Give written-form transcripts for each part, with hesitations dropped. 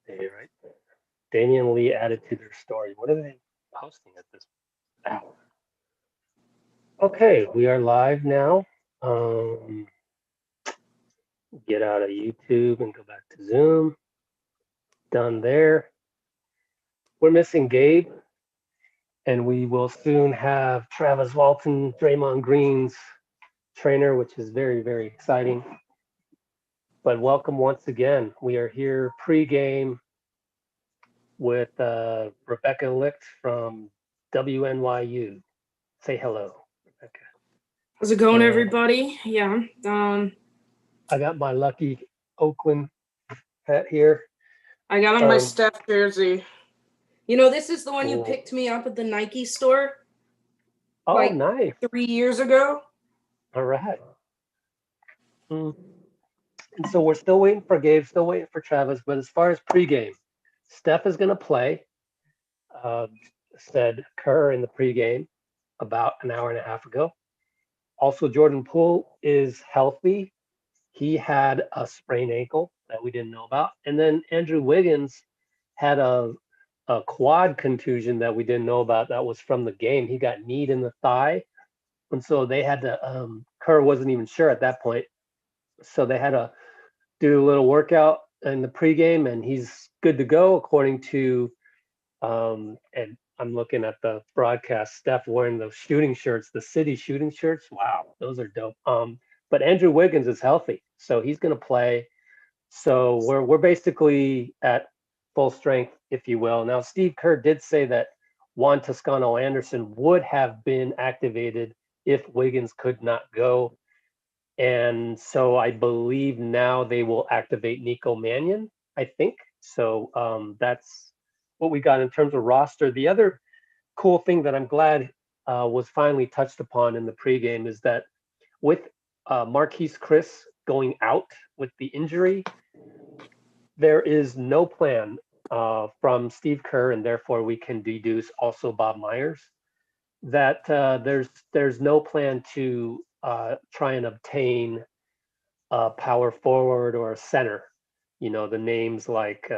Day, right? Damien Lee added to their story. What are they posting at this hour? Okay, we are live now. Um, get out of YouTube and go back to Zoom. Done there. We're missing Gabe, and we will soon have Travis Walton, Draymond Green's trainer, which is very, very exciting. But welcome once again. We are here pre-game with Rebecca Licht from WNYU. Say hello, Rebecca. How's it going, And everybody? Yeah. I got my lucky Oakland hat here. I got on my Um, Steph jersey. This is the one you cool. picked me up at the Nike store Oh, like nice. 3 years ago. All right. Mm. And so we're still waiting for Gabe, still waiting for Travis. But as far as pregame, Steph is going to play, uh, said Kerr in the pregame about an hour and a half ago. Also, Jordan Poole is healthy. He had a sprained ankle that we didn't know about. And then Andrew Wiggins had a quad contusion that we didn't know about that was from the game. He got kneed in the thigh. And so they had to, Kerr wasn't even sure at that point. So they had to do a little workout in the pregame, and he's good to go according to, and I'm looking at the broadcast, Steph wearing those shooting shirts, the city shooting shirts. Wow, those are dope. But Andrew Wiggins is healthy, so he's going to play. So we're basically at full strength, if you will. Now, Steve Kerr did say that Juan Toscano Anderson would have been activated if Wiggins could not go. And so I believe now they will activate Nico Mannion, I think. So that's what we got in terms of roster. The other cool thing that I'm glad was finally touched upon in the pregame is that with Marquise Chris going out with the injury, there is no plan from Steve Kerr, and therefore we can deduce also Bob Myers that there's no plan to try and obtain a power forward or a center. You know, the names like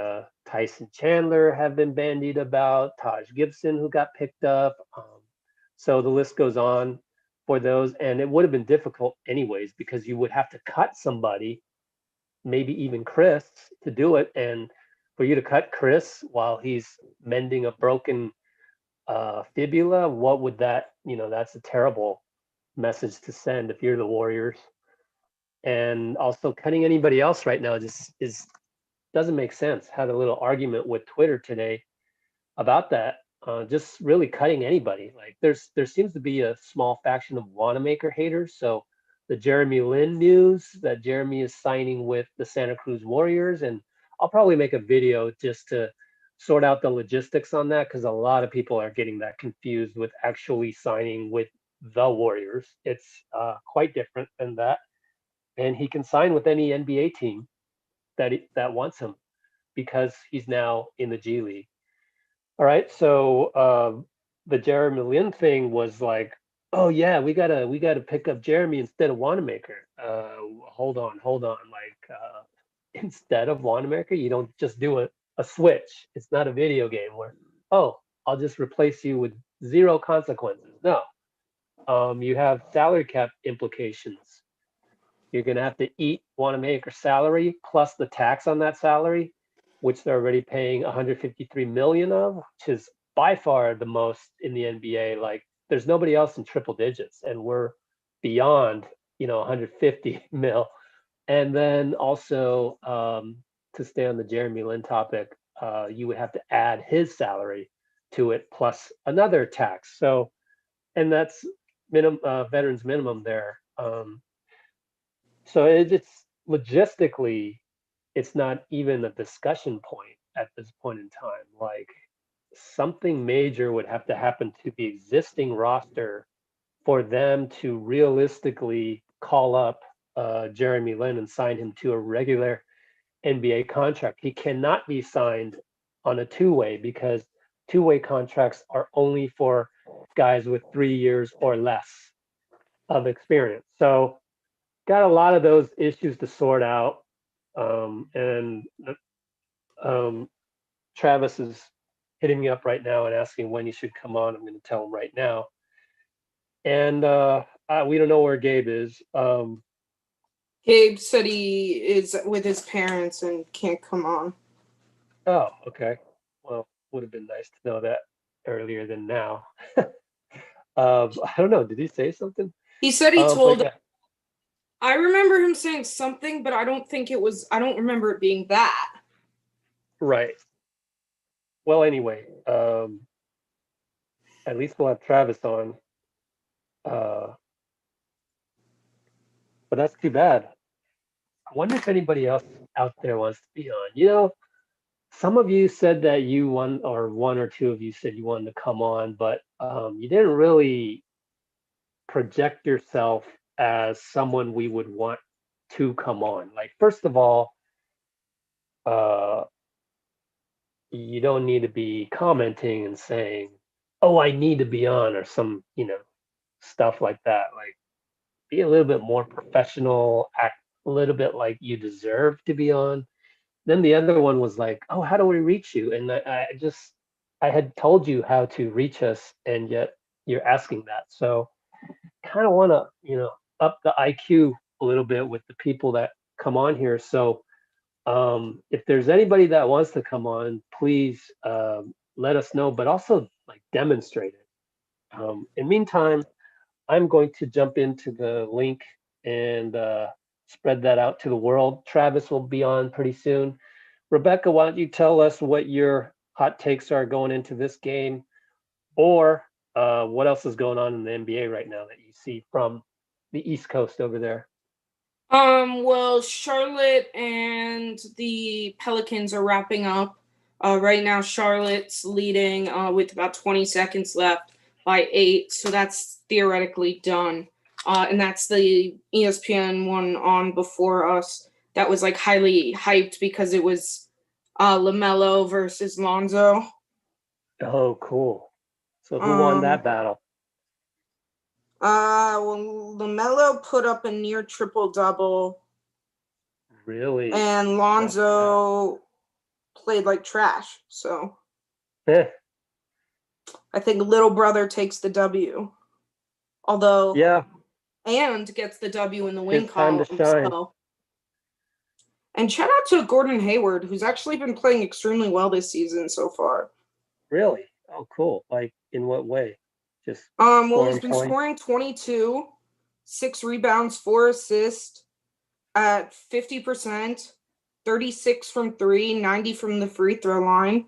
Tyson Chandler have been bandied about, Taj Gibson, who got picked up. So the list goes on for those. And it would have been difficult, anyways, because you would have to cut somebody, maybe even Chris, to do it. And for you to cut Chris while he's mending a broken fibula, what would that, that's a terrible message to send if you're the Warriors. And also cutting anybody else right now just is doesn't make sense. Had a little argument with Twitter today about that. Just really cutting anybody. Like there seems to be a small faction of Wanamaker haters. So the Jeremy Lin news that Jeremy is signing with the Santa Cruz Warriors, and I'll probably make a video just to sort out the logistics on that because a lot of people are getting that confused with actually signing with the Warriors. It's quite different than that, and he can sign with any NBA team that wants him because he's now in the G League. All right, so the Jeremy Lin thing was like, oh yeah, we gotta pick up Jeremy instead of Wanamaker. Hold on. Like instead of Wanamaker, you don't just do a switch. It's not a video game where oh I'll just replace you with zero consequences. No, you have salary cap implications. You're going to have to eat Wanamaker's salary plus the tax on that salary, which they're already paying 153 million of, which is by far the most in the NBA. Like there's nobody else in triple digits, and we're beyond 150 mil. And then also to stay on the Jeremy Lin topic, you would have to add his salary to it plus another tax. So, and that's veterans minimum there. So it's logistically, it's not even a discussion point at this point in time. Like something major would have to happen to the existing roster for them to realistically call up Jeremy Lin and sign him to a regular NBA contract. He cannot be signed on a two-way because two-way contracts are only for guys with 3 years or less of experience. So got a lot of those issues to sort out. And Travis is hitting me up right now and asking when he should come on. I'm going to tell him right now. And we don't know where Gabe is. Gabe said he is with his parents and can't come on. Oh, okay. Well, would have been nice to know that earlier than now. I don't know. Did he say something? He said he told. Yeah. I remember him saying something, but I don't remember it being that. Right. Well, anyway, at least we'll have Travis on. But that's too bad. I wonder if anybody else out there wants to be on. Some of you said that one or two of you said you wanted to come on, but you didn't really project yourself as someone we would want to come on. Like, first of all, you don't need to be commenting and saying, "Oh, I need to be on," or some, stuff like that. Like, be a little bit more professional, act a little bit like you deserve to be on. Then the other one was like, "Oh, how do we reach you?" And I had told you how to reach us, and yet you're asking that. So kind of want to, up the IQ a little bit with the people that come on here. So if there's anybody that wants to come on, please let us know, but also like demonstrate it. In meantime, I'm going to jump into the link and spread that out to the world. Travis will be on pretty soon. Rebecca, why don't you tell us what your hot takes are going into this game, or what else is going on in the NBA right now that you see from the East Coast over there? Well, Charlotte and the Pelicans are wrapping up. Right now, Charlotte's leading with about 20 seconds left by 8, so that's theoretically done. And that's the ESPN one on before us. That was like highly hyped because it was LaMelo versus Lonzo. Oh, cool. So who won that battle? Well, LaMelo put up a near triple-double. Really? And Lonzo played like trash. So I think little brother takes the W. Although, and gets the W in the win column. So. And shout out to Gordon Hayward, who's actually been playing extremely well this season so far. Really? Oh, cool. Like, in what way? Just well, he's been scoring 22, 6 rebounds, 4 assists at 50%, 36 from 3, 90 from the free throw line.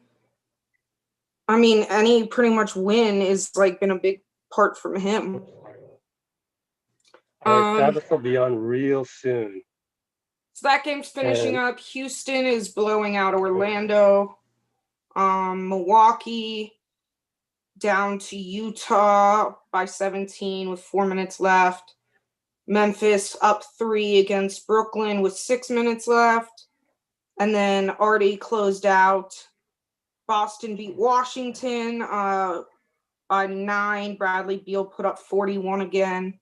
I mean, any pretty much win is like been a big part from him. All right, Travis will be on real soon. So that game's finishing up. Houston is blowing out Orlando. Milwaukee down to Utah by 17 with 4 minutes left. Memphis up 3 against Brooklyn with 6 minutes left. And then already closed out. Boston beat Washington by 9. Bradley Beal put up 41 again.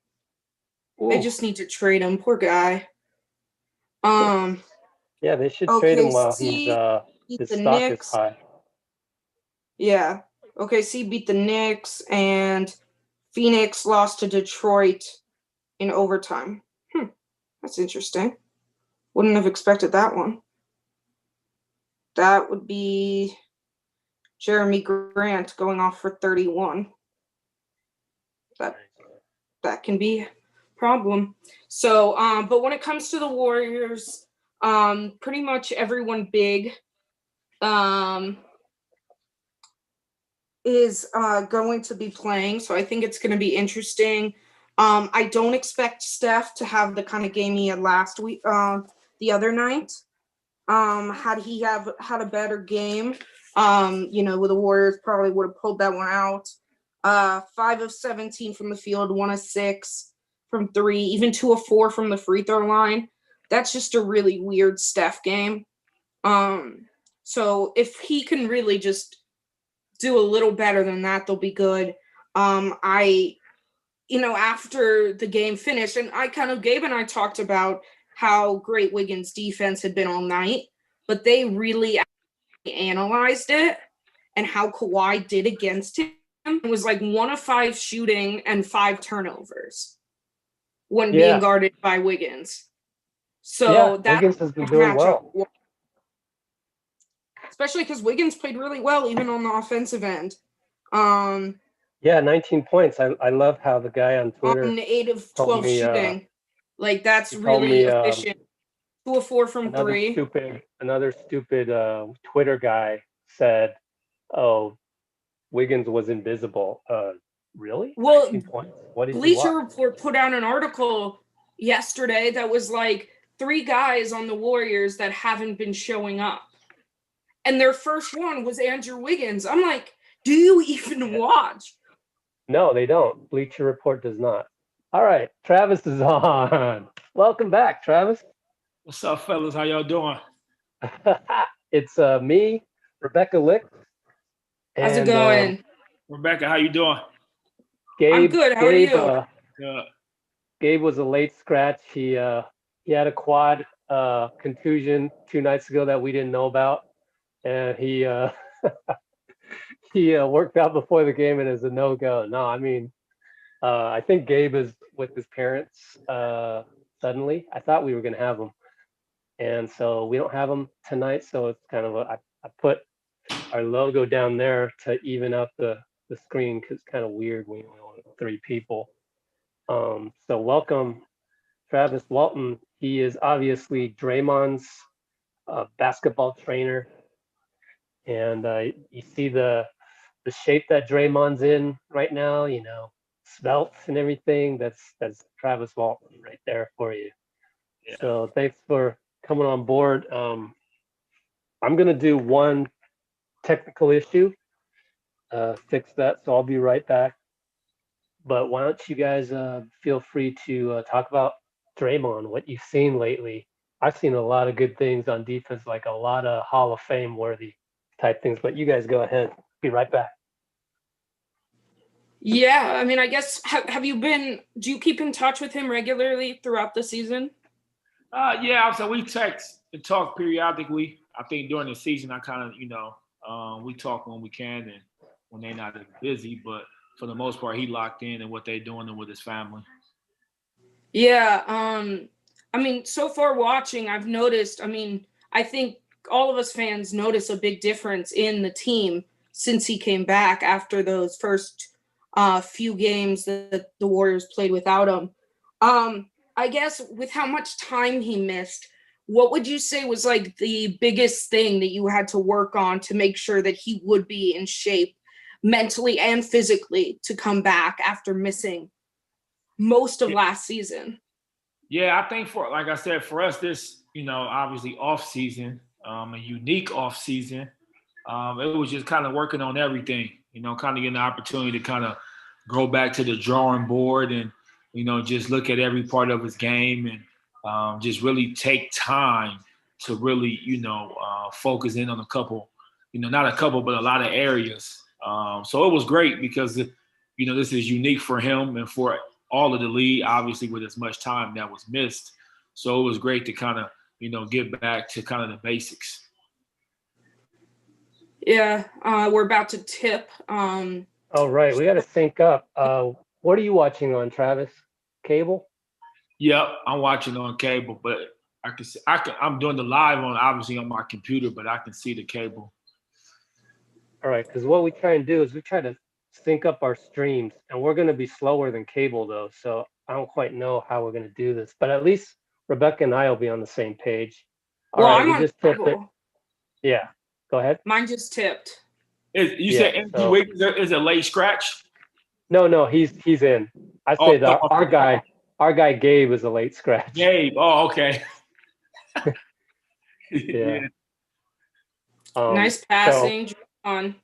Ooh. They just need to trade him. Poor guy. Yeah, they should trade him while his stock is high. Yeah. OKC beat the Knicks, and Phoenix lost to Detroit in overtime. That's interesting. Wouldn't have expected that one. That would be Jeremy Grant going off for 31. That can be a problem. So, but when it comes to the Warriors, pretty much everyone big is going to be playing. So I think it's going to be interesting. I don't expect Steph to have the kind of game he had last week, the other night. Had he had a better game, the Warriors probably would have pulled that one out. 5 of 17 from the field, 1 of 6 from 3, even 2 of 4 from the free throw line. That's just a really weird Steph game. So if he can really just do a little better than that, they'll be good. After the game finished, and Gabe and I talked about how great Wiggins' defense had been all night, but they really analyzed it and how Kawhi did against him, it was like 1 of 5 shooting and 5 turnovers when being guarded by Wiggins. So that Wiggins has been doing well. Especially because Wiggins played really well even on the offensive end. 19 points. I love how the guy on Twitter on 8 of 12 me, shooting. Like that's really efficient. 2 of 4 from 3. Another stupid Twitter guy said, "Oh, Wiggins was invisible." Really? Well, 19 points? What did Bleacher Report put out an article yesterday that was like 3 guys on the Warriors that haven't been showing up. And their first one was Andrew Wiggins. I'm like, do you even watch? No, they don't. Bleacher Report does not. All right, Travis is on. Welcome back, Travis. What's up, fellas? How y'all doing? It's me, Rebecca Lick. How's it going? Rebecca, how you doing? Gabe, I'm good. How are you? Gabe was a late scratch. He had a quad contusion 2 nights ago that we didn't know about, and he he worked out before the game and is a no-go. No, I mean, I think Gabe is with his parents suddenly. I thought we were going to have him. And so we don't have him tonight. So it's kind of I put our logo down there to even out the screen because it's kind of weird when you only have 3 people. So welcome, Travis Walton. He is obviously Draymond's basketball trainer. And you see the shape that Draymond's in right now, svelte and everything. That's Travis Walton right there for you. Yeah. So thanks for coming on board. I'm going to do one technical issue, fix that. So I'll be right back. But why don't you guys feel free to talk about Draymond, what you've seen lately. I've seen a lot of good things on defense, like a lot of Hall of Fame worthy type things, but you guys go ahead. Be right back. Yeah, I mean, I guess, do you keep in touch with him regularly throughout the season? Yeah, so we text and talk periodically. I think during the season, I kind of, we talk when we can and when they're not as busy, but for the most part, he locked in and what they're doing and with his family. Yeah, I mean, so far watching, I've noticed, I think all of us fans notice a big difference in the team since he came back after those first few games that the Warriors played without him. I guess with how much time he missed, what would you say was like the biggest thing that you had to work on to make sure that he would be in shape mentally and physically to come back after missing most of last season? Yeah, I think like I said, for us, this, obviously off season, a unique off season. It was just kind of working on everything, kind of getting the opportunity to kind of go back to the drawing board and, just look at every part of his game and just really take time to really, focus in on a couple, not a couple, but a lot of areas. So it was great because, this is unique for him and for all of the league, obviously with as much time that was missed. So it was great to kind of, get back to kind of the basics. Yeah, we're about to tip. All right, we got to sync up. What are you watching on, Travis? Cable? Yep, I'm watching on cable, but I'm doing the live obviously on my computer, but I can see the cable. All right, because what we try and do is we try to sync up our streams, and we're going to be slower than cable though, so I don't quite know how we're going to do this, but at least Rebecca and I will be on the same page. All right, we just tipped it. Yeah, go ahead. Mine just tipped. You said Andrew Wiggins is a late scratch? No, he's in. I say that our guy Gabe is a late scratch. Gabe, okay. Yeah. Nice passing, Draymond.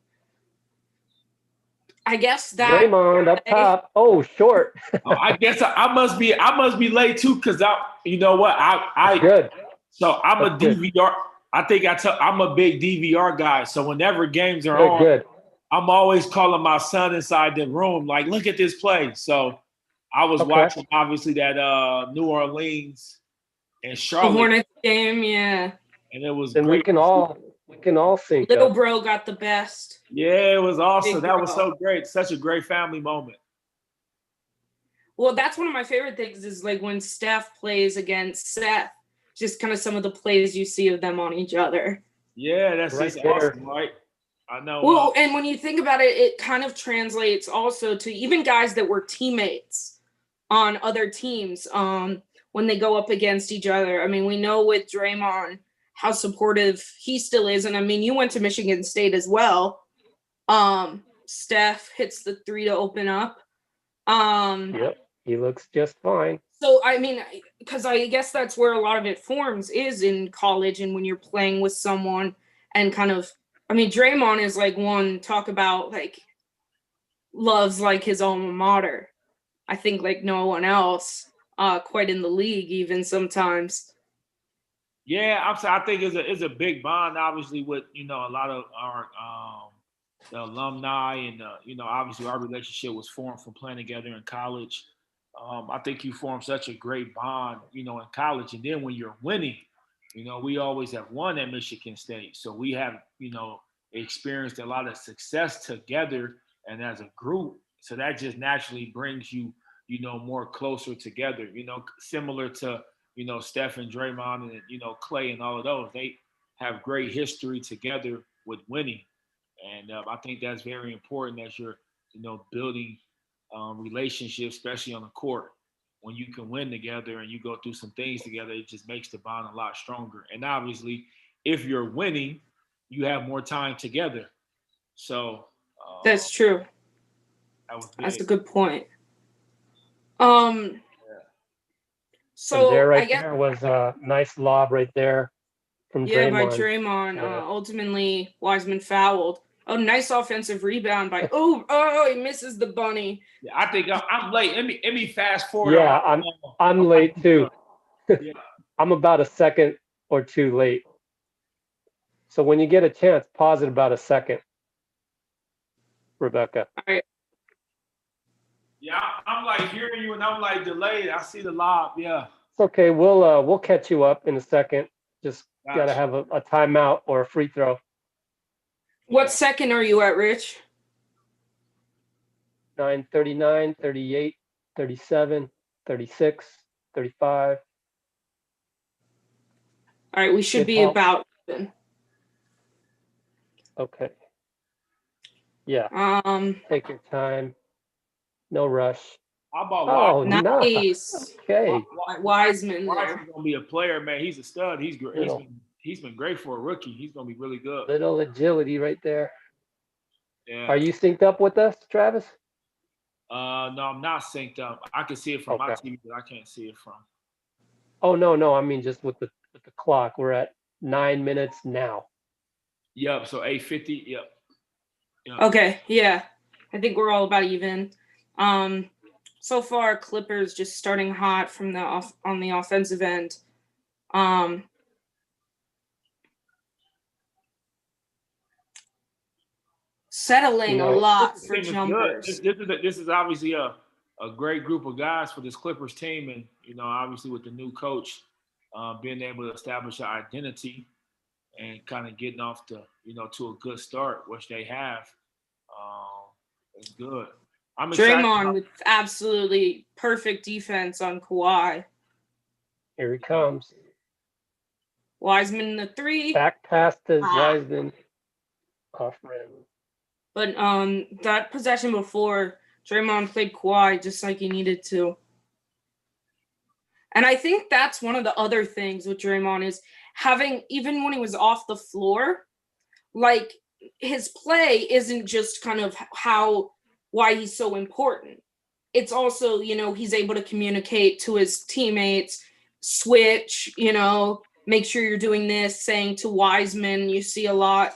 I guess that Draymond up top. Oh, short. I guess I must be late too, because you know what? I good. So I'm a DVR. Good. I think I'm a big DVR guy. So whenever games are on, I'm always calling my son inside the room, like, look at this play. So I was watching obviously that New Orleans and Charlotte Hornets game, yeah. And it was and great. We can all sync Little up. bro got the best. Yeah, it was awesome. Big That was bro. so great. Such a great family moment. Well, that's one of my favorite things is like when Steph plays against Seth, just kind of some of the plays you see of them on each other. Yeah, that's Right just there. awesome, right? I know. Well, and when you think about it, it kind of translates also to even guys that were teammates on other teams when they go up against each other. I mean, we know with Draymond how supportive he still is. And I mean, you went to Michigan State as well. Steph hits the 3 to open up. Yep, he looks just fine. So, I mean, because I guess that's where a lot of it forms is in college and when you're playing with someone and kind of, I mean, Draymond is like one talk about like loves like his alma mater. I think like no one else quite in the league even sometimes. Yeah, I think it's a big bond, obviously, with a lot of our the alumni, and obviously our relationship was formed from playing together in college. I think you form such a great bond, in college, and then when you're winning, we always have won at Michigan State, so we have experienced a lot of success together and as a group. So that just naturally brings you, more closer together. Similar to Steph and Draymond and Clay and all of those. They have great history together with winning, and I think that's very important as you're building relationships, especially on the court. When you can win together and you go through some things together, it just makes the bond a lot stronger. And obviously, if you're winning, you have more time together. So That's true. That's a good point. So and there, right I guess there was a nice lob right there from yeah, Draymond. by Draymond. Yeah. Ultimately, Wiseman fouled. Oh, nice offensive rebound by oh, he misses the bunny. Yeah, I think I'm late. Let me fast forward. Yeah, I'm late too. Yeah. I'm about a second or two late. So when you get a chance, pause it about a second, Rebecca. All right. Yeah, I'm like hearing you and I'm like delayed. I see the lob. Yeah. It's okay. We'll catch you up in a second. Just Gotcha. gotta have a timeout or a free throw. What second are you at, Rich? 9:39, 38, 37, 36, 35. All right, we should Good be help. about. Okay. Yeah. Take your time. No rush. How about Oh, Wiseman? Nice. Okay. Wiseman there. Wiseman's gonna be a player, man. He's a stud. He's great. Little. He's been great for a rookie. He's gonna be really good. Little agility right there. Yeah. Are you synced up with us, Travis? No, I'm not synced up. I can see it from my Okay. TV, but I can't see it from. Oh no. I mean just with the clock. We're at 9 minutes now. Yep. So 8:50. Yep. Okay, yeah. I think we're all about even. So far, Clippers just starting hot from on the offensive end. Settling a lot for jumpers. This is obviously a great group of guys for this Clippers team, and obviously with the new coach being able to establish an identity and kind of getting off to to a good start, which they have. It's good. I'm excited. Draymond with absolutely perfect defense on Kawhi. Here he comes. Wiseman the 3. Back pass to Wiseman. Off rim. But that possession before, Draymond played Kawhi just like he needed to. And I think that's one of the other things with Draymond is having, even when he was off the floor, like his play isn't just kind of why he's so important. It's also, he's able to communicate to his teammates, switch, make sure you're doing this, saying to Wiseman, you see a lot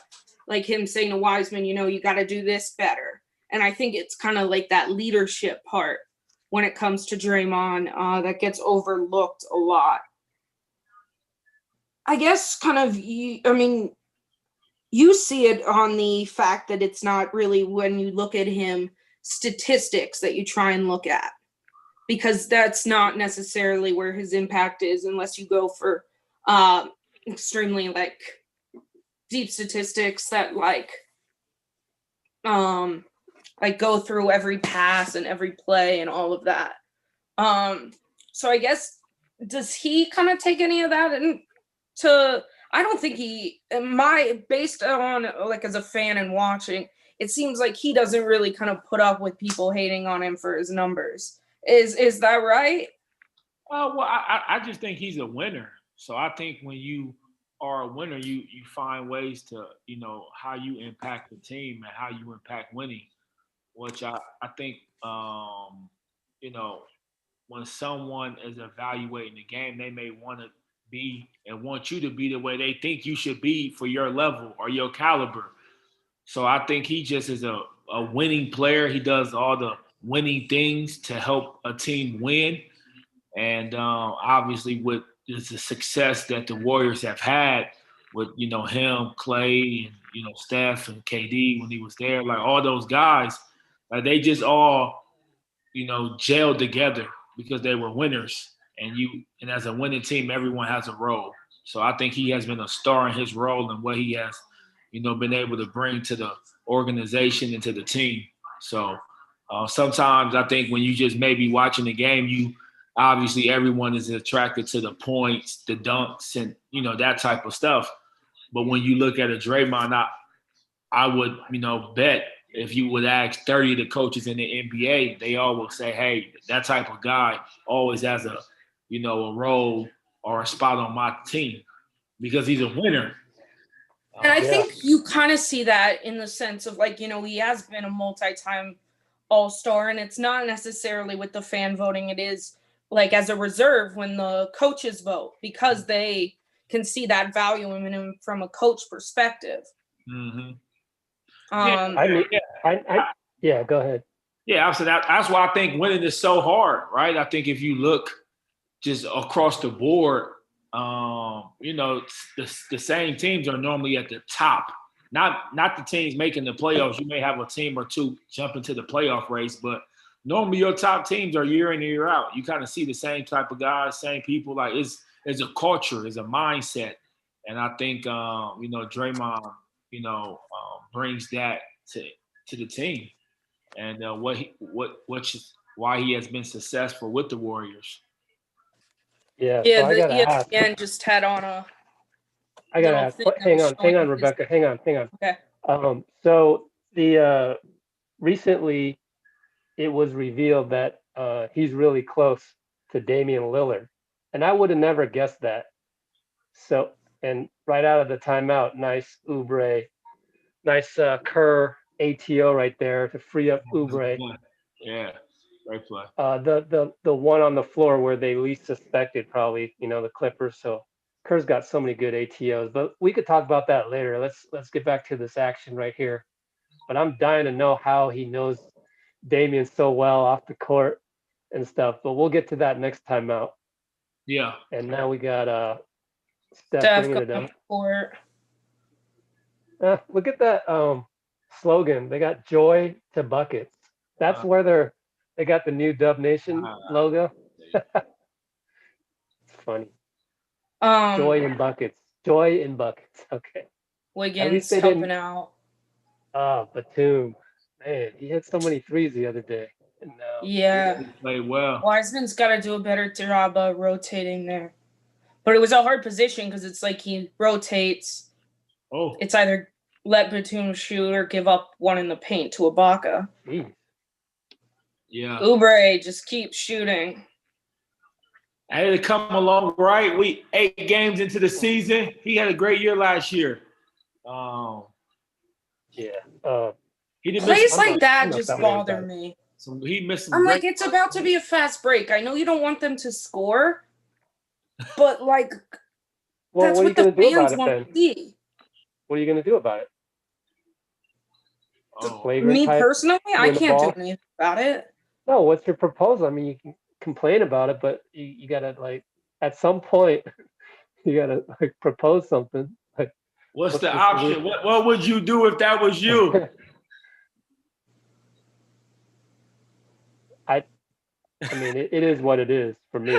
like him saying to Wiseman, you got to do this better. And I think it's kind of like that leadership part when it comes to Draymond that gets overlooked a lot. I guess you see it on the fact that it's not really, when you look at him, statistics that you try and look at, because that's not necessarily where his impact is unless you go for extremely like deep statistics that like go through every pass and every play and all of that. So I guess, does he kind of take any of that into? I don't think based on like as a fan and watching, it seems like he doesn't really kind of put up with people hating on him for his numbers. Is that right? Well, I just think he's a winner. So I think when you are a winner, you find ways to, how you impact the team and how you impact winning, which I think, when someone is evaluating the game, they may want to be and want you to be the way they think you should be for your level or your caliber. So I think he just is a winning player. He does all the winning things to help a team win. And obviously with the success that the Warriors have had with, him, Clay, and, Steph and KD when he was there, like all those guys, like they just all, gelled together because they were winners. And as a winning team, everyone has a role. So I think he has been a star in his role and what he has, been able to bring to the organization and to the team. So sometimes I think when you just maybe watching the game, obviously everyone is attracted to the points, the dunks, and, that type of stuff. But when you look at a Draymond, I would, bet if you would ask 30 of the coaches in the NBA, they all will say, hey, that type of guy always has a role or a spot on my team because he's a winner. And I think you kind of see that in the sense of like, he has been a multi-time all-star, and it's not necessarily with the fan voting. It is like as a reserve when the coaches vote because they can see that value in him from a coach perspective. Mm-hmm. Go ahead. Yeah, so that's why I think winning is so hard, right? I think if you look just across the board, the same teams are normally at the top. Not the teams making the playoffs. You may have a team or two jump into the playoff race, but normally your top teams are year in and year out. You kind of see the same type of guys, same people. Like it's a culture, it's a mindset, and I think Draymond, brings that to the team, and why he has been successful with the Warriors. Yeah. Yeah, so I gotta ask. ESPN just had on a. I gotta ask. Hang on, Rebecca. Hang on. Okay. So the recently it was revealed that he's really close to Damian Lillard, and I would have never guessed that. So, and right out of the timeout, nice Oubre, nice Kerr ATO right there to free up Oubre. Yeah, great play. The one on the floor where they least suspected probably, the Clippers. So Kerr's got so many good ATOs, but we could talk about that later. Let's get back to this action right here. But I'm dying to know how he knows Damien so well off the court and stuff. But we'll get to that next time out. Yeah. And now we got Steph bringing it up. Look at that slogan. They got joy to buckets. That's where they got the new Dub Nation logo. It's funny. Joy in buckets. Joy in buckets. Okay. Wiggins helping out. Batum. Man, he hit so many threes the other day. And yeah. He played well. Wiseman's got to do a better job rotating there. But it was a hard position because it's like he rotates. Oh. It's either let Batum shoot or give up one in the paint to Ibaka. Yeah. Oubre just keeps shooting. Hey, to come along right. We 8 games into the season. He had a great year last year. Plays like that just bother me. So he missed. I'm like, it's about to be a fast break. I know you don't want them to score, but like, that's what the fans want to see. What are you going to do about it? Me personally, I can't do anything about it. No, what's your proposal? I mean, you can complain about it, but you gotta like at some point you gotta like propose something. Like, what's the option? What would you do if that was you? I mean, it is what it is for me.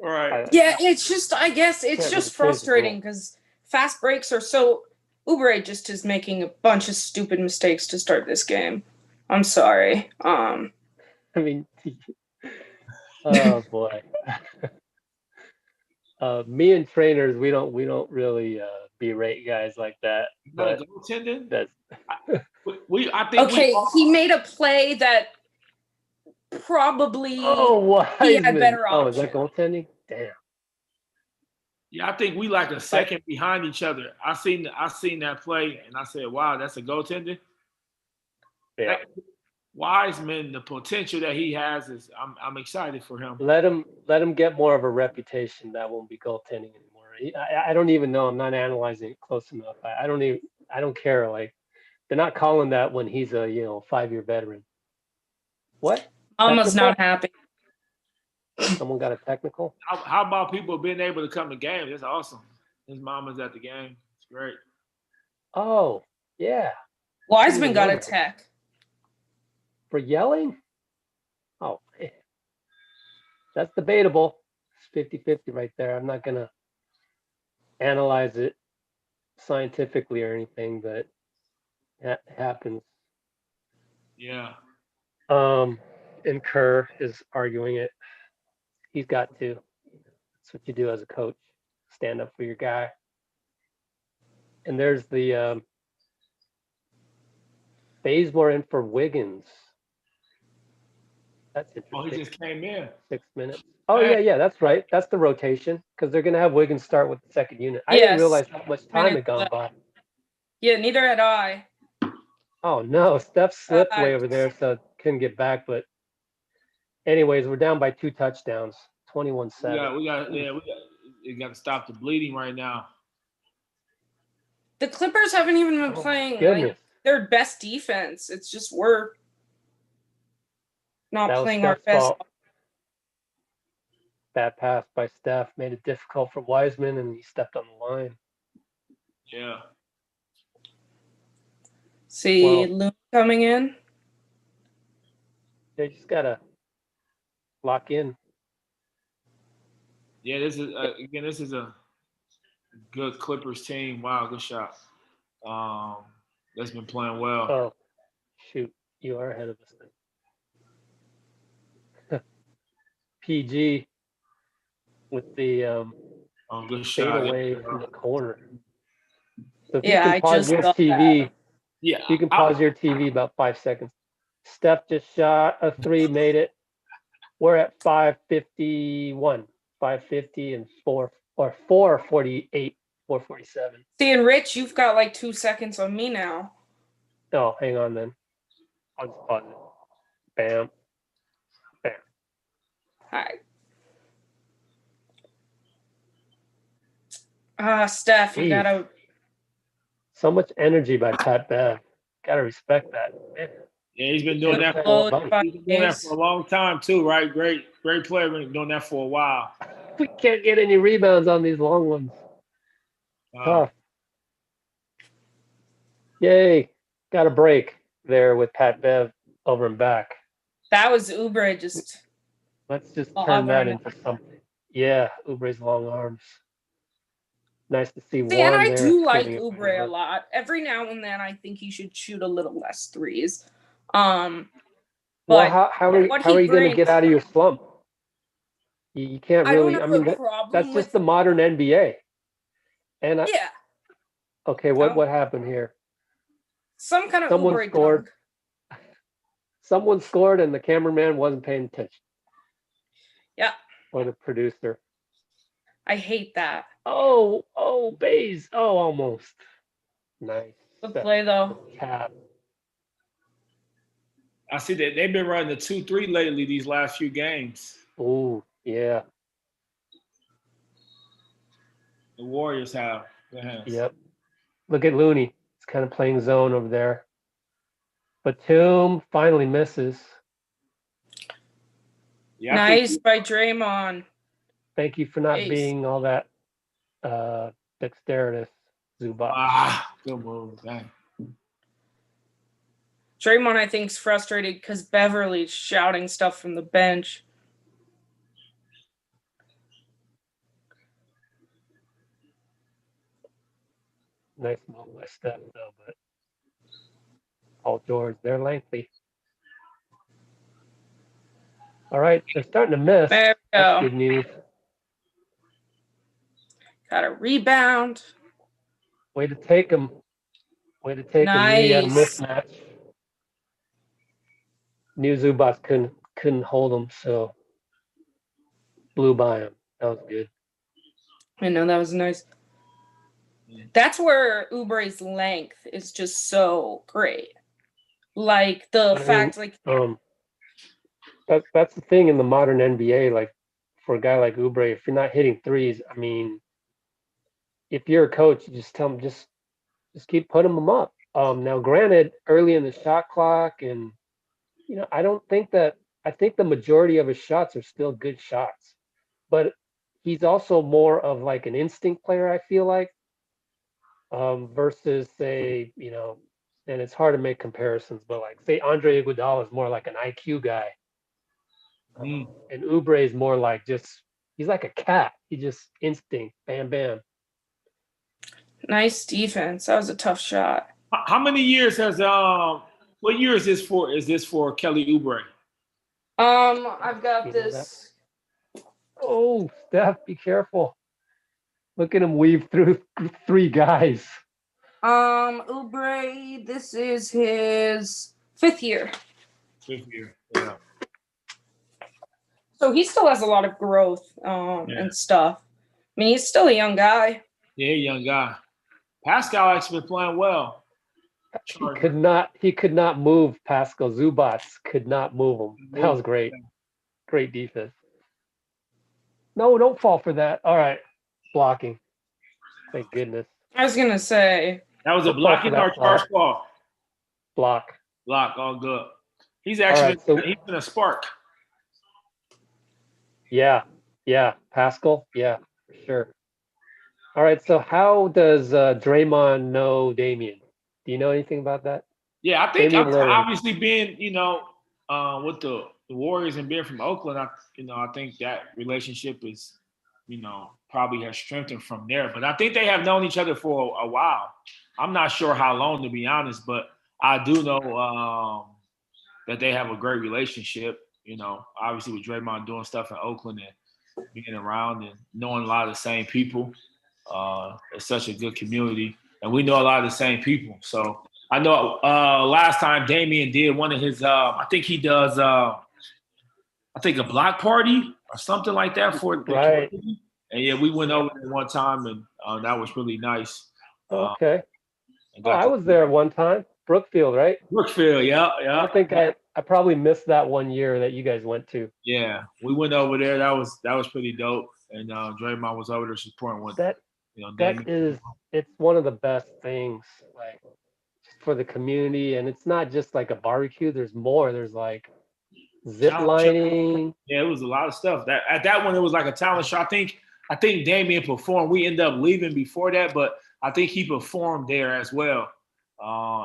Right. Yeah, it's just, I guess it's just frustrating because fast breaks are so. Oubre just is making a bunch of stupid mistakes to start this game. I'm sorry. I mean, oh boy. Me and trainers, we don't really berate guys like that. Not But a goaltending. that's I think Okay, we he made a play that probably he had Wiseman. better Oh, is that option. goaltending? Damn. Yeah, I think we like a second behind each other. I seen that play and I said, "Wow, that's a goaltender." Yeah. Wiseman, the potential that he has is, I'm excited for him. Let him get more of a reputation. That won't be goaltending anymore. I don't even know. I'm not analyzing it close enough. I don't care. Like, they're not calling that when he's a 5-year veteran. What? Almost Technical? not happy. Someone got a technical? How about people being able to come to games? That's awesome. His mama's at the game. It's great. Oh, yeah. Wiseman got a tech. For yelling? Oh, man. That's debatable. It's 50-50 right there. I'm not going to analyze it scientifically or anything, but that happens. Yeah. And Kerr is arguing it. He's got to. That's what you do as a coach. Stand up for your guy. And there's the Bazemore in for Wiggins. That's Oh, he interesting. just came in. 6 minutes. Oh, yeah, that's right. That's the rotation because they're going to have Wiggins start with the second unit. I didn't Yes. realize how much time had gone by. Yeah, neither had I. Oh, no. Steph slipped way over there, so couldn't get back. But anyways, we're down by 2 touchdowns, 21-7. We got to stop the bleeding right now. The Clippers haven't even been playing like their best defense. It's just we're not playing our best. Fault. Bad pass by Steph made it difficult for Wiseman, and he stepped on the line. Yeah. See Loon coming in. They just gotta lock in. Yeah, this is a good Clippers team. Wow, good shot. That's been playing well. Oh, shoot, you are ahead of us then. PG with the good fade shot away from the corner. So if Yeah, you can pause your TV, you can pause your TV about 5 seconds. Steph just shot a 3, made it. We're at 5:51, 5:50 and 4:48, 4:47. See, and Rich, you've got like 2 seconds on me now. Oh, hang on then. I'll just pause it. Bam. Bam. Hi. Steph, you gotta. So much energy by Pat Bev. Gotta respect that. Man. Yeah, he's been doing that for a long time too, right? Great player. Been doing that for a while. We can't get any rebounds on these long ones. Tough. Yay. Got a break there with Pat Bev over and back. That was Oubre just. Let's just turn that into something. Yeah, Oubre's long arms. Nice to see one and I there. do like Oubre a lot. Every now and then, I think he should shoot a little less threes. But well, how are you going to get out of your slump? You can't really. I mean, that's just the modern NBA. And yeah. Okay, what happened here? Some kind of Oubre scored. Someone scored, and the cameraman wasn't paying attention. Yeah. Or the producer. I hate that. Oh, Baze. Oh, almost. Nice. Good play, though. Cap. I see that they've been running the 2-3 lately these last few games. Oh, yeah. The Warriors have. Yep. Look at Looney. He's kind of playing zone over there. Batum finally misses. Yeah, nice by Draymond. Thank you for not being all that dexterous, Zubac. Good move. Dang. Draymond, I think, is frustrated because Beverly's shouting stuff from the bench. Nice move by Steph, though, but Paul George, they're lengthy. All right, they're starting to miss. There we That's go. good news. Got a rebound. Way to take him. Way to take him. He had a Nice. mismatch. Knew Zubats couldn't hold him, so blew by him. That was good. I know, that was nice. That's where Oubre's length is just so great. Like the fact, like that's the thing in the modern NBA. Like for a guy like Oubre, if you're not hitting threes, I mean, if you're a coach, you just tell him just keep putting them up. Now, granted, early in the shot clock, and I think the majority of his shots are still good shots, but he's also more of like an instinct player. I feel like versus say, and it's hard to make comparisons, but like say Andre Iguodala is more like an IQ guy, and Oubre is more like he's like a cat. He just instinct, bam, bam. nice defense. That was a tough shot. How many years has what year is this for? Is this for Kelly Oubre? I've got this. Oh, Steph, be careful. Look at him weave through 3 guys. Oubre, this is his 5th year. 5th year, yeah. So he still has a lot of growth and stuff. I mean, he's still a young guy. Yeah, young guy. Pascal actually been playing well. He could not move Pascal. Zubats could not move him. That was great. Great defense. No, don't fall for that. All right. Blocking. Thank goodness. I was gonna say. That was a blocking or charge ball? Block. Block, all good. He's actually he's been a spark. Yeah. Pascal. Yeah, for sure. All right. So how does Draymond know Damien? Do you know anything about that? Yeah, I think obviously being, with the Warriors and being from Oakland, I think that relationship is, probably has strengthened from there. But I think they have known each other for a while. I'm not sure how long, to be honest, but I do know that they have a great relationship. Obviously with Draymond doing stuff in Oakland and being around and knowing a lot of the same people. It's such a good community. And we know a lot of the same people. So I know last time Damien did one of his, I think he does, a block party or something like that for the community. And yeah, we went over there one time and that was really nice. Okay. I was there one time. Brookfield, right? Brookfield, yeah. I think I probably missed that one year that you guys went to. Yeah, we went over there. That was pretty dope. And Draymond was over there supporting with that. It's one of the best things, like for the community, and it's not just like a barbecue. There's more. There's like zip lining. Yeah, it was a lot of stuff. At that one, it was like a talent show. I think Damien performed. We ended up leaving before that, but I think he performed there as well.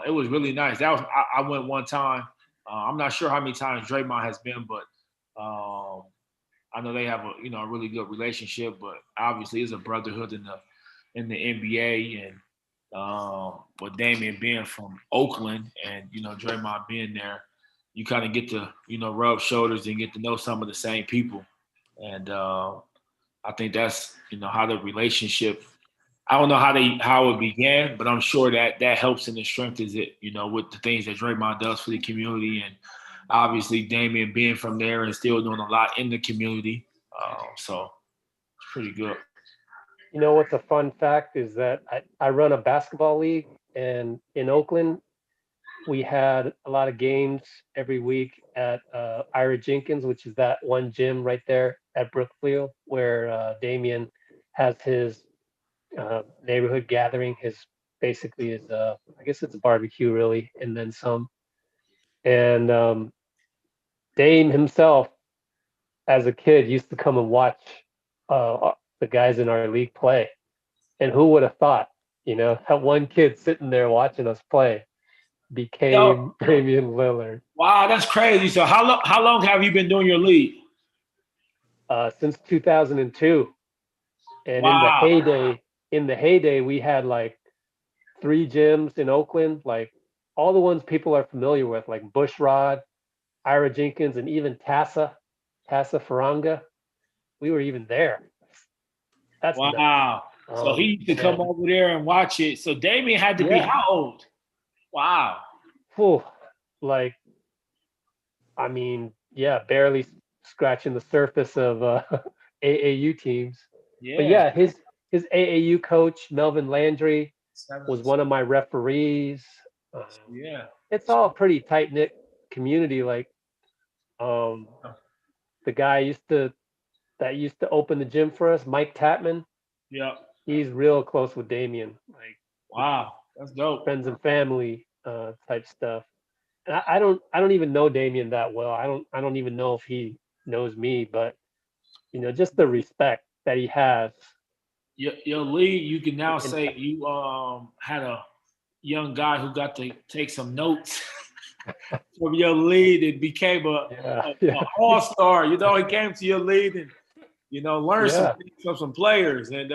It was really nice. I went one time. I'm not sure how many times Draymond has been, but I know they have a really good relationship. But obviously, it's a brotherhood in the NBA, and with Damien being from Oakland and Draymond being there, you kind of get to rub shoulders and get to know some of the same people, and I think that's how the relationship. I don't know how it began, but I'm sure that helps and it strengthens it, with the things that Draymond does for the community, and obviously Damien being from there and still doing a lot in the community. So it's pretty good. What's a fun fact is that I run a basketball league, and in Oakland, we had a lot of games every week at Ira Jenkins, which is that one gym right there at Brookfield where Damien has his neighborhood gathering, I guess it's a barbecue really, and then some. And Dame himself, as a kid, used to come and watch the guys in our league play. And who would have thought, that one kid sitting there watching us play became Damian Lillard. Wow, that's crazy. So how long have you been doing your league? Since 2002. And in the heyday, we had like 3 gyms in Oakland, like all the ones people are familiar with, like Bushrod, Ira Jenkins, and even Tassa Faranga. We were even there. That's nuts. Wow. So he used to come and- over there and watch it. So Damien had to be Yeah. how old? Wow. Whew, like, I mean, yeah, barely scratching the surface of AAU teams. Yeah. But yeah, his AAU coach Melvin Landry was one of my referees. Yeah. It's all a pretty tight knit community. Like, the guy used to open the gym for us, Mike Tapman. Yeah. He's real close with Damien, like Wow. That's dope. friends and family type stuff. And I don't even know Damien that well. I don't even know if he knows me, but just the respect that he has. Your lead, you can now say you had a young guy who got to take some notes from your lead and became a all-star. He came to your lead and learned some things from some players. And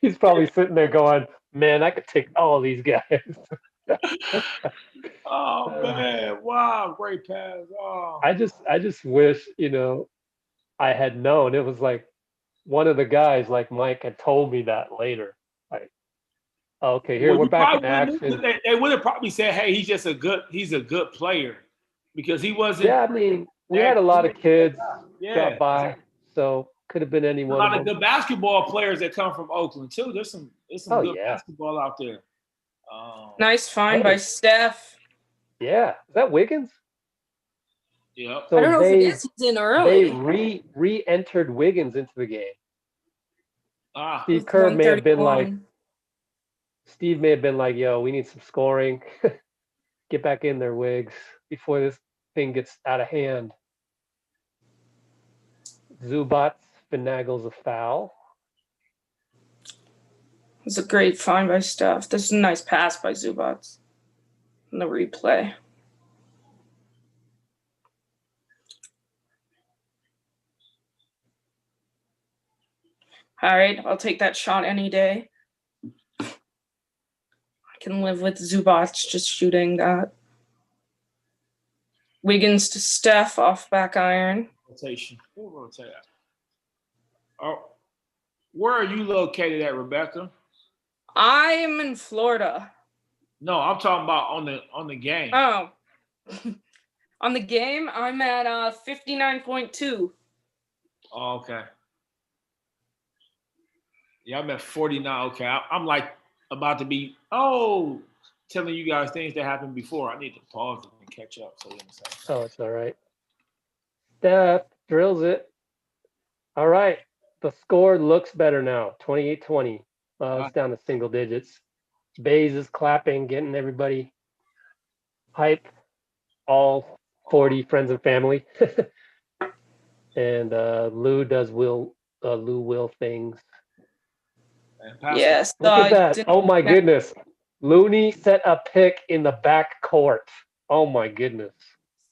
he's probably sitting there going, "Man, I could take all these guys." oh man, wow, great pass. Oh. I just wish, I had known. It was like one of the guys, like Mike, had told me that later. Like, okay, here we're back in action. They would have probably said, "Hey, he's a good player," because he wasn't. Yeah, I mean, we had a lot of kids drop by, exactly. So could have been any one. A lot of good basketball players that come from Oakland too. There's some good basketball out there. Nice find by Steph. Yeah, is that Wiggins? Yeah. So I don't know if it is. He's in early. They re-entered Wiggins into the game. Steve may have been like, "Yo, we need some scoring. Get back in there, Wiggs, before this thing gets out of hand." Zubac finagles a foul. It's a great find by Steph. This is a nice pass by Zubac in the replay. All right, I'll take that shot any day. I can live with Zubac just shooting that. Wiggins to Steph off back iron. Rotation. We'll rotate that. Oh, where are you located at, Rebecca? I am in Florida. No, I'm talking about on the game. Oh. On the game, I'm at 59.2. Oh, okay. Yeah, I'm at 49. Okay, I'm like about to be telling you guys things that happened before. I need to pause and catch up. So it's all right. Steph drills it. All right. The score looks better now. 28-20. It's down to single digits. Bays is clapping, getting everybody hype. All 40 friends and family. And Lou does Lou will things. Yes. Look at that. Oh my goodness. Looney set a pick in the back court. Oh my goodness.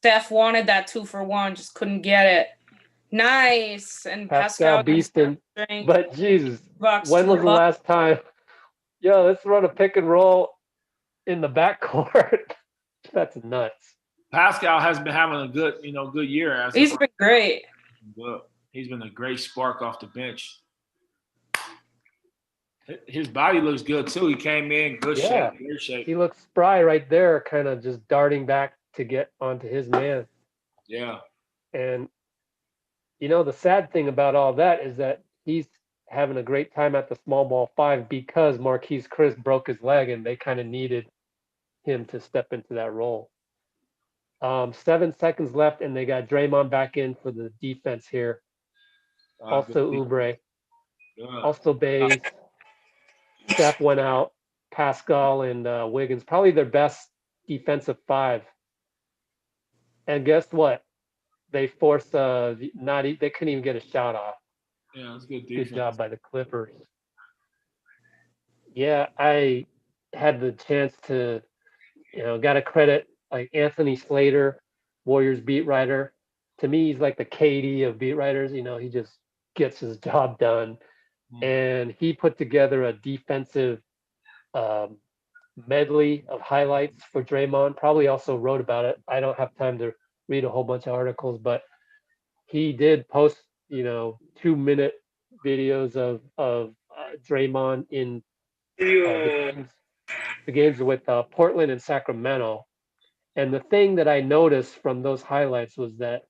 Steph wanted that 2-for-1, just couldn't get it. Nice. And Pascal Beaston. But Jesus, when was the last time? Yo, let's run a pick and roll in the back court. That's nuts. Pascal has been having a good year. He's been great. Good. He's been a great spark off the bench. His body looks good too. He came in good shape. He looks spry right there, kind of just darting back to get onto his man. Yeah. And the sad thing about all that is that he's having a great time at the small ball 5 because Marquise Chris broke his leg and they kind of needed him to step into that role. 7 seconds left and they got Draymond back in for the defense here. Also Oubre. Also Bays. Steph went out. Pascal and Wiggins, probably their best defensive 5. And guess what? They forced they couldn't even get a shot off. Yeah, that's good defense. Good job by the Clippers. Yeah, I had the chance to, got to credit like Anthony Slater, Warriors beat writer. To me, he's like the KD of beat writers. He just gets his job done. And he put together a defensive medley of highlights for Draymond. Probably also wrote about it. I don't have time to read a whole bunch of articles, but he did post, 2-minute videos of Draymond in the games with Portland and Sacramento. And the thing that I noticed from those highlights was that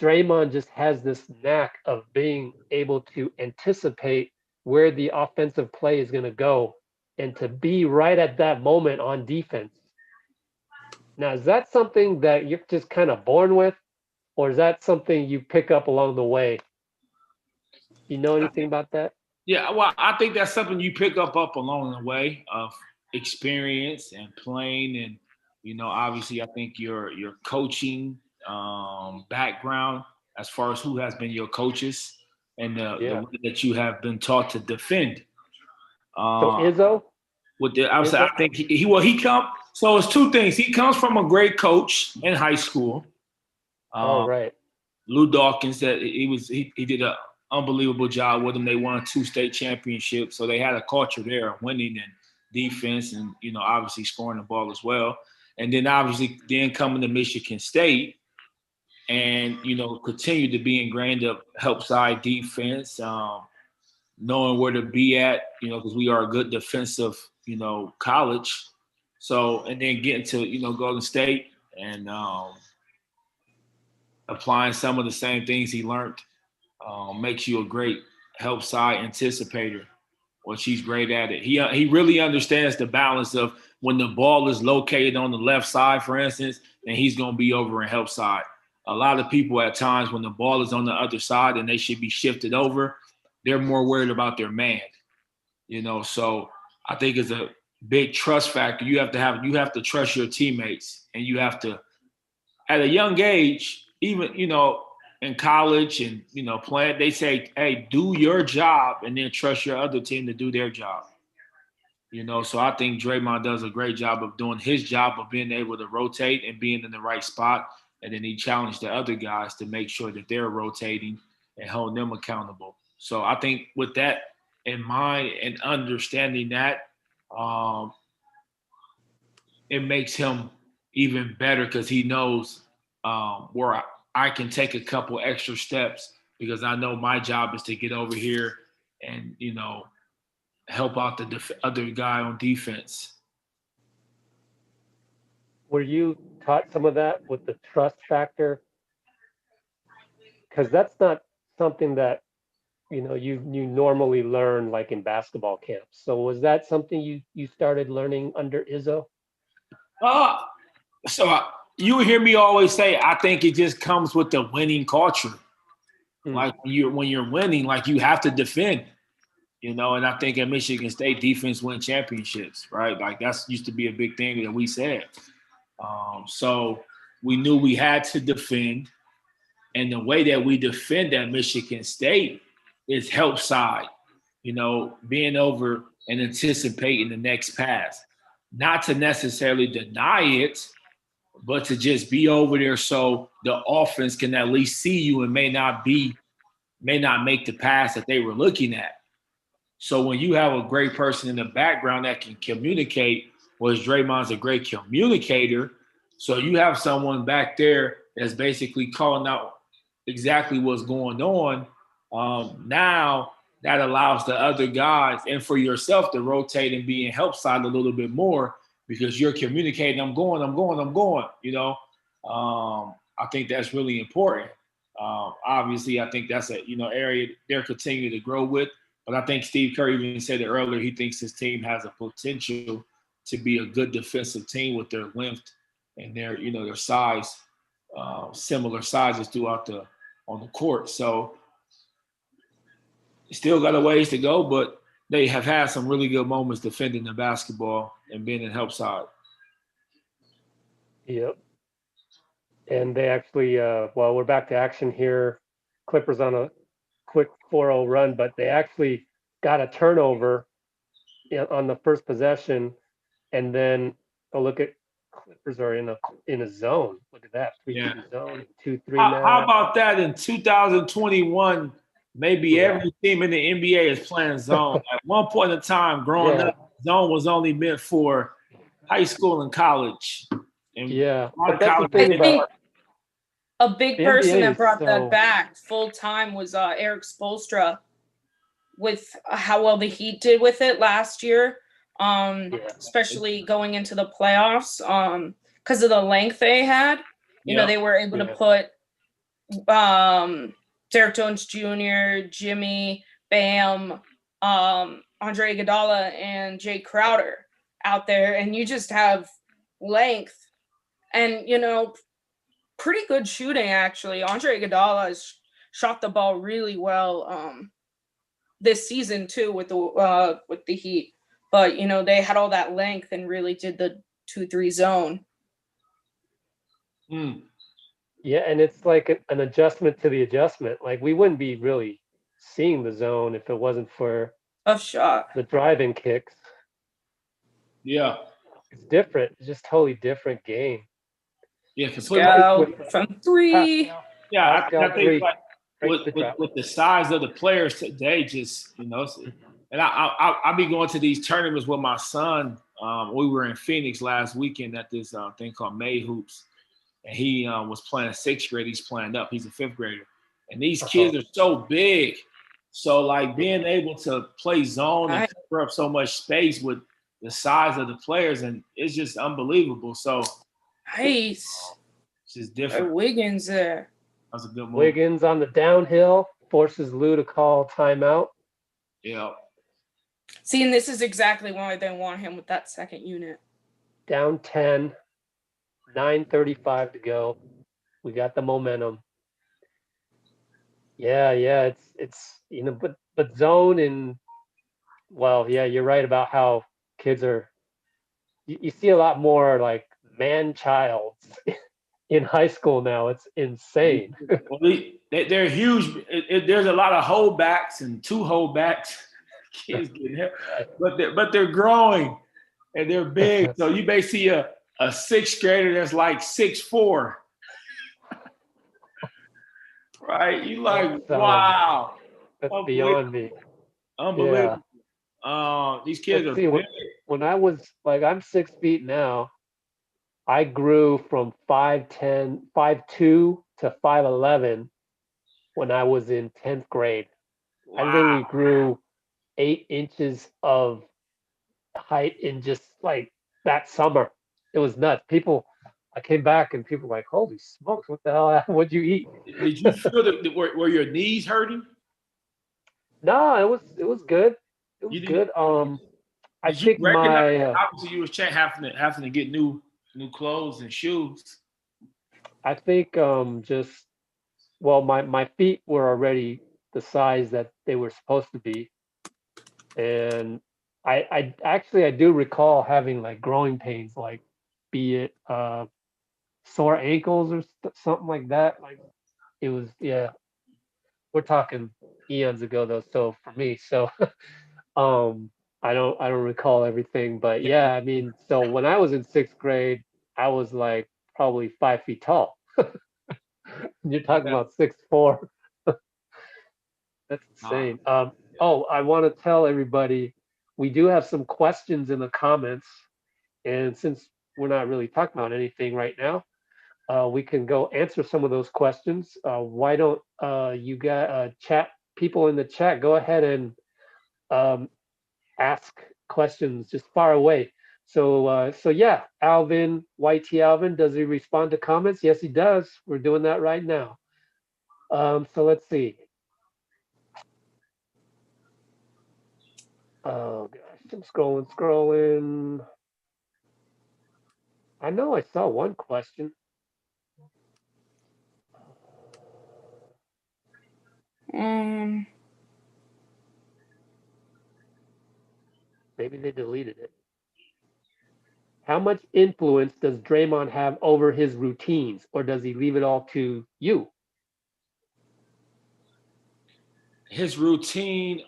Draymond just has this knack of being able to anticipate where the offensive play is going to go and to be right at that moment on defense. Now, is that something that you're just kind of born with, or is that something you pick up along the way? You know anything about that? Yeah, well, I think that's something you pick up along the way of experience and playing, and obviously, I think your coaching background as far as who has been your coaches and the way that you have been taught to defend. So Izzo? I think he come. So it's two things. He comes from a great coach in high school. Right. Lou Dawkins said he did an unbelievable job with them. They won 2 state championships, so they had a culture there of winning and defense, and obviously scoring the ball as well. And then obviously coming to Michigan State, and continue to be ingrained of help side defense, knowing where to be at, because we are a good defensive, college. So, and then getting to Golden State and applying some of the same things he learned makes you a great help side anticipator, which he's great at it. He really understands the balance of when the ball is located on the left side, for instance, and he's going to be over in help side. A lot of people at times when the ball is on the other side and they should be shifted over, they're more worried about their man. So I think it's a big trust factor. You have to trust your teammates, and you have to, at a young age, even, in college and, playing, they say, hey, do your job and then trust your other team to do their job. So I think Draymond does a great job of doing his job of being able to rotate and being in the right spot. And then he challenged the other guys to make sure that they're rotating and holding them accountable. So I think with that in mind and understanding that, it makes him even better because he knows where I can take a couple extra steps, because I know my job is to get over here and, help out the other guy on defense. Were you taught some of that with the trust factor? Because that's not something that, you normally learn like in basketball camps. So was that something you started learning under Izzo? You hear me always say, I think it just comes with the winning culture. Like when you're winning, like you have to defend, and I think at Michigan State, defense win championships, right? Like that's used to be a big thing that we said. So we knew we had to defend, and the way that we defend at Michigan State is help side, being over and anticipating the next pass, not to necessarily deny it, but to just be over there so the offense can at least see you and may not make the pass that they were looking at. So when you have a great person in the background that can communicate, whereas Draymond's a great communicator, so you have someone back there that's basically calling out exactly what's going on. Now that allows the other guys and for yourself to rotate and be in help side a little bit more, because you're communicating, I'm going. I think that's really important. Obviously, I think that's a area they're continuing to grow with. But I think Steve Kerr even said it earlier. He thinks his team has a potential to be a good defensive team with their length and their their size, similar sizes on the court. So still got a ways to go, but they have had some really good moments defending the basketball and being in help side. Yep. And they actually, we're back to action here. Clippers on a quick 4-0 run, but they actually got a turnover on the first possession, and then look at Clippers are in a zone. Look at that, 3-2 zone, 2-3 now. How about that in 2021? Maybe every team in the NBA is playing zone. At one point in time, growing up, zone was only meant for high school and college. And Yeah, a lot but of that's the college thing I think about a big the person NBA that is brought so that back full time was Eric Spoelstra with how well the Heat did with it last year, yeah. especially going into the playoffs because of the length they had. You know, they were able to Yeah. put Derek Jones Jr., Jimmy, Bam, Andre Iguodala, and Jay Crowder out there, and you just have length and, you know, pretty good shooting, actually. Andre Iguodala has shot the ball really well this season too with the Heat. But, you know, they had all that length and really did the 2-3 zone. Yeah, and it's like an adjustment to the adjustment. Like we wouldn't be really seeing the zone if it wasn't for Tough shot. the driving kicks. Yeah. It's different. It's just totally different game. Yeah, completely. Scout With from 3. Yeah, Pascal I think three, like straight to the drop. with the size of the players today, just and I'll be going to these tournaments with my son. We were in Phoenix last weekend at this thing called May Hoops, and he was playing 6th grade. He's playing up. He's a 5th grader, and these kids are so big. So like being able to play zone and cover up so much space with the size of the players, and it's just unbelievable. So Nice. it's just different. Wiggins there. That was a good move. Wiggins on the downhill forces Lou to call timeout. Yeah. See, and this is exactly why they want him with that second unit. Down 10, 9:35 to go. We got the momentum. Yeah, it's but zone and well, yeah, you're right about how kids are. You see a lot more like man-child in high school now. It's insane. Well, they're huge. There's a lot of holdbacks and 2 holdbacks. Kids getting hit, but they're growing and they're big. So you may see a 6th grader that's like 6'4", right? You like, wow, That's beyond me. unbelievable. These kids are big. When I was like, I'm 6 feet now. I grew from 5'10", 5'2" to 5'11" when I was in 10th grade. Wow. I literally grew 8 inches of height in just like that summer. It was nuts. I came back and people were like, holy smokes, what the hell? What'd you eat? Did you feel that were your knees hurting? No, it was good. It was good. I Did you think recognize obviously you was having to get new clothes and shoes? I think my feet were already the size that they were supposed to be, and I do recall having like growing pains, like be it sore ankles or something like that. Like it was, yeah. We're talking eons ago though, so for me, so um, I don't recall everything, but yeah, I mean, so when I was in 6th grade, I was like probably 5 feet tall. You're talking about 6'4". That's insane. I want to tell everybody we do have some questions in the comments, and since we're not really talking about anything right now, we can go answer some of those questions. Why don't you got chat people in the chat? Go ahead and ask questions just far away. So yeah, Alvin, YT Alvin, does he respond to comments? Yes, he does. We're doing that right now. So let's see. Oh gosh, I'm scrolling. I know I saw one question. Maybe they deleted it. How much influence does Draymond have over his routines, or does he leave it all to you? His routine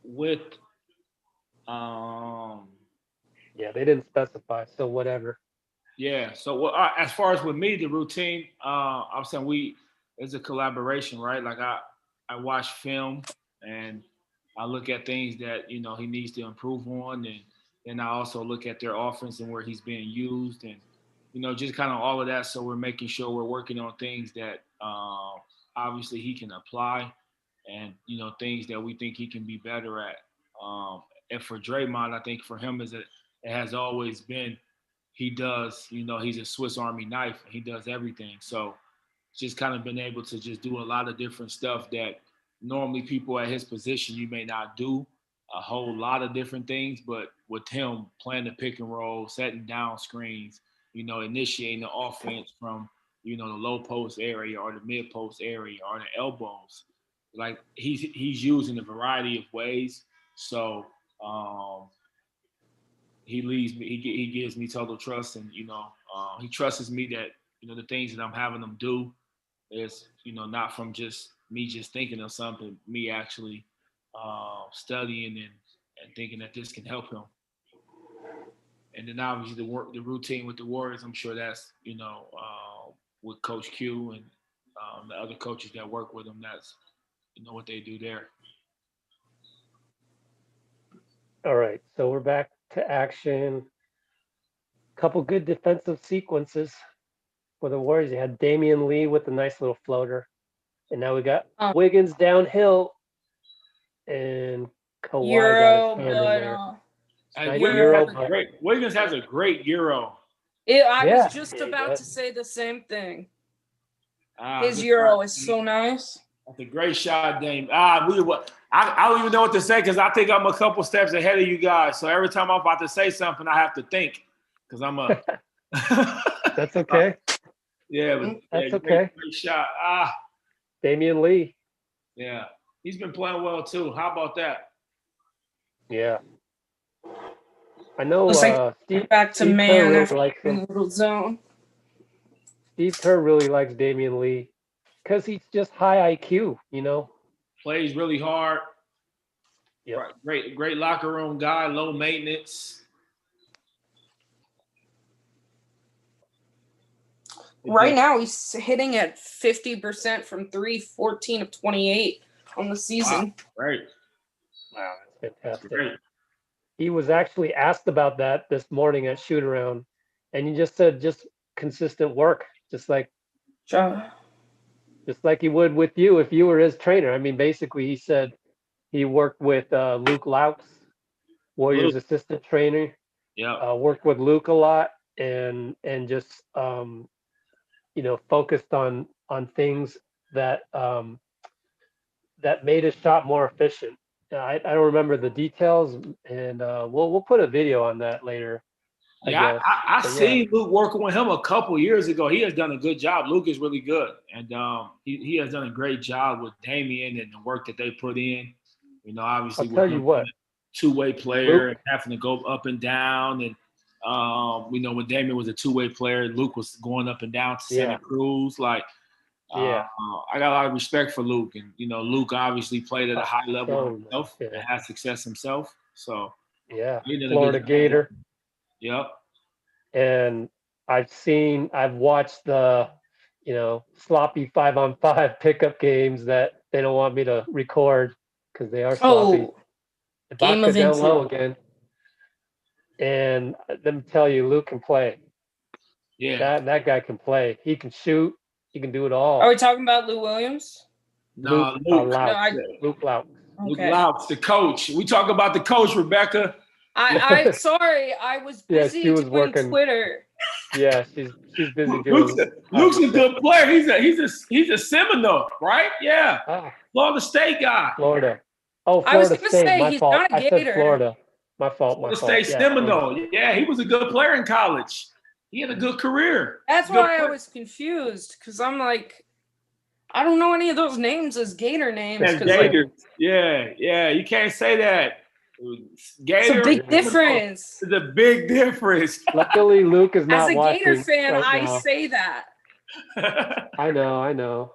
with Yeah, they didn't specify, so whatever. yeah. So as far as with me, the routine, I'm saying it's a collaboration, right? Like I watch film and I look at things that he needs to improve on, and And I also look at their offense and where he's being used, and just kind of all of that. So we're making sure we're working on things that obviously he can apply, and things that we think he can be better at. And for Draymond, I think for him it has always been he does. He's a Swiss Army knife. And he does everything. So just kind of been able to just do a lot of different stuff that normally people at his position you may not do a whole lot of different things, but with him playing the pick and roll, setting down screens, initiating the offense from, the low post area or the mid post area or the elbows, like he's used in a variety of ways. So he leads me, he gives me total trust, and he trusts me that the things that I'm having him do is not from just me just thinking of something, me actually studying and thinking that this can help him. And then obviously the routine with the Warriors, I'm sure that's with Coach Q and the other coaches that work with him, that's what they do there. All right, so we're back to action. Couple good defensive sequences for the Warriors. You had Damien Lee with a nice little floater, and now we got Wiggins downhill, and Kawhi Euro, got his hand in there. Wiggins has a great Euro. I was just about to say the same thing. His Euro is so nice. That's a great shot, Dame. I don't even know what to say because I think I'm a couple steps ahead of you guys. So every time I'm about to say something, I have to think because I'm a. That's okay. Yeah, but that's okay. Great shot. Damien Lee. Yeah, he's been playing well too. How about that? Yeah. I know Steve, back to Steve man really after likes in the little zone. Steve Kerr really likes Damien Lee because he's just high IQ, Plays really hard. Yeah. Great locker room guy, low maintenance. Right now, he's hitting at 50% from 3, 14 of 28 on the season. Wow, that's fantastic. Great. He was actually asked about that this morning at shoot around, and he just said just consistent work, just like he would with you if you were his trainer. I mean, basically, he said he worked with Luke Laux, Warriors assistant trainer. Yeah, worked with Luke a lot, and just focused on things that that made his shot more efficient. I don't remember the details, and we'll put a video on that later. Yeah, I seen Luke working with him a couple years ago. He has done a good job. Luke is really good, and he has done a great job with Damien and the work that they put in. Obviously, I'll tell you what, two-way player and having to go up and down, and when Damien was a two-way player, Luke was going up and down to Santa Cruz. Like, I got a lot of respect for Luke, and Luke obviously played at a high level himself and had success himself. So Florida Gator. Yep. And I've watched the, sloppy 5-on-5 pickup games that they don't want me to record because they are sloppy. Game of down low again. And let me tell you, Luke can play. Yeah. That guy can play. He can shoot. He can do it all. Are we talking about Lou Williams? No, Luke Luke Laux. Luke Laux, the coach. We talk about the coach, Rebecca. I'm sorry, I was busy doing working Twitter. Yeah, she's busy doing. Luke's a good player. He's a Seminole, right? Yeah, Florida State guy. Florida. Oh, Florida I was going to State. say My he's fault. not a Gator. I said Florida. My fault. Florida State Seminole. Yeah, he was a good player in college. He had a good career. That's why I was confused because I'm like, I don't know any of those names as Gator names. Gators. Yeah. You can't say that. Gator. It's a big difference. It's a big difference. Luckily, Luke is not watching. As a Gator fan, right I say that. I know.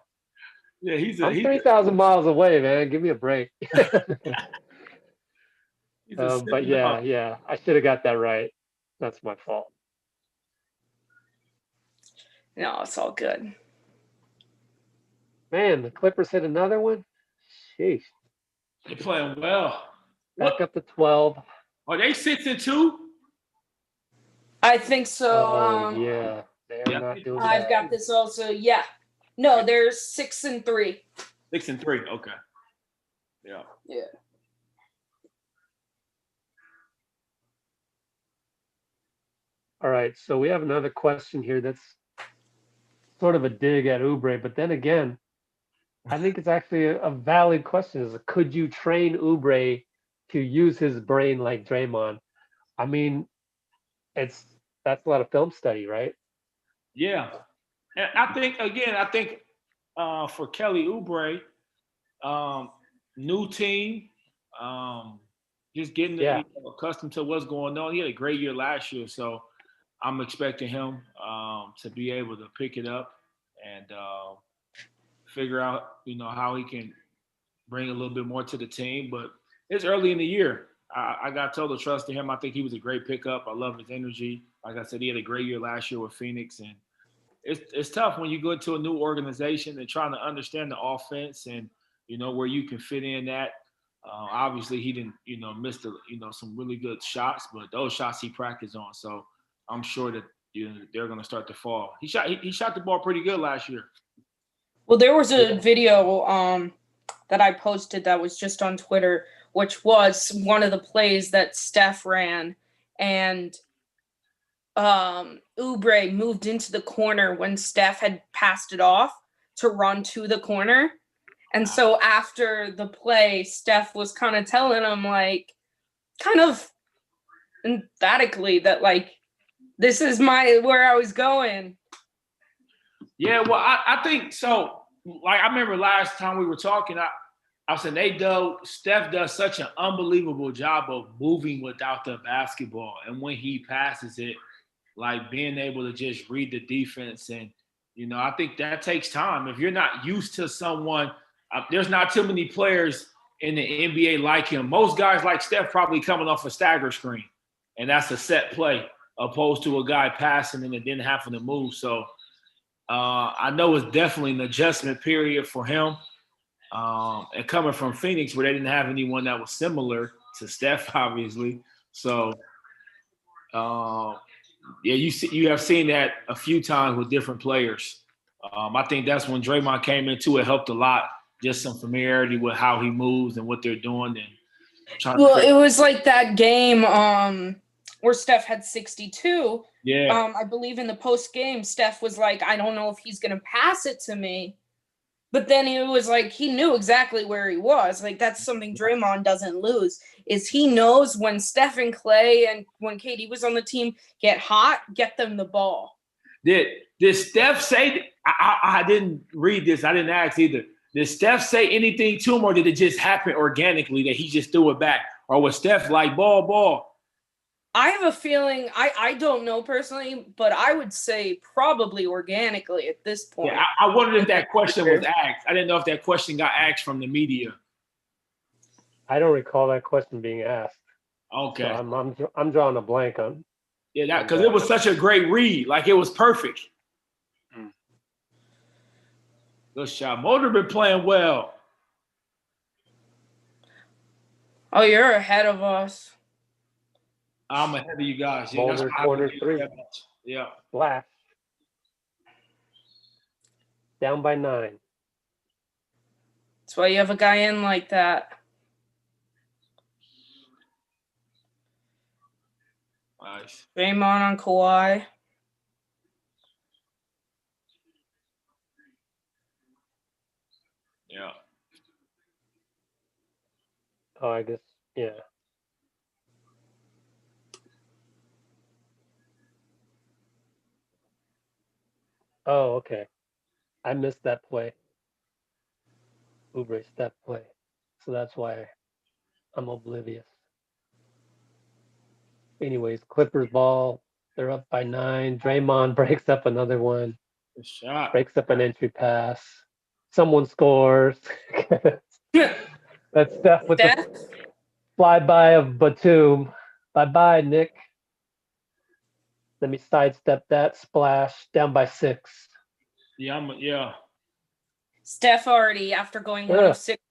Yeah, I'm 3,000 miles away, man. Give me a break. But yeah, I should have got that right. That's my fault. No, it's all good. Man, the Clippers hit another one. Sheesh. They're playing well. Back up to 12. Are they 6-2? I think so. Yeah, they're not doing I've that. got this also. Yeah. No, there's 6-3. 6-3. Okay. Yeah. Yeah. All right, so we have another question here that's sort of a dig at Oubre, but then again, I think it's actually a valid question. Is could you train Oubre to use his brain like Draymond? I mean, that's a lot of film study, right? Yeah. And I think for Kelly Oubre, new team, just getting accustomed to what's going on. He had a great year last year, so I'm expecting him to be able to pick it up and figure out, how he can bring a little bit more to the team. But it's early in the year. I got total trust in him. I think he was a great pickup. I love his energy. Like I said, he had a great year last year with Phoenix, and it's tough when you go into a new organization and trying to understand the offense and where you can fit in at. Obviously, he didn't miss some really good shots, but those shots he practiced on. So I'm sure that they're going to start to fall. He shot the ball pretty good last year. Well, there was a video that I posted that was just on Twitter, which was one of the plays that Steph ran, and Oubre moved into the corner when Steph had passed it off to run to the corner. And so after the play, Steph was kind of telling him, like, kind of emphatically that, like, this is where I was going. Yeah, well, I think so. Like, I remember last time we were talking, I said Steph does such an unbelievable job of moving without the basketball. And when he passes it, like being able to just read the defense. And, I think that takes time. If you're not used to someone, there's not too many players in the NBA like him. Most guys like Steph probably coming off a stagger screen, and that's a set play, opposed to a guy passing and then having to move. So I know it's definitely an adjustment period for him. And coming from Phoenix, where they didn't have anyone that was similar to Steph, obviously. So, you have seen that a few times with different players. I think that's when Draymond came into it, helped a lot. Just some familiarity with how he moves and what they're doing. And it was like that game where Steph had 62. Yeah. I believe in the post game, Steph was like, I don't know if he's going to pass it to me. But then it was like he knew exactly where he was. Like, that's something Draymond doesn't lose, is he knows when Steph and Clay and when KD was on the team get hot, get them the ball. Did Steph say – I didn't read this. I didn't ask either. Did Steph say anything to him, or did it just happen organically that he just threw it back? Or was Steph like, ball? I have a feeling, I don't know personally, but I would say probably organically at this point. Yeah, I wondered if that question was asked. I didn't know if that question got asked from the media. I don't recall that question being asked. Okay. So I'm drawing a blank on. Yeah, because it was such a great read. Like, it was perfect. Good shot. Motor been playing well. Oh, you're ahead of us. I'm ahead of you guys. Yeah, Mulder, corner 3. Yeah. Flash. Down by 9. That's why you have a guy in like that. Nice. Draymond on Kawhi. Yeah. Oh, I guess, yeah. Oh, okay. I missed that play. Oubre step play. So that's why I'm oblivious. Anyways, Clippers ball. They're up by 9. Draymond breaks up another one. Good shot. Breaks up an entry pass. Someone scores. That's Steph with the flyby of Batum. Bye-bye, Nick. Let me sidestep that. Splash. Down by 6. Yeah. Steph already, after going 1 of 6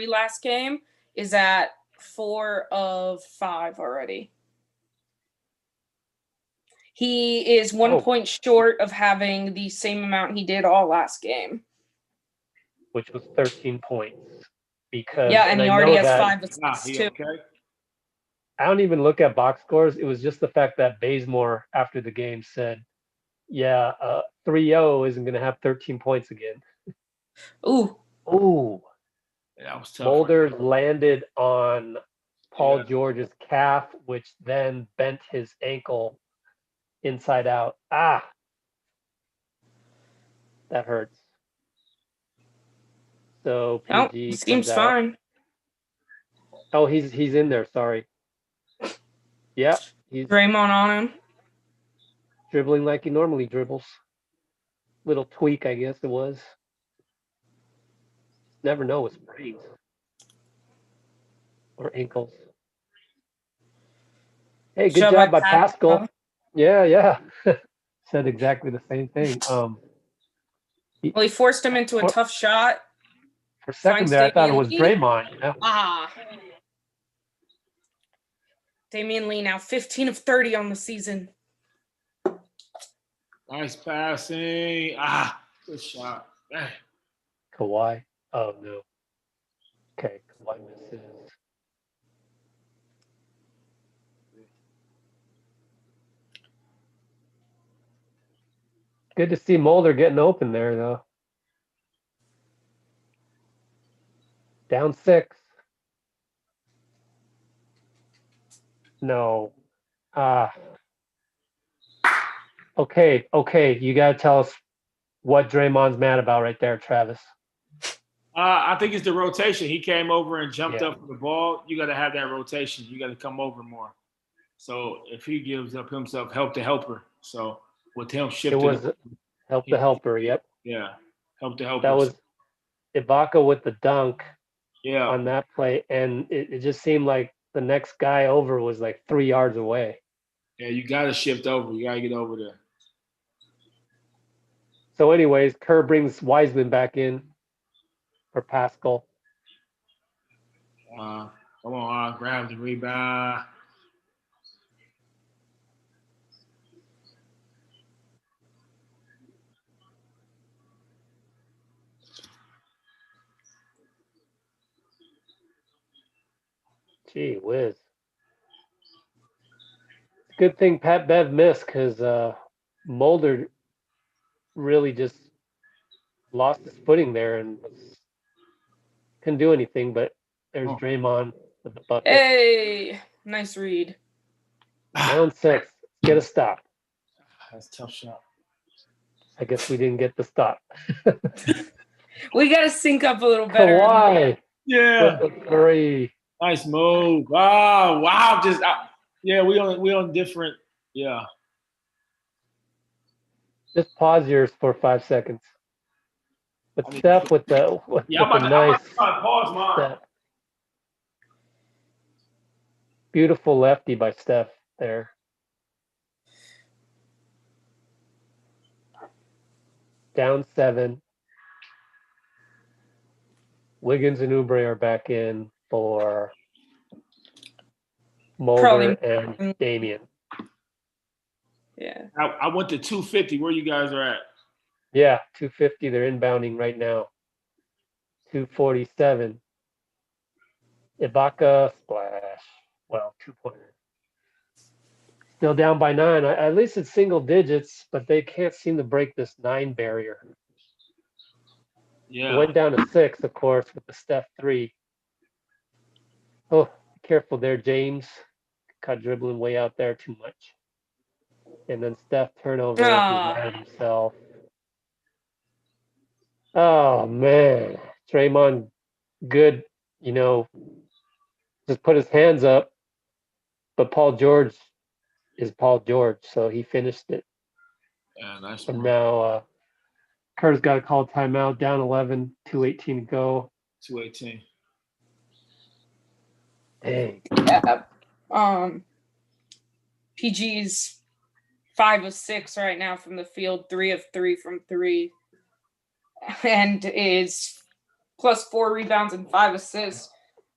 last game, is at 4 of 5 already. He is 1 point short of having the same amount he did all last game. Which was 13 points. Because and he I already know has that 5 assists too. Okay. I don't even look at box scores. It was just the fact that Bazemore after the game said, 3-0 isn't going to have 13 points again. Ooh. Yeah, that was tough. Mulder landed on Paul George's calf, which then bent his ankle inside out. That hurts. So PG seems comes out. fine. Oh, he's in there. Sorry. Yeah, he's Draymond on him. dribbling like he normally dribbles. Little tweak, I guess it was. Never know with sprains or ankles. Hey, good job by Pascal. Yeah. Said exactly the same thing. He forced him into a tough shot. For a second there, I thought it was Draymond. Damien Lee now 15 of 30 on the season. Nice passing. Good shot. Dang. Kawhi. Oh, no. Okay, Kawhi misses. Good to see Mulder getting open there, though. Down 6. No. Okay. You got to tell us what Draymond's mad about right there, Travis. I think it's the rotation. He came over and jumped up for the ball. You got to have that rotation. You got to come over more. So if he gives up himself, help the helper. So with him shifting. It was help the helper, yep. Yeah, help the helper. That was Ibaka with the dunk Yeah. on that play, and it just seemed like the next guy over was like 3 yards away. Yeah, you got to shift over. You got to get over there. So anyways, Kerr brings Wiseman back in for Pascal. Come on, grab the rebound. Gee whiz. Good thing Pat Bev missed because Mulder really just lost his footing there and couldn't do anything, but there's Draymond with the bucket. Hey, nice read. Down 6. Let's get a stop. That's a tough shot. I guess we didn't get the stop. We got to sync up a little better. Kawhi. Yeah. With the 3. Nice move. Oh, wow. Just we on different. Yeah. Just pause yours for 5 seconds. But Steph with the nice step. Beautiful lefty by Steph there. Down 7. Wiggins and Oubre are back in for Mulder and Damien. Yeah. I went to 250. Where you guys are at? Yeah, 250. They're inbounding right now. 247. Ibaka splash. Well, 2-pointer. Still down by 9. At least it's single digits, but they can't seem to break this 9 barrier. Yeah. It went down to 6, of course, with the Steph 3. Oh, be careful there, James. Caught dribbling way out there too much. And then Steph turnover. He's mad at himself. Oh, man. Draymond, good, just put his hands up. But Paul George is Paul George, so he finished it. Yeah, nice. And now Kerr's got to call a timeout. Down 11, 2:18 to go. 2:18. Dang. Yeah. PG's 5 of 6 right now from the field, 3 of 3 from 3, and is plus 4 rebounds and 5 assists.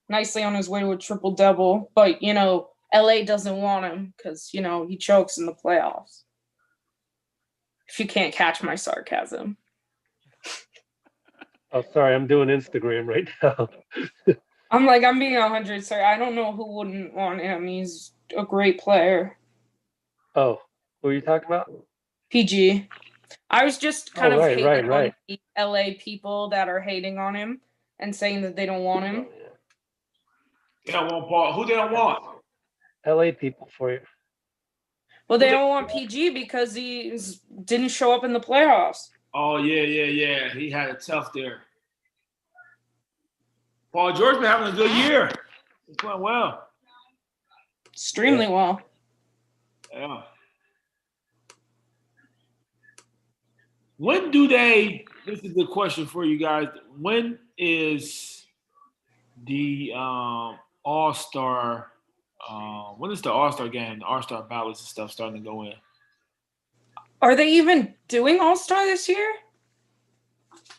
Nicely on his way to a triple double, but LA doesn't want him because he chokes in the playoffs. if you can't catch my sarcasm. Oh, sorry, I'm doing Instagram right now. I'm being 100. Sorry, I don't know who wouldn't want him. He's a great player. Oh, who are you talking about? PG. I was just kind of hating on right. the LA people that are hating on him and saying that they don't want him. Oh, yeah. They don't want Paul. Who they don't want? LA people for you. Well, they don't want PG because he didn't show up in the playoffs. Oh, yeah. He had it tough there. Paul George been having a good year. He's playing well. Extremely well. Yeah. When do they? This is a good question for you guys. When is the All-Star? When is the All-Star game? The All-Star ballots and stuff starting to go in? Are they even doing All-Star this year?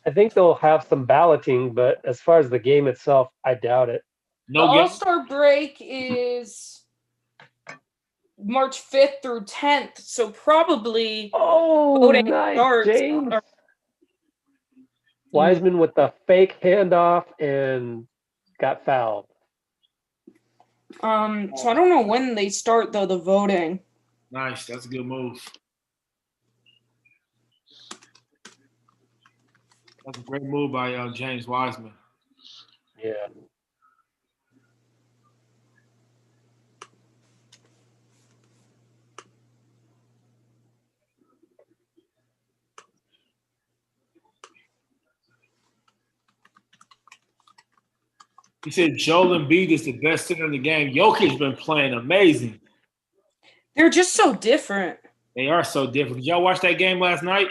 I think they'll have some balloting, but as far as the game itself, I doubt it. The All-Star break is March 5th through 10th, so probably voting Nice, starts. James. Wiseman with the fake handoff and got fouled. So I don't know when they start though, the voting. Nice, that's a good move. That's a great move by James Wiseman. Yeah. He said Joel Embiid is the best center in the game. Jokic's been playing amazing. They're just so different. They are so different. Did y'all watch that game last night?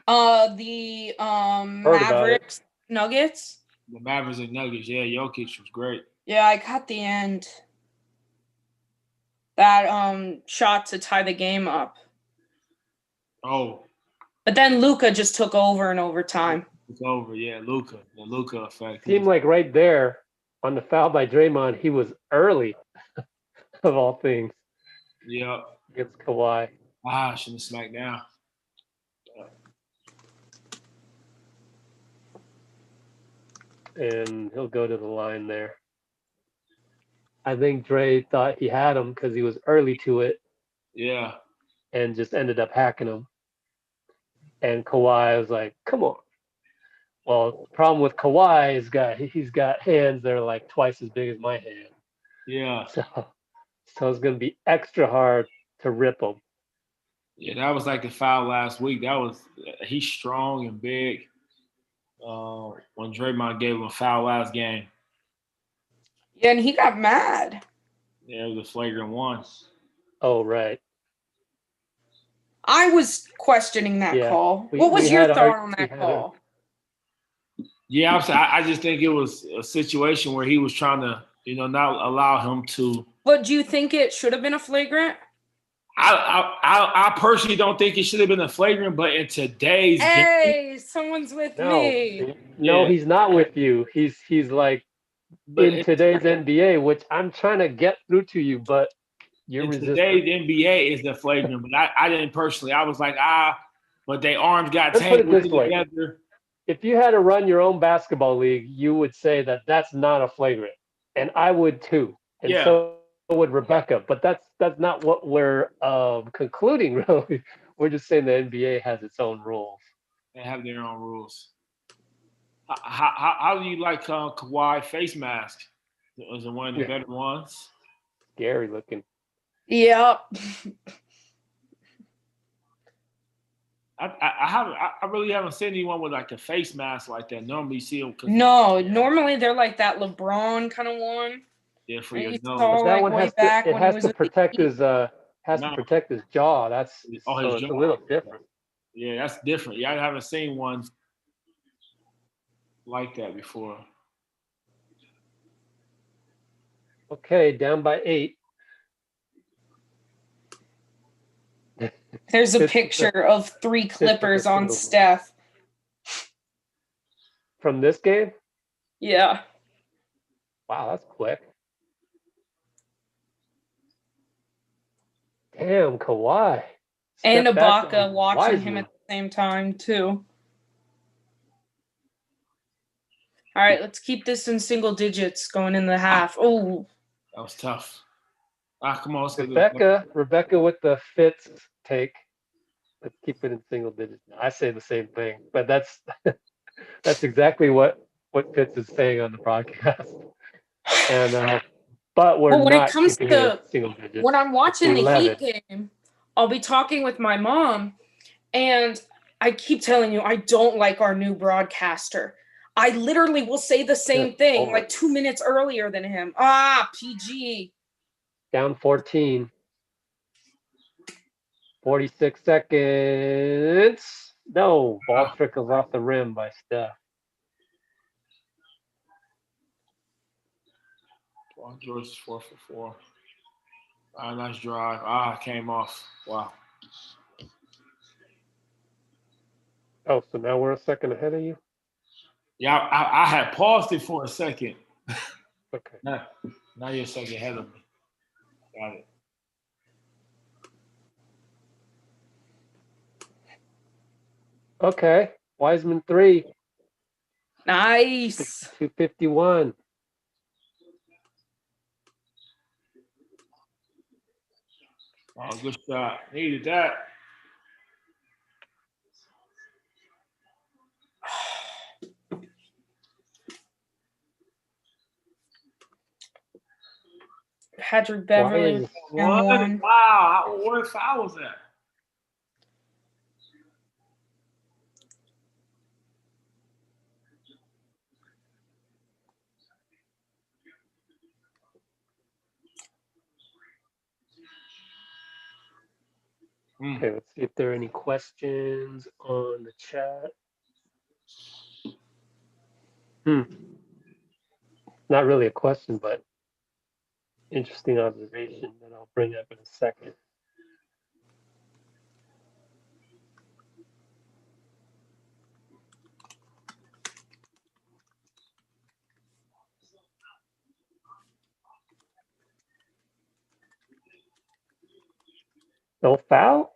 The Mavericks Nuggets. The Mavericks and Nuggets. Yeah, Jokic was great. Yeah, I caught the end. That shot to tie the game up. Oh. But then Luka just took over in overtime. It's over, yeah. Luka. The Luka effect. Seemed like right there on the foul by Draymond, he was early of all things. Yeah. Against Kawhi. I shouldn't have smacked down. And he'll go to the line there. I think Dre thought he had him because he was early to it. Yeah. And just ended up hacking him. And Kawhi was like, come on. Well, the problem with Kawhi is he's got hands that are like twice as big as my hand. Yeah. So it's going to be extra hard to rip him. Yeah, that was like the foul last week. He's strong and big. When Draymond gave him a foul last game. Yeah, and he got mad. Yeah, it was a flagrant one. Oh, right. I was questioning that call. What was your thought on that call? Yeah, I just think it was a situation where he was trying to, not allow him to. But do you think it should have been a flagrant? I personally don't think it should have been a flagrant, but in today's game, someone's with me. No, he's not with you. He's like in today's NBA, which I'm trying to get through to you, but you're resistant. Today's NBA is the flagrant, but I didn't personally. I was like, but their arms got Let's put it tangled this way. together. If you had to run your own basketball league, you would say that that's not a flagrant, and I would too, and so would Rebecca. But that's not what we're concluding. Really, we're just saying the NBA has its own rules. They have their own rules. How do you like Kawhi face mask? Was it one of the better ones? Scary looking. Yep. I really haven't seen anyone with like a face mask like that. Normally you see them. Normally they're like that LeBron kind of one. Yeah, for your nose. But that one has to protect his protect his jaw. That's his jaw. It's a little different. Yeah, that's different. Yeah, I haven't seen one like that before. Okay, down by 8. There's a picture of 3 Clippers on Steph. From this game? Yeah. Wow, that's quick. Damn, Kawhi. And Step back Ibaka on watching him Wiseman. at the same time, too. All right, let's keep this in single digits going in the half. Oh, That was tough. Come on, let's go get Rebecca with the Fitz take. Let's keep it in single digits. I say the same thing, but that's exactly what Fitz is saying on the broadcast. And but we're Well, when it not comes keeping it to in single digits. when I'm watching the 11. Heat game, I'll be talking with my mom, and I keep telling you, I don't like our new broadcaster. I literally will say the same Good thing Lord. like 2 minutes earlier than him. PG. Down 14. 46 seconds. No, ball trickles off the rim by Steph. Paul George is 4 for 4. Nice drive. Came off. Wow. Oh, so now we're a second ahead of you? Yeah, I had paused it for a second. Okay. Now you're a second ahead of me. Got it. Okay. Wiseman 3. Nice. 251. Oh, good shot. Needed that. Patrick Beverly Why is- and one. Wow. What foul was that? Okay, let's see if there are any questions on the chat. Not really a question, but interesting observation that I'll bring up in a second. No foul?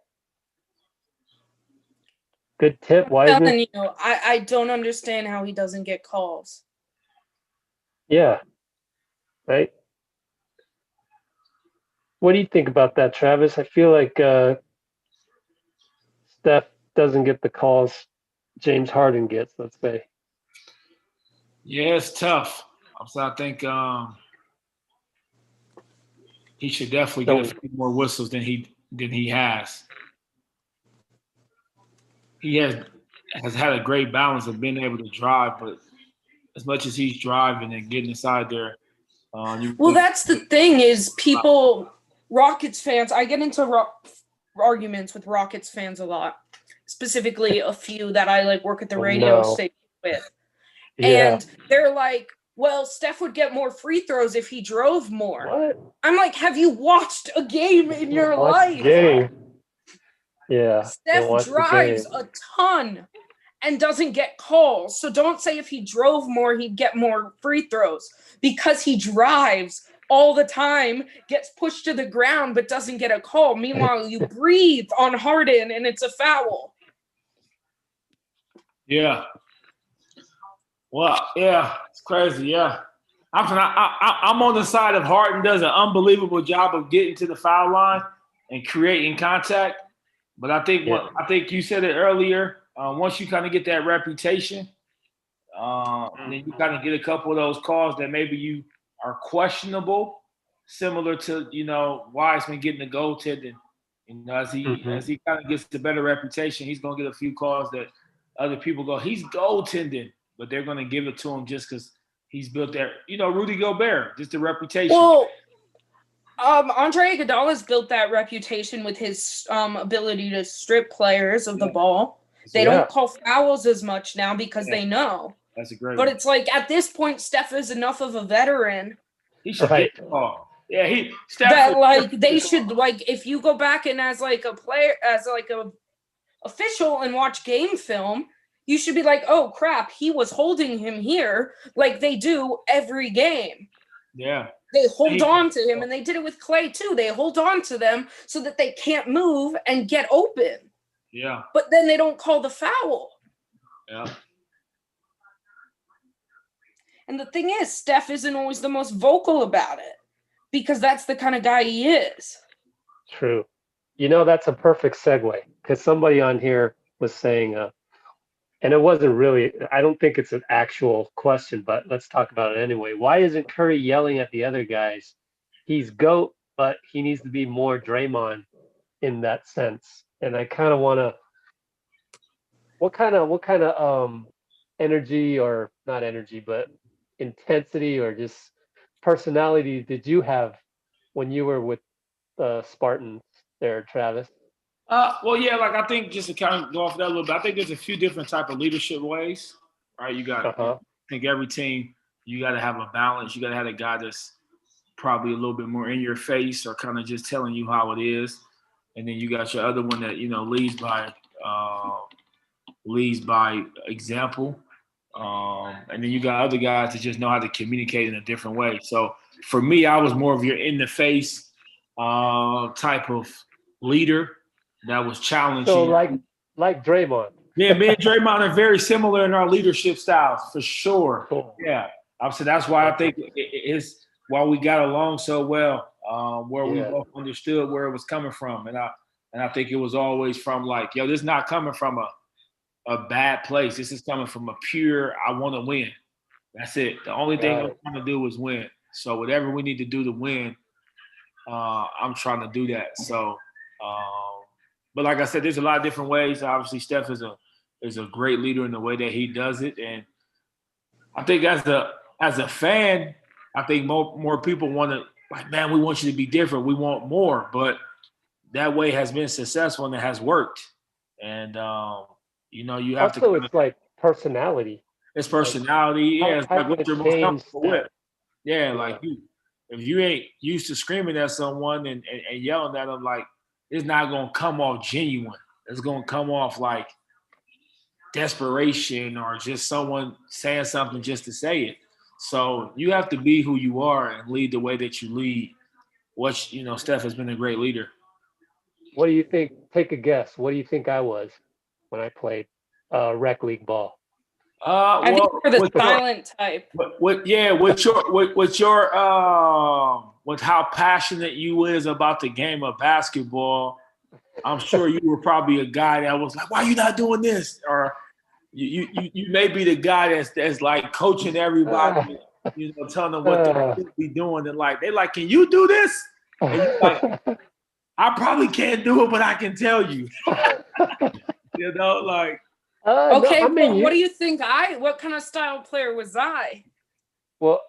Good tip, I'm Wiseman. telling you, I don't understand how he doesn't get calls. Yeah. Right? What do you think about that, Travis? I feel like Steph doesn't get the calls James Harden gets, let's say. Yeah, it's tough. So I think he should definitely get a few more whistles than he has. He has had a great balance of being able to drive, but as much as he's driving and getting inside there, well, that's the thing is people, Rockets fans, I get into arguments with Rockets fans a lot, specifically a few that I like work at the radio station with. Yeah. And they're like, well, Steph would get more free throws if he drove more. What? I'm like, have you watched a game in your life? Game. Yeah. Steph drives a ton and doesn't get calls. So don't say if he drove more, he'd get more free throws, because he drives all the time, gets pushed to the ground, but doesn't get a call. Meanwhile, you breathe on Harden and it's a foul. Yeah. Well, yeah, it's crazy. Yeah. I'm on the side of Harden does an unbelievable job of getting to the foul line and creating contact. But I think you said it earlier. Once you kind of get that reputation, and then you kind of get a couple of those calls that maybe you are questionable, similar to Wiseman getting the goaltending. As he kind of gets the better reputation, he's gonna get a few calls that other people go, he's goaltending, but they're gonna give it to him just because he's built that. Rudy Gobert, just the reputation. Well, Andre Iguodala's built that reputation with his ability to strip players of the ball. They don't call fouls as much now because they know. That's a great But one. it's like at this point, Steph is enough of a veteran. He should get the call. Yeah, Steph that like they should like if you go back and as like a player, as like a official and watch game film, you should be like, oh crap, he was holding him here, like they do every game. Yeah. They hold on to him, and they did it with Clay too. They hold on to them so that they can't move and get open. Yeah. But then they don't call the foul. Yeah. And the thing is, Steph isn't always the most vocal about it because that's the kind of guy he is. True. You know, that's a perfect segue because somebody on here was saying, and it wasn't really, I don't think it's an actual question, but let's talk about it anyway. Why isn't Curry yelling at the other guys? He's GOAT, but he needs to be more Draymond in that sense. And I kind of want to, what kind of energy, or not energy, but intensity or just personality did you have when you were with Spartans there, Travis? Well, yeah, like I think just to kind of go off that a little bit, I think there's a few different type of leadership ways, right? You got, I think every team, you got to have a balance. You got to have a guy that's probably a little bit more in your face or kind of just telling you how it is. And then you got your other one that, you know, leads by example. And then you got other guys that just know how to communicate in a different way. So for me, I was more of your in the face type of leader that was challenging. So like Draymond. Yeah, me and Draymond are very similar in our leadership styles for sure. Cool. Yeah, so that's why I think it's why we got along so well, where we both understood where it was coming from, and I think it was always from like, yo, this is not coming from a bad place. This is coming from a pure, I want to win. That's it. The only thing I'm trying to do is win. So whatever we need to do to win, I'm trying to do that. So, but like I said, there's a lot of different ways. Obviously, Steph is a great leader in the way that he does it, and I think as a fan, I think more people want to, like, man, we want you to be different. We want more, but that way has been successful and it has worked. And you know, you have also, it's like personality. It's personality. Like, yeah, it's like what you're most comfortable with. Yeah, like if you ain't used to screaming at someone and yelling at them, like, it's not gonna come off genuine. It's gonna come off like desperation or just someone saying something just to say it. So you have to be who you are and lead the way that you lead. Which, you know, Steph has been a great leader. What do you think? Take a guess. What do you think I was when I played rec league ball? I think you're the silent type. With how passionate you is about the game of basketball, I'm sure you were probably a guy that was like, "Why are you not doing this?" Or you may be the guy that's like coaching everybody, you know, telling them what they should be doing, and like they're like, "Can you do this?" And you're like, "I probably can't do it, but I can tell you." You know, like. Okay, no, I mean, what do you think what kind of style player was I? Well,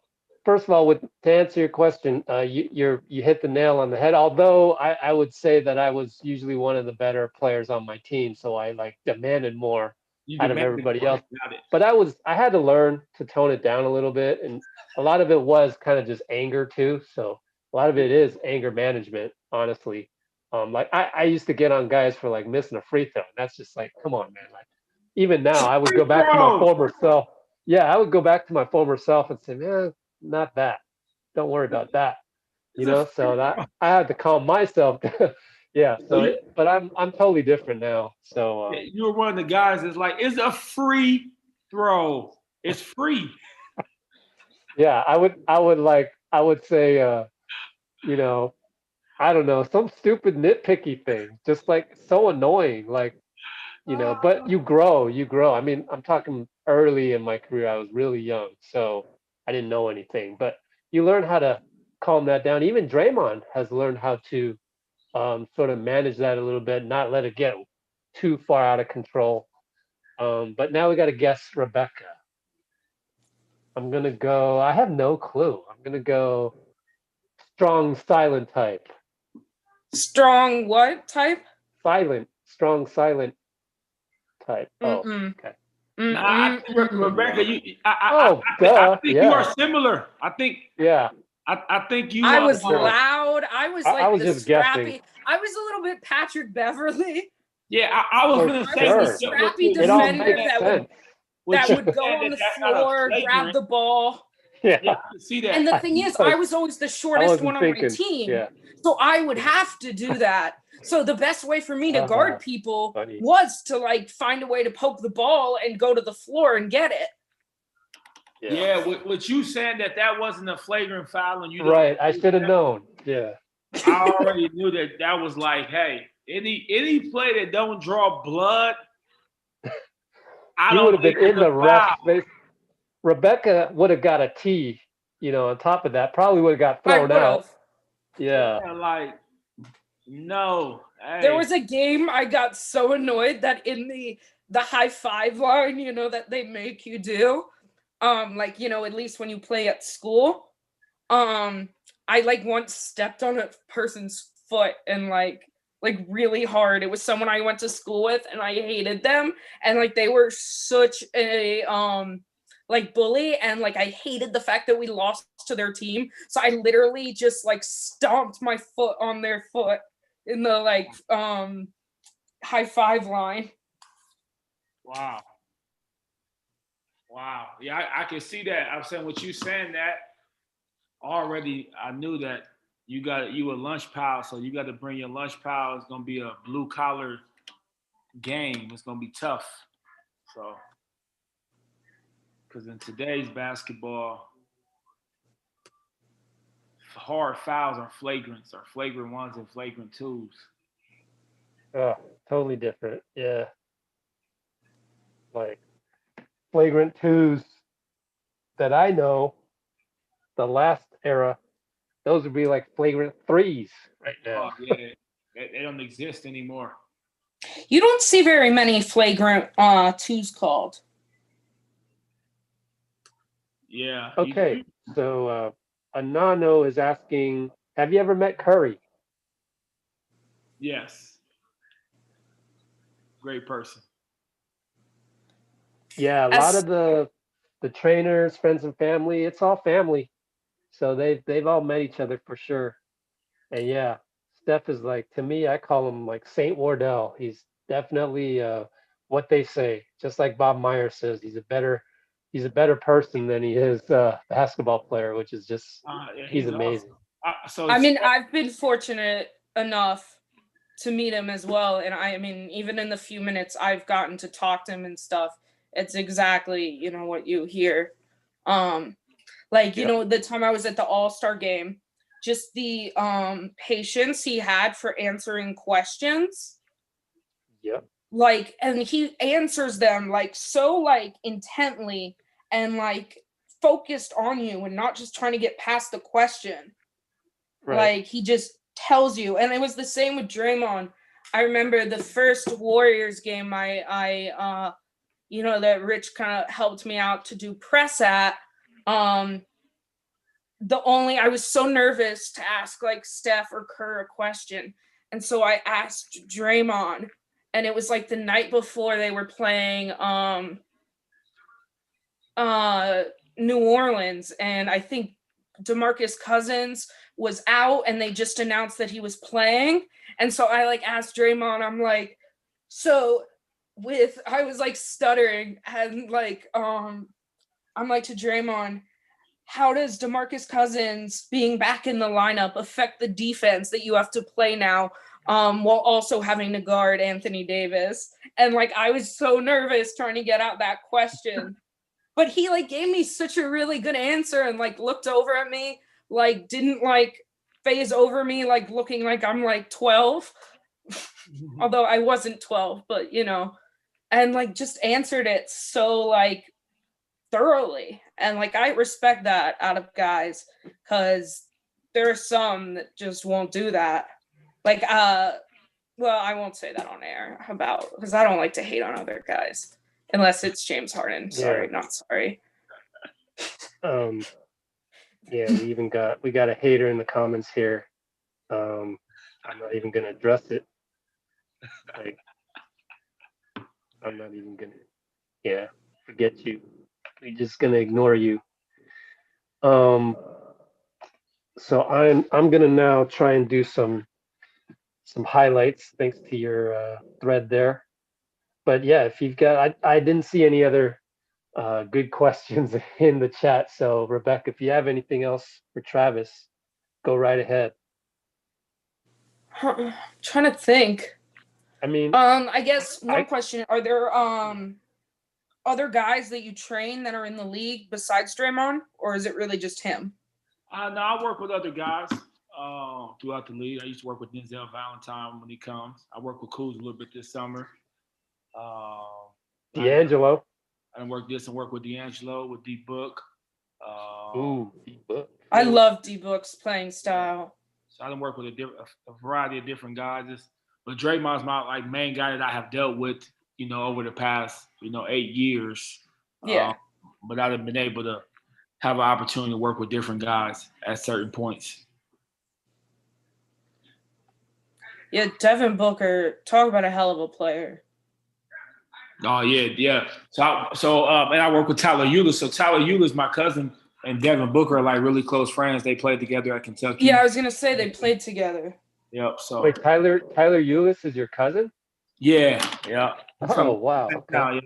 first of all, to answer your question, you hit the nail on the head. Although I would say that I was usually one of the better players on my team, so I like demanded more out of everybody else. But I had to learn to tone it down a little bit, and a lot of it was kind of just anger too. So a lot of it is anger management, honestly. Like I used to get on guys for like missing a free throw, and that's just like, come on, man, like. Even now, I would go back to my former self. Yeah, I would go back to my former self and say, man, not that. Don't worry about that. You know, so that I had to calm myself. Yeah. So, but I'm totally different now. So you were one of the guys that's like, it's a free throw. It's free. Yeah, I would say, you know, I don't know, some stupid nitpicky thing, just like so annoying, like. You know, but you grow. I mean, I'm talking early in my career. I was really young, so I didn't know anything. But you learn how to calm that down. Even Draymond has learned how to sort of manage that a little bit, not let it get too far out of control. But now we got to guess Rebecca. I'm going to go, I have no clue. I'm going to go strong, silent type. Strong what type? Silent, strong, silent type. Oh, okay. Rebecca, I think you are similar. I think. Yeah. I think you. I was loud. I was like I was the just scrappy. Guessing. I was a little bit Patrick Beverly. Yeah, I was going to say the scrappy defender that would go on the floor, grab the ball. Yeah, Yeah. I can see that. And the thing is, I was always the shortest one on my team. Yeah. So I would have to do that. So the best way for me to guard people Funny. was to like find a way to poke the ball and go to the floor and get it. Yeah, with you saying that wasn't a flagrant foul and you don't Right. I should have known. Yeah. I already knew that was like, hey, any play that don't draw blood, I You don't would have think been in it's the a ref's foul. face. Rebecca would have got a T, on top of that. Probably would have got I thrown would out. have. Yeah. Yeah, like, no. Hey. There was a game I got so annoyed that in the high five line, that they make you do, like, at least when you play at school, I like once stepped on a person's foot and like really hard. It was someone I went to school with and I hated them, and like they were such a like bully, and like I hated the fact that we lost to their team. So I literally just like stomped my foot on their foot in the like high five line. Wow. Yeah, I can see that. I'm saying with you saying that already, I knew that you a lunch pal, so you got to bring your lunch pal. It's gonna be a blue collar game. It's gonna be tough. So, because in today's basketball, hard fouls are flagrants, or flagrant ones and flagrant twos. Oh, totally different. Yeah. Like flagrant twos that I know, the last era, those would be like flagrant threes right now. Oh yeah, they don't exist anymore. You don't see very many flagrant twos called. Yeah. Okay. So Anano is asking, have you ever met Curry? Yes. Great person. Yeah, a lot of the trainers, friends and family, it's all family. So they've all met each other for sure. And yeah, Steph is like, to me, I call him like Saint Wardell. He's definitely what they say. Just like Bob Meyer says, he's a better person than he is basketball player, which is just he's amazing. Awesome. I mean, I've been fortunate enough to meet him as well, and I mean, even in the few minutes I've gotten to talk to him and stuff, it's exactly what you hear. The time I was at the All-Star game, just the patience he had for answering questions. Yep. Like, and he answers them like so like intently and like focused on you and not just trying to get past the question. Right. Like he just tells you. And it was the same with Draymond. I remember the first Warriors game I that Rich kind of helped me out to do press at. I was so nervous to ask like Steph or Kerr a question. And so I asked Draymond, and it was like the night before they were playing New Orleans, and I think DeMarcus Cousins was out and they just announced that he was playing. And so I like asked Draymond, I'm like, I was like stuttering and like I'm like to Draymond, how does DeMarcus Cousins being back in the lineup affect the defense that you have to play now, while also having to guard Anthony Davis? And like I was so nervous trying to get out that question. But he like gave me such a really good answer and like looked over at me, like didn't like phase over me, like looking like I'm like 12. Although I wasn't 12, but and like just answered it so like thoroughly. And like I respect that out of guys, because there are some that just won't do that. Like well, I won't say that on air because I don't like to hate on other guys unless it's James Harden. Sorry, not sorry. Yeah, we got a hater in the comments here. I'm not even gonna address it. Like, I'm not even gonna forget you. We're just gonna ignore you. So I'm gonna now try and do some highlights thanks to your thread there. But yeah, if you've got, I didn't see any other Good questions in the chat. So, Rebecca, if you have anything else for Travis, go right ahead. Trying to think. I mean, I guess one question: are there other guys that you train that are in the league besides Draymond, or is it really just him? No, I work with other guys throughout the league. I used to work with Denzel Valentine when he comes. I work with Kuz a little bit this summer. D'Angelo. I work with D'Angelo, with D Book. Ooh, D-Book. I love D-Book's playing style. So I done work with a variety of different guys. But Draymond's my main guy that I have dealt with, over the past, 8 years. Yeah. But I've been able to have an opportunity to work with different guys at certain points. Yeah, Devin Booker, talk about a hell of a player. Oh yeah. So and I work with Tyler Euler. So Tyler Euler's my cousin, and Devin Booker are like really close friends. They played together at Kentucky. Yeah, I was gonna say they played together. Yep. So wait, Tyler Eulis is your cousin? Yeah. Oh wow. Okay.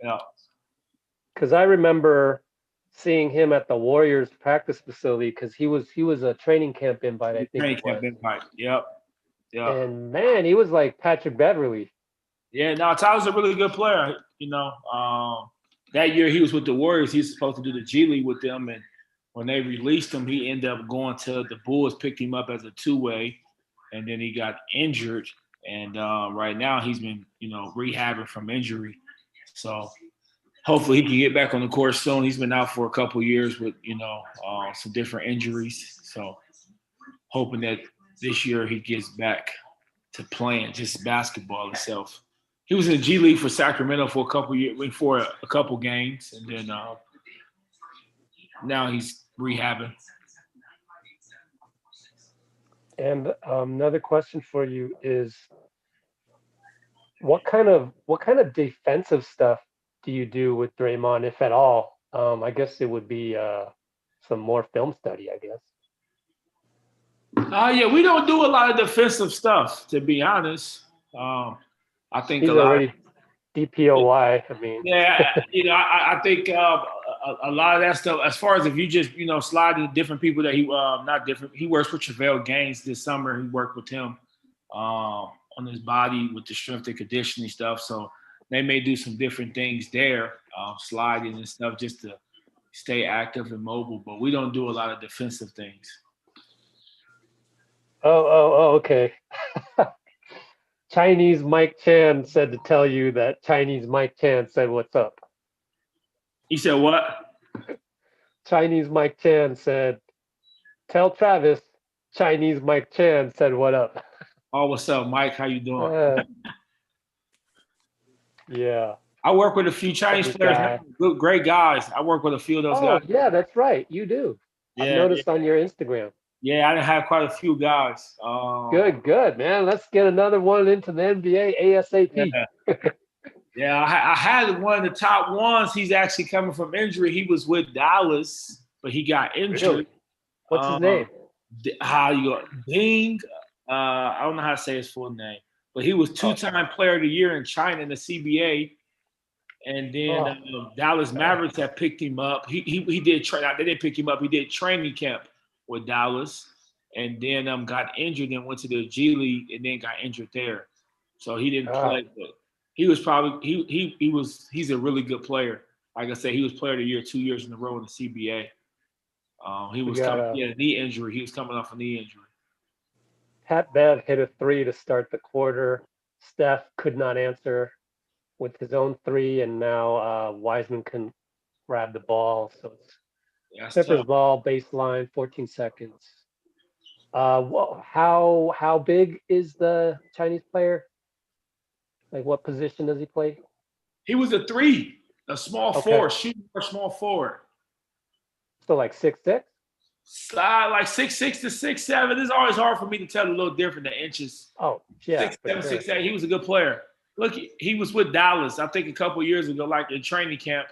Yeah. Because I remember seeing him at the Warriors practice facility because he was a training camp invite. I think. Training camp invite. Yep. And man, he was like Patrick Beverly. Yeah, no, Tyler's a really good player. That year he was with the Warriors. He was supposed to do the G League with them, and when they released him, he ended up going to the Bulls, picked him up as a two-way, and then he got injured. And right now he's been, rehabbing from injury. So hopefully he can get back on the court soon. He's been out for a couple of years with, some different injuries. So hoping that this year he gets back to playing just basketball itself. He was in the G League for Sacramento for a couple years, for a couple games, and then now he's rehabbing. And another question for you is, what kind of defensive stuff do you do with Draymond, if at all? I guess it would be some more film study, I guess. Yeah, we don't do a lot of defensive stuff, to be honest. I think he's already DPOY. I mean, yeah, I think a lot of that stuff. As far as if you just slide into different people that he not different. He works with Travell Gaines this summer. He worked with him on his body with the strength and conditioning stuff. So they may do some different things there, sliding and stuff, just to stay active and mobile. But we don't do a lot of defensive things. Oh, okay. Chinese Mike Chan said to tell you that Chinese Mike Chan said, "What's up?" He said what? Chinese Mike Chan said, "Tell Travis, Chinese Mike Chan said, what up?" Oh, what's up, Mike? How you doing? Yeah. I work with a few Chinese players, good, great guys. I work with a few of those guys. Oh, yeah, that's right. You do. Yeah, I've noticed on your Instagram. Yeah, I have quite a few guys. Good, man. Let's get another one into the NBA ASAP. Yeah, I had one of the top ones. He's actually coming from injury. He was with Dallas, but he got injured. Really? What's his name? How you go? Ding. I don't know how to say his full name, but he was two-time Player of the Year in China in the CBA. And then Dallas Mavericks have picked him up. He did they didn't pick him up. He did training camp with Dallas, and then got injured and went to the G League and then got injured there. So he didn't play. But he was probably he's a really good player. Like I said, he was Player of the Year 2 years in a row in the CBA. He had a knee injury. He was coming off a knee injury. Pat Bev hit a three to start the quarter. Steph could not answer with his own three, and now Wiseman can grab the ball. So it's Clippers ball, baseline, 14 seconds. How big is the Chinese player? Like, what position does he play? He was a three, a small forward, shooting for small forward. So like 6'6"? Like 6'6" to 6'7". It's always hard for me to tell a little different than inches. Oh, yeah. 6'7", 6'8". He was a good player. Look, he was with Dallas, I think a couple of years ago, like in training camp.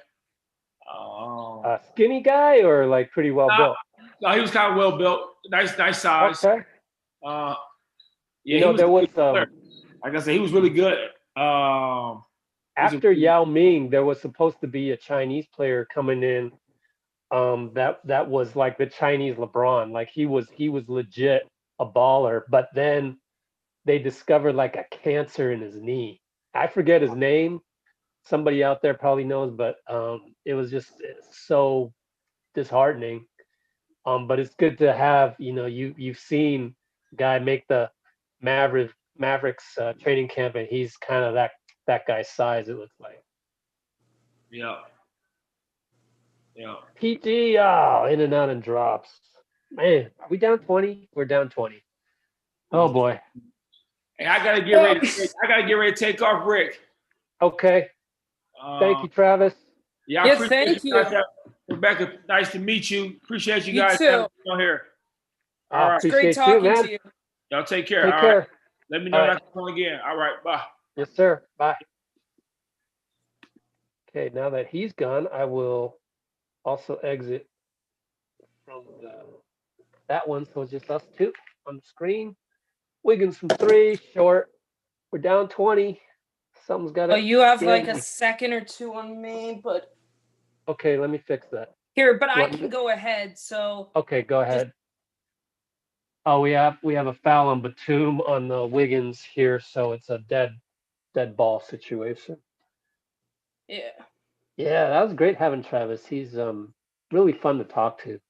Skinny guy or like pretty well built? No, he was kind of well built. Nice size. Okay. Yeah, there was like I said, he was really good. after Yao Ming, there was supposed to be a Chinese player coming in. That was like the Chinese LeBron. Like he was legit a baller. But then they discovered like a cancer in his knee. I forget his name. Somebody out there probably knows, but it was just so disheartening. But it's good to have, you've seen guy make the Mavericks training camp, and he's kind of that guy's size. It looks like. Yeah. Yeah. PG, in and out and drops. Man, are we down 20? We're down 20. Oh boy. Hey, I gotta get ready. I gotta get ready to take off, Rick. Okay. Thank you, Travis. Yeah, Yes, thank you. Rebecca, nice to meet you. Appreciate you You guys too. having me on here. All right. Appreciate Great talking man. to you. Y'all take care. Take All care. right. Let me know All when right. I come on again. All right. Bye. Yes, sir. Bye. Okay, now that he's gone, I will also exit from that one. So it's just us two on the screen. Wiggins from 3, short. We're down 20. Something's got to. Oh, you have like a second or two on me, but Okay, let me fix that. here, but I can go ahead. So Okay, go ahead. Oh, we have a foul on Batum on the Wiggins here, so it's a dead ball situation. yeah. Yeah, that was great having Travis. He's really fun to talk to.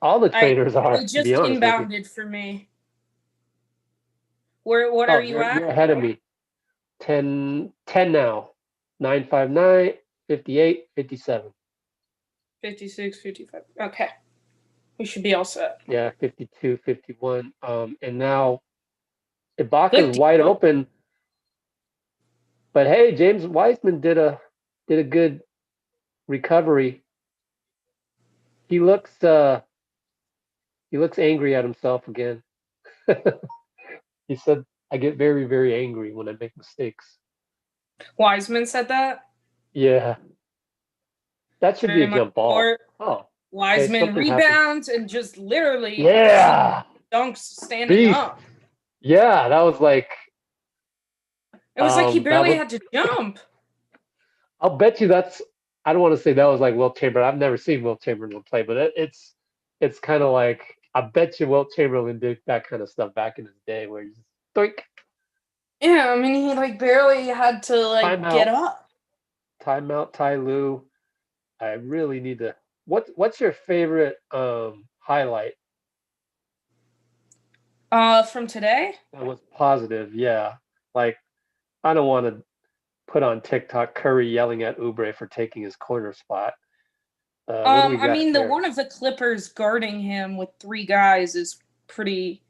All the trainers are. It just to be honest with you. inbounded for me. What are you at? You're ahead of me. 10 now. 959, 58, 57. 56, 55. Okay. We should be all set. Yeah, 52, 51. And now Ibaka's wide open. But hey, James Wiseman did a good recovery. He looks angry at himself again. He said, I get very, very angry when I make mistakes. Wiseman said that? Yeah. That should be a jump ball. Oh. Wiseman rebounds and just literally dunks standing up. Yeah, that was like it was like he barely had to jump. I'll bet you I don't want to say that was like Wilt Chamberlain. I've never seen Wilt Chamberlain play, but it's kind of like I bet you Wilt Chamberlain did that kind of stuff back in his day where he's just doink. Yeah, I mean he like barely had to like get up. Timeout, Ty Lue. I really need to. What's your favorite highlight? From today? That was positive, yeah. Like I don't want to put on TikTok Curry yelling at Oubre for taking his corner spot. I mean, the one of the Clippers guarding him with 3 guys is pretty.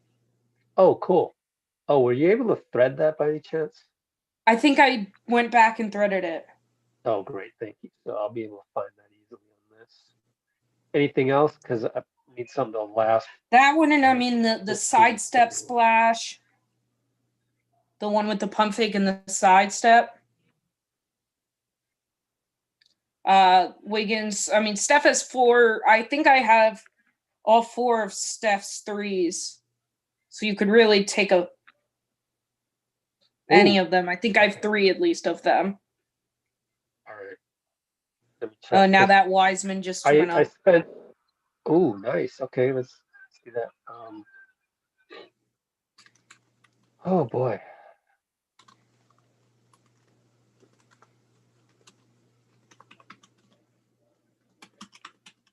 Oh, cool. Oh, were you able to thread that by any chance? I think I went back and threaded it. Oh, great. Thank you. So I'll be able to find that easily on this. Anything else? Because I need something to last. That one, and I mean, the sidestep splash. The one with the pump fake and the sidestep. Wiggins, I mean, Steph has 4. I think I have all 4 of Steph's 3s. So you could really take any of them. I think I have 3 at least of them. All right. Let me check. Now that Wiseman just went up. I spent. Oh, nice. Okay, let's do that. Oh boy.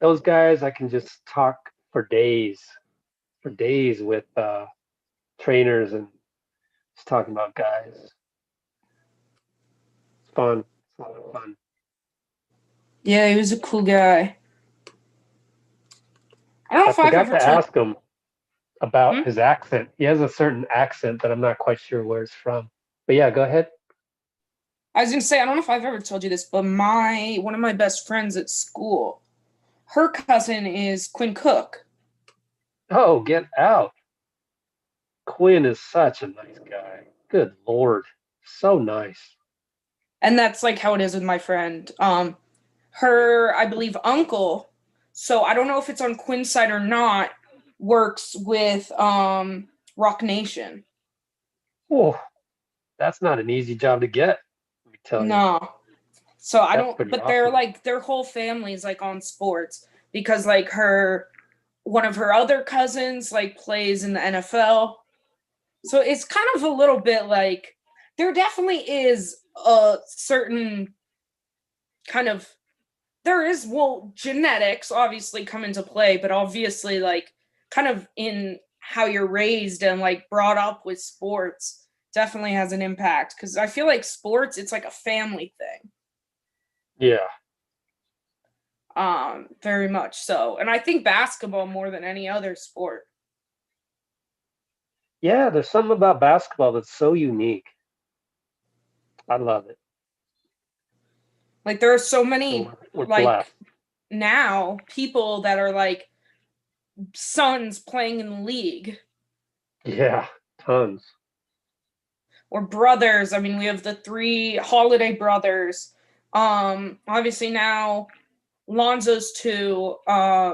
Those guys, I can just talk for days with trainers and just talking about guys. It's fun. It's a lot of fun. Yeah, he was a cool guy. I forgot to ask him about his accent. He has a certain accent that I'm not quite sure where it's from. But yeah, go ahead. I was gonna say, I don't know if I've ever told you this, but one of my best friends at school, her cousin is Quinn Cook. Oh, get out. Quinn is such a nice guy. Good Lord. So nice. And that's like how it is with my friend. Her, I believe, uncle, so I don't know if it's on Quinn's side or not, works with Rock Nation. Oh, that's not an easy job to get. Let me tell you. No. So I That's don't, pretty but they're awesome. like, their whole family's like on sports because like one of her other cousins like plays in the NFL. So it's kind of a little bit like, there definitely is a certain kind of, genetics obviously come into play, but obviously like kind of in how you're raised and like brought up with sports definitely has an impact because I feel like sports, it's like a family thing. Yeah. Very much so. And I think basketball more than any other sport. Yeah, there's something about basketball that's so unique. I love it. Like there are so many So we're like blessed. now people that are like sons playing in the league Yeah, tons. or brothers. I mean, we have the 3 Holiday brothers. Obviously now Lonzo's 2,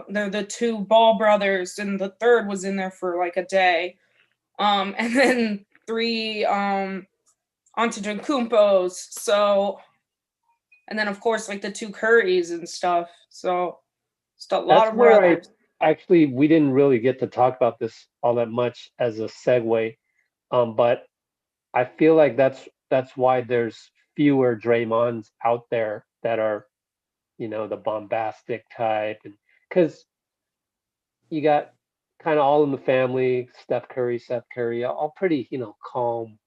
they're the 2 Ball brothers, and the third was in there for like a day. And then 3 Antetokounmpos. So, and then of course like the 2 Currys and stuff. So, just a lot That's of where brothers. actually we didn't really get to talk about this all that much as a segue. But I feel like that's why there's fewer Draymonds out there that are, the bombastic type, and because you got kind of all in the family, Steph Curry, Seth Curry, all pretty, calm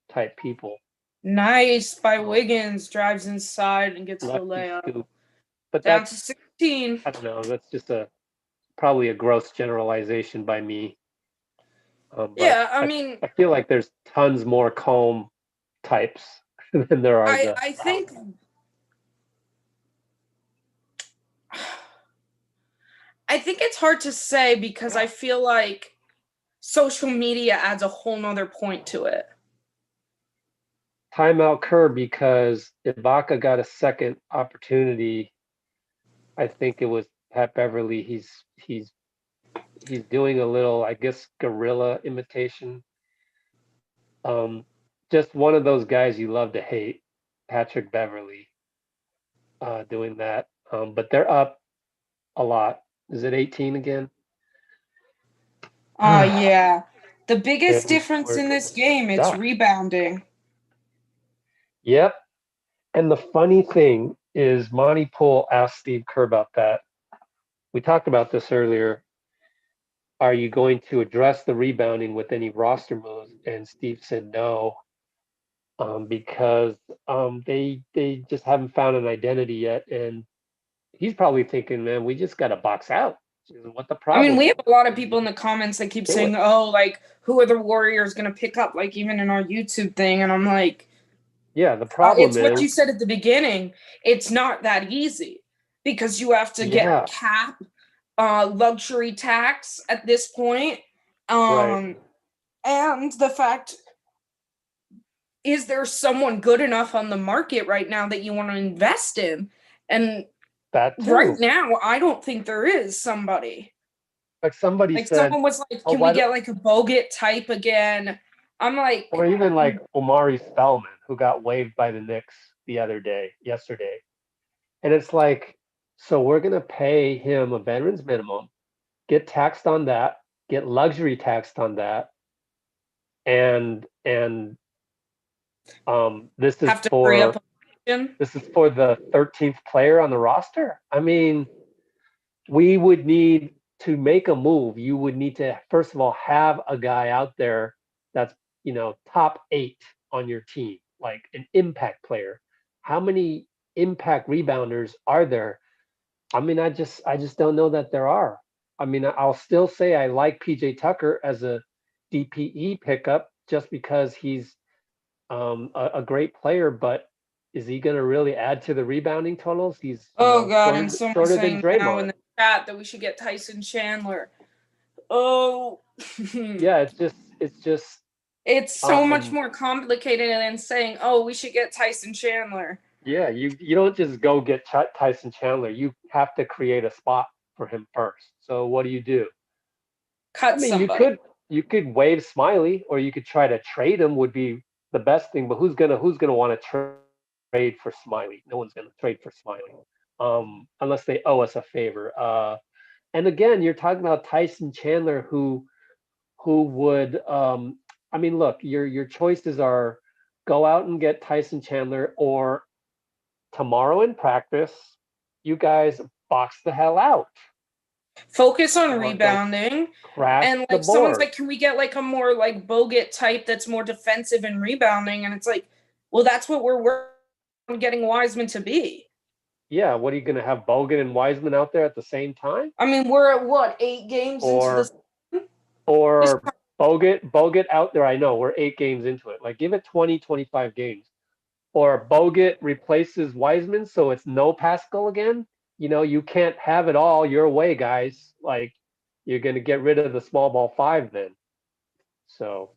type people. Nice by Wiggins, drives inside and gets the Lefty layup. scoop. But Down to that's, 16. I don't know, that's just probably a gross generalization by me. But Yeah, I mean, I feel like there's tons more calm types than there are the. I think it's hard to say because I feel like social media adds a whole nother point to it. Timeout Kerr, because Ibaka got a second opportunity. I think it was Pat Beverly. He's doing a little, I guess, guerrilla imitation. Just one of those guys you love to hate, Patrick Beverly, doing that. But they're up a lot. Is it 18 again? Yeah. The biggest And difference in this game, it's stuck. rebounding. Yep. And the funny thing is, Monty Poole asked Steve Kerr about that. We talked about this earlier. Are you going to address the rebounding with any roster moves? And Steve said no, because they just haven't found an identity yet. And he's probably thinking, man, we just got to box out. What the I problem? mean, we have a lot of people in the comments that keep saying, "Oh, like who are the Warriors going to pick up?" Like even in our YouTube thing, and I'm like, yeah, the problem it's is what you said at the beginning. It's not that easy because you have to get cap, luxury tax at this point, right. and the fact is there someone good enough on the market right now that you want to invest in, and That too. right now I don't think there is somebody. Like somebody Like said, someone was like, "Can we get like a Bogut type again?" I'm like, or even like Omari Spellman, who got waived by the Knicks yesterday. And it's like, so we're going to pay him a veteran's minimum, get taxed on that, get luxury taxed on that. And this is have to hurry up. This is for the 13th player on the roster. I mean, we would need to make a move. You would need to, first of all, have a guy out there that's, top 8 on your team, like an impact player. How many impact rebounders are there? I mean, I just don't know that there are. I mean, I'll still say I like PJ Tucker as a DPE pickup just because he's a great player, but is he going to really add to the rebounding totals? He's God, and someone shorter than saying now in Draymond. the chat that we should get Tyson Chandler. Oh, yeah, it's so much more complicated than saying, "Oh, we should get Tyson Chandler." Yeah, you don't just go get Tyson Chandler. You have to create a spot for him first. So what do? Cut somebody. You could waive Smiley, or you could try to trade him. Would be the best thing. But who's gonna want to trade trade for Smiley. No one's going to trade for Smiley, unless they owe us a favor. And again, you're talking about Tyson Chandler, who would. I mean, look, your choices are go out and get Tyson Chandler, or tomorrow in practice, you guys box the hell out. Focus on rebounding. Crash and the like someone's board. like, can we get like a more like Bogut type that's more defensive and rebounding? And it's like, well, that's what we're working on getting Wiseman to be. Yeah, what are you going to have Bogut and Wiseman out there at the same time? I mean, we're at what, 8 games into the season? Or Bogut out there. I know we're 8 games into it. Like, give it 20, 25 games. Or Bogut replaces Wiseman, so it's no Pascal again. You know, you can't have it all your way, guys. Like, you're going to get rid of the small ball 5 then. So,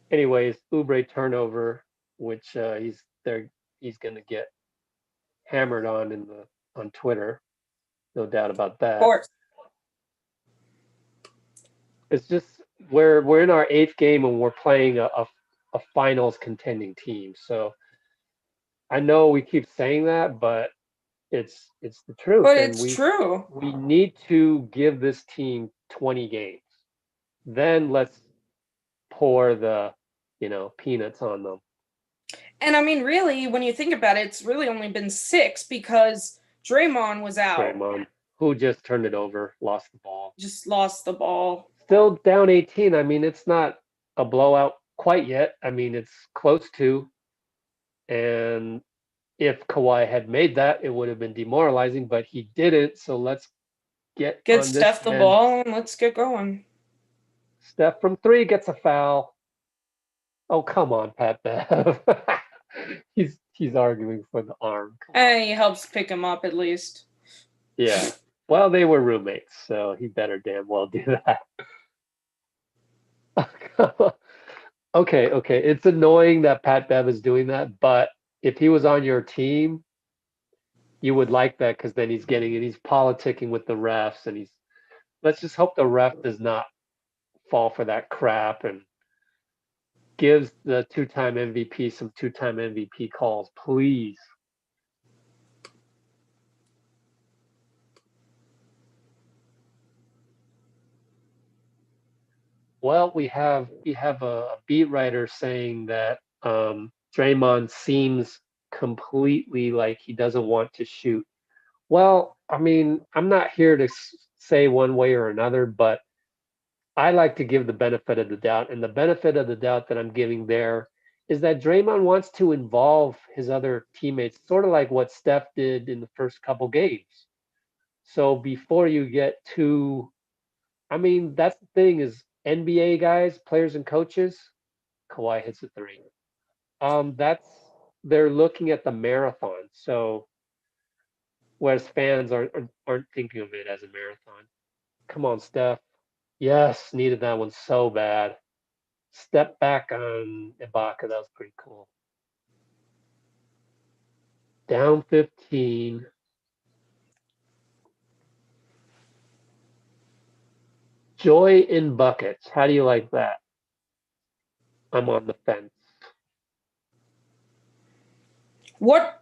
anyways, Oubre turnover, which he's going to get hammered on on Twitter. No doubt about that. Of course. It's just we're in our 8th game and we're playing a finals contending team. So I know we keep saying that, but it's the truth. But and it's true. We need to give this team 20 games. Then let's pour the, peanuts on them. And I mean, really, when you think about it, it's really only been 6 because Draymond was out. Draymond, who just turned it over, lost the ball. Just lost the ball. Still down 18. I mean, it's not a blowout quite yet. I mean, it's close to. And if Kawhi had made that, it would have been demoralizing, but he didn't. So let's get Steph the ball and let's get going. Steph from 3 gets a foul. Oh, come on, Pat Bev. He's arguing for the arm. And he helps pick him up at least. Yeah. Well, they were roommates, so he better damn well do that. Okay. It's annoying that Pat Bev is doing that, but if he was on your team, you would like that because then he's politicking with the refs, and let's just hope the ref does not fall for that crap and gives the 2-time MVP some 2-time MVP calls, please. Well, we have a beat writer saying that Draymond seems completely like he doesn't want to shoot. Well, I mean, I'm not here to say one way or another, but I like to give the benefit of the doubt. And the benefit of the doubt that I'm giving there is that Draymond wants to involve his other teammates, sort of like what Steph did in the first couple games. So before you get too, I mean, that's the thing is NBA guys, players and coaches, Kawhi hits a 3. They're looking at the marathon. So whereas fans aren't thinking of it as a marathon. Come on, Steph. Yes, needed that one so bad. Step back on Ibaka. That was pretty cool. Down 15. Joy in buckets. How do you like that? I'm on the fence. What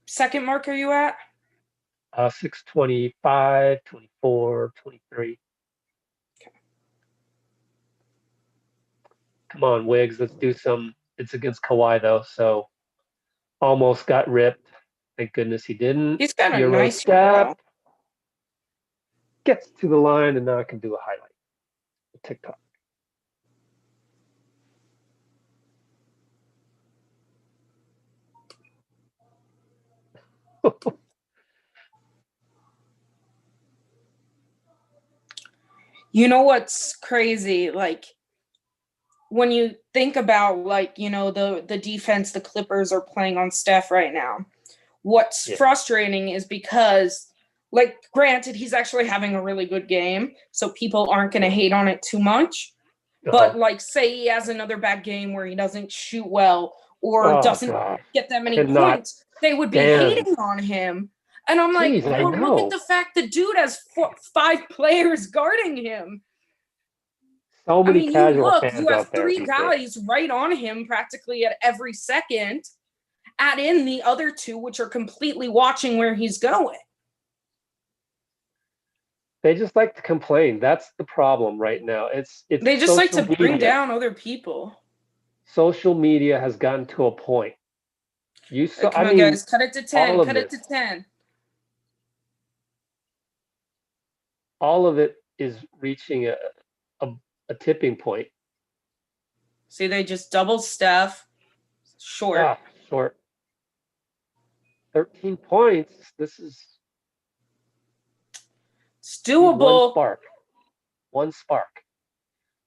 second mark are you at? 6:25, 24, 23. Okay. Come on, Wiggs. Let's do some. It's against Kawhi, though, so almost got ripped. Thank goodness he didn't. He's got a Euro nice step. Gets to the line, and now I can do a highlight. TikTok. You know what's crazy? Like, when you think about, like, the defense the Clippers are playing on Steph right now, what's frustrating is because, like, granted, he's actually having a really good game, so people aren't going to hate on it too much. But, like, say he has another bad game where he doesn't shoot well or doesn't get that many points, they would be hating on him. And I'm like, well, look at the fact the dude has 5 players guarding him. So I many mean, you casual look, fans you have out there. 3 these days. guys right on him practically at every second. Add in the other 2, which are completely watching where he's going. They just like to complain. That's the problem right now. It's They just like to social bring media. down other people. Social media has gotten to a point. You saw, Come I on, mean, guys, cut it to 10. all of Cut it to this. 10. all of it is reaching a tipping point. See, they just doubled Steph. Short. Ah, short. 13 points. This is It's need one doable. spark. One spark.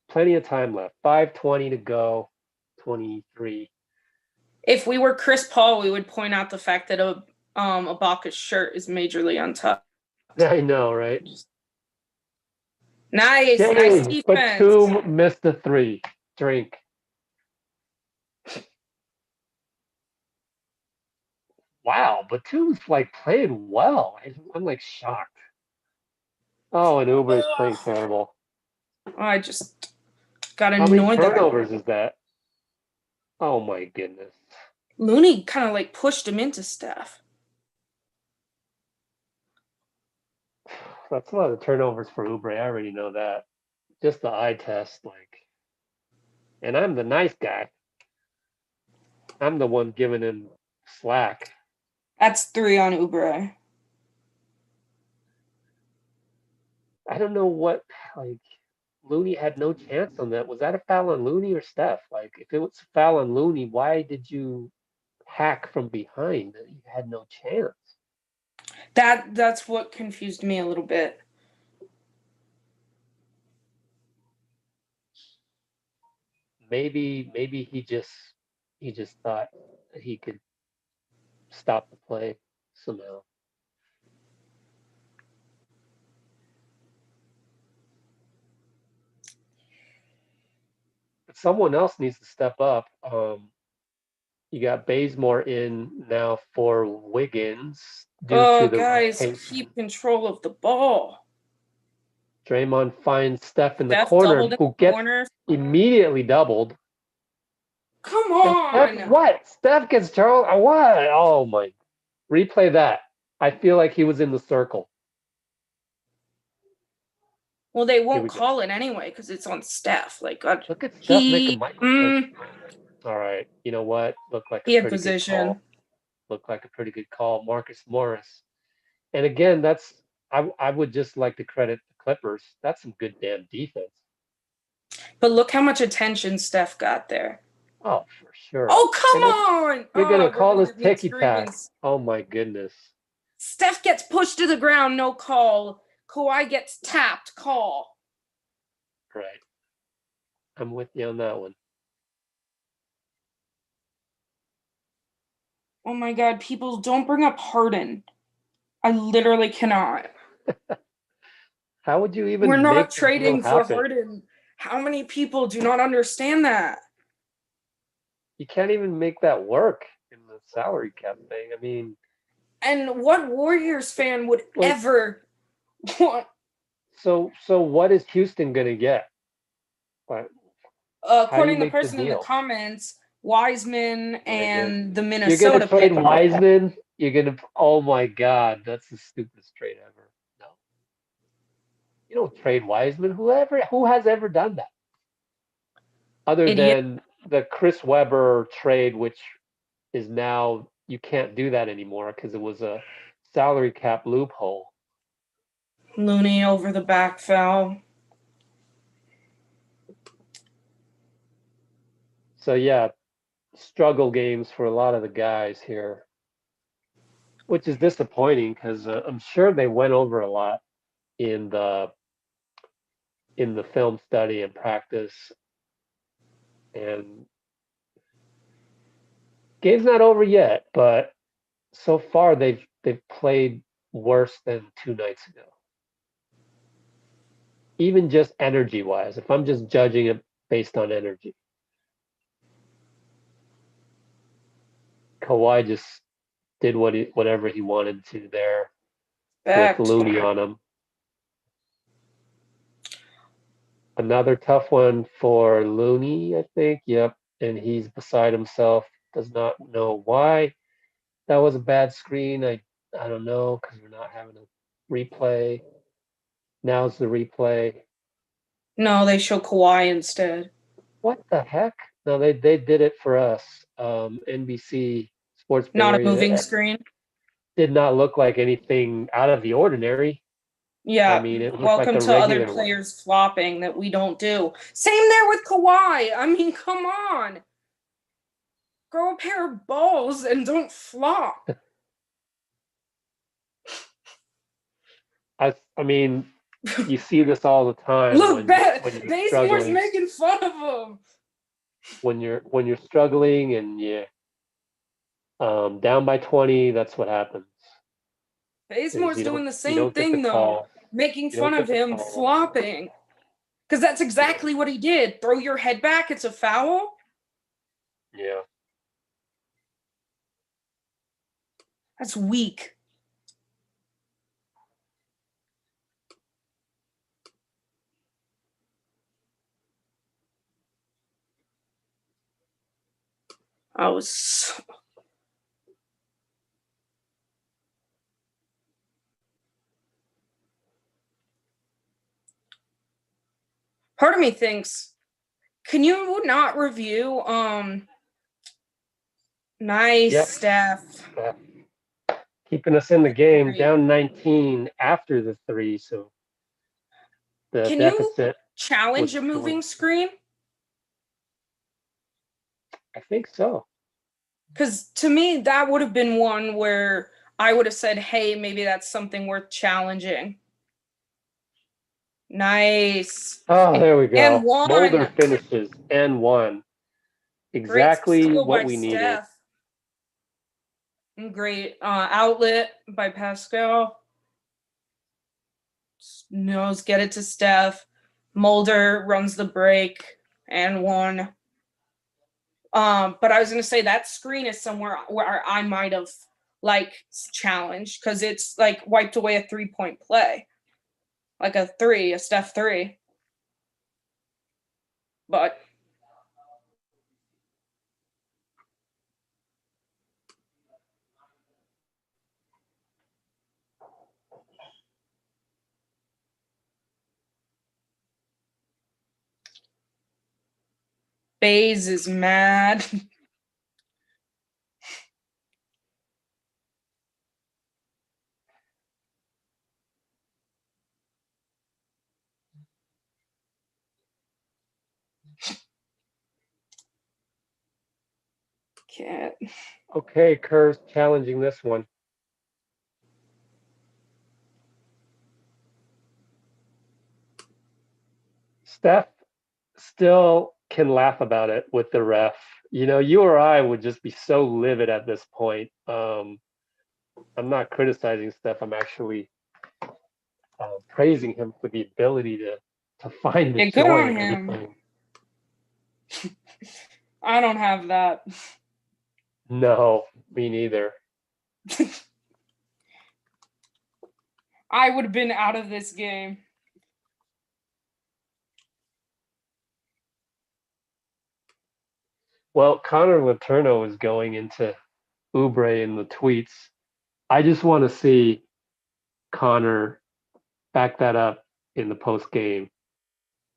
Plenty of time left. 5:20 to go. 23. If we were Chris Paul, we would point out the fact that Ibaka's shirt is majorly untucked. I know, right? Nice Dang, defense. Batum missed the 3. Drink. Wow, Batum's like playing well. I'm like shocked. Oh, and Oubre is playing terrible. I just got How many annoyed that turnovers is that? Oh my goodness. Looney kind of like pushed him into Steph. That's a lot of turnovers for Oubre. I already know that. Just the eye test, like. And I'm the nice guy. I'm the one giving him slack. That's 3 on Oubre. I don't know what, like, Looney had no chance on that. Was that a foul on Looney or Steph? Like, if it was a foul on Looney, why did you hack from behind? You had no chance. That's what confused me a little bit. Maybe he just thought he could stop the play somehow. But someone else needs to step up. You got Bazemore in now for Wiggins due to the Guys, rotation. keep control of the ball. Draymond finds Steph in the Steph corner, doubled in who the gets corner. immediately doubled. Come And Steph, on. what? Steph gets Charles. What? Oh my! Replay that. I feel like he was in the circle. Well, they Here won't we go. call it anyway because it's on Steph. Like, Look at Steph making Michael. he All right. You know what? Looked like a had pretty good position. call. Looked like a pretty good call. Marcus Morris. And again, I would just like to credit the Clippers. That's some good damn defense. But look how much attention Steph got there. Oh, for sure. Oh, come on! You're gonna we're call gonna this get ticky tack. screamings. Oh my goodness. Steph gets pushed to the ground, no call. Kawhi gets tapped, call. Right. I'm with you on that one. Oh my god, people don't bring up Harden. I literally cannot. How would you even We're make not the trading deal for happen? Harden. How many people do not understand that? You can't even make that work in the salary cap thing. I mean, And what Warriors fan would ever want? so what is Houston gonna get? What? According to the make the person in the deal? comments, Wiseman and the You're Minnesota gonna trade pick. Wiseman. You're gonna. Oh my God, that's the stupidest trade ever. No, you don't trade Wiseman. Who has ever done that? Other Idiot. than the Chris Webber trade, which is now you can't do that anymore because it was a salary cap loophole. Looney over the back foul. So yeah, struggle games for a lot of the guys here, which is disappointing because I'm sure they went over a lot in the film study and practice. And game's not over yet, but so far they've played worse than 2 nights ago. Even just energy wise, if I'm just judging it based on energy. Kawhi just did whatever he wanted to there Back with Looney on him. Another tough one for Looney, I think. Yep. And he's beside himself. Does not know why that was a bad screen. I don't know because we're not having a replay. Now's the replay. No, they show Kawhi instead. What the heck? No, they did it for us. NBC Sports Bay Not a Area. moving screen. Did not look like anything out of the ordinary. Yeah. I mean, it looked Welcome like a to other regular one. players flopping that we don't do. Same there with Kawhi. I mean, come on. Grow a pair of balls and don't flop. I mean, you see this all the time. Look, when you're Bazemore's struggling. making fun of him. When you're struggling and you down by 20, that's what happens. Bazemore's You doing don't- the you same don't get thing, the though. call. Making You don't fun of get the him call. flopping. Because that's exactly what he did. Throw your head back, it's a foul. Yeah. That's weak. I was. Part of me thinks, can you not review nice Yep. Steph? Keeping us in the game, Great. down 19 after the 3, so the Can you deficit. challenge was a moving showing. screen? I think so. Because to me, that would have been one where I would have said, hey, maybe that's something worth challenging. Nice. Oh, there we go. And one. Mulder finishes and 1. Exactly Great steal what by we needed. Steph. Great outlet by Pascal. Knows get it to Steph. Mulder runs the break and 1. But I was gonna say that screen is somewhere where I might have like challenged because it's like wiped away a 3-point play, like a Steph 3. But Baze is mad. Can't. Okay, Kerr's challenging this one. Steph still can laugh about it with the ref. You know, you or I would just be so livid at this point. I'm not criticizing Steph. I'm actually praising him for the ability to find the Yeah, good joy on in him. everything. I don't have that. No, me neither. I would have been out of this game. Well, Connor Letourneau is going into Oubre in the tweets. I just want to see Connor back that up in the post game.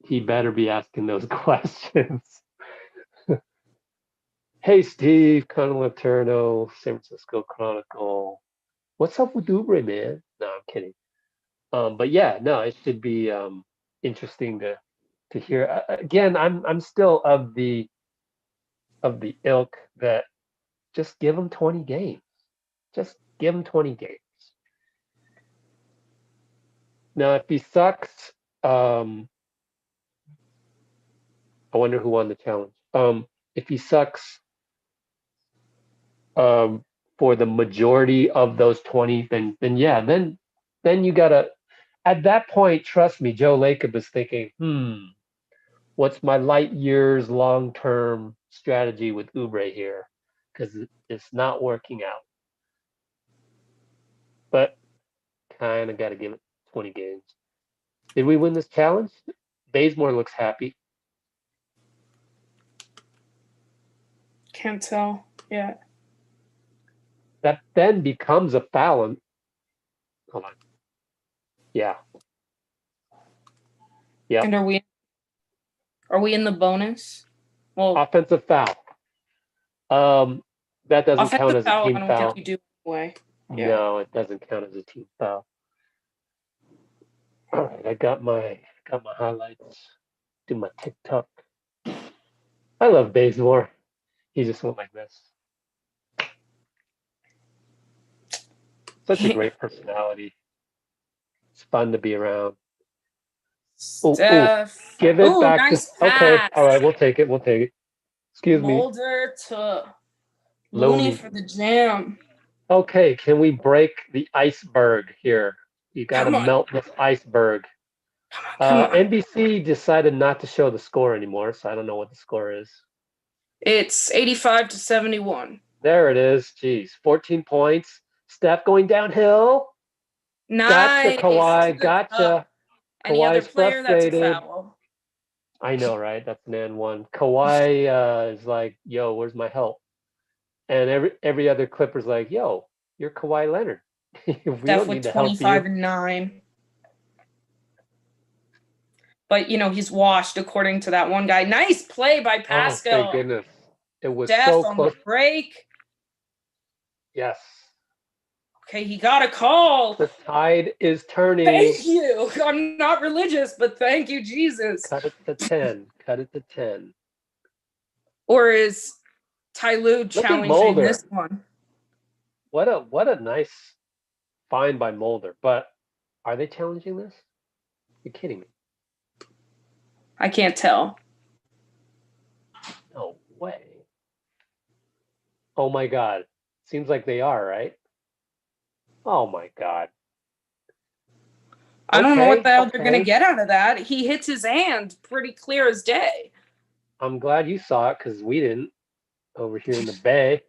He better be asking those questions. Hey, Steve, Connor Letourneau, San Francisco Chronicle. What's up with Oubre, man? No, I'm kidding. But yeah, no, it should be interesting to hear. Again, I'm still of the ilk that just give him 20 games. Just give him 20 games. Now, if he sucks, I wonder who won the challenge. If he sucks for the majority of those 20, then yeah, then you gotta. At that point, trust me, Joe Lacob is thinking, what's my light years long term strategy with Oubre here? Because it's not working out. But kind of got to give it 20 games. Did we win this challenge? Bazemore looks happy. Can't tell. Yeah. That then becomes a foul. Hold on. Yeah. Yep. And are we in the bonus? Well, Offensive foul. That doesn't count offensive as a foul, I team don't foul. think you do anyway. Yeah. No, it doesn't count as a team foul. All right, I got my highlights. Do my TikTok. I love Bazemore. He just went like this. Such a great personality. It's fun to be around. Steph. Give it Ooh, back nice to. Okay, pass. all right, we'll take it. Excuse me. Mulder to Looney Looney. for the jam. Okay, can we break the iceberg here? You got to Come on. melt this iceberg. Come on. NBC decided not to show the score anymore, so I don't know what the score is. It's 85-71. There it is. Jeez, 14 points. Steph going downhill. Nice. Gotcha, Kawhi. Gotcha. Any other Kawhi's player, that's a frustrated. foul. I know, right? That's an and one. Kawhi is like, yo, where's my help? And every other Clipper's like, yo, you're Kawhi Leonard. We Steph don't with need to help 25 you. and 9. But, he's washed according to that one guy. Nice play by Pascal. Oh, thank goodness. It was Steph so on close. the break. Yes. Okay, he got a call. The tide is turning. Thank you. I'm not religious, but thank you, Jesus. Cut it to 10. Cut it to 10. Or is Ty Lue at challenging Mulder. this one? What a nice find by Mulder. But are they challenging this? You're kidding me. I can't tell. No way. Oh my God. Seems like they are, right? Oh my God. I don't know what the hell they're Okay. going to get out of that. He hits his hand pretty clear as day. I'm glad you saw it because we didn't over here in the Bay.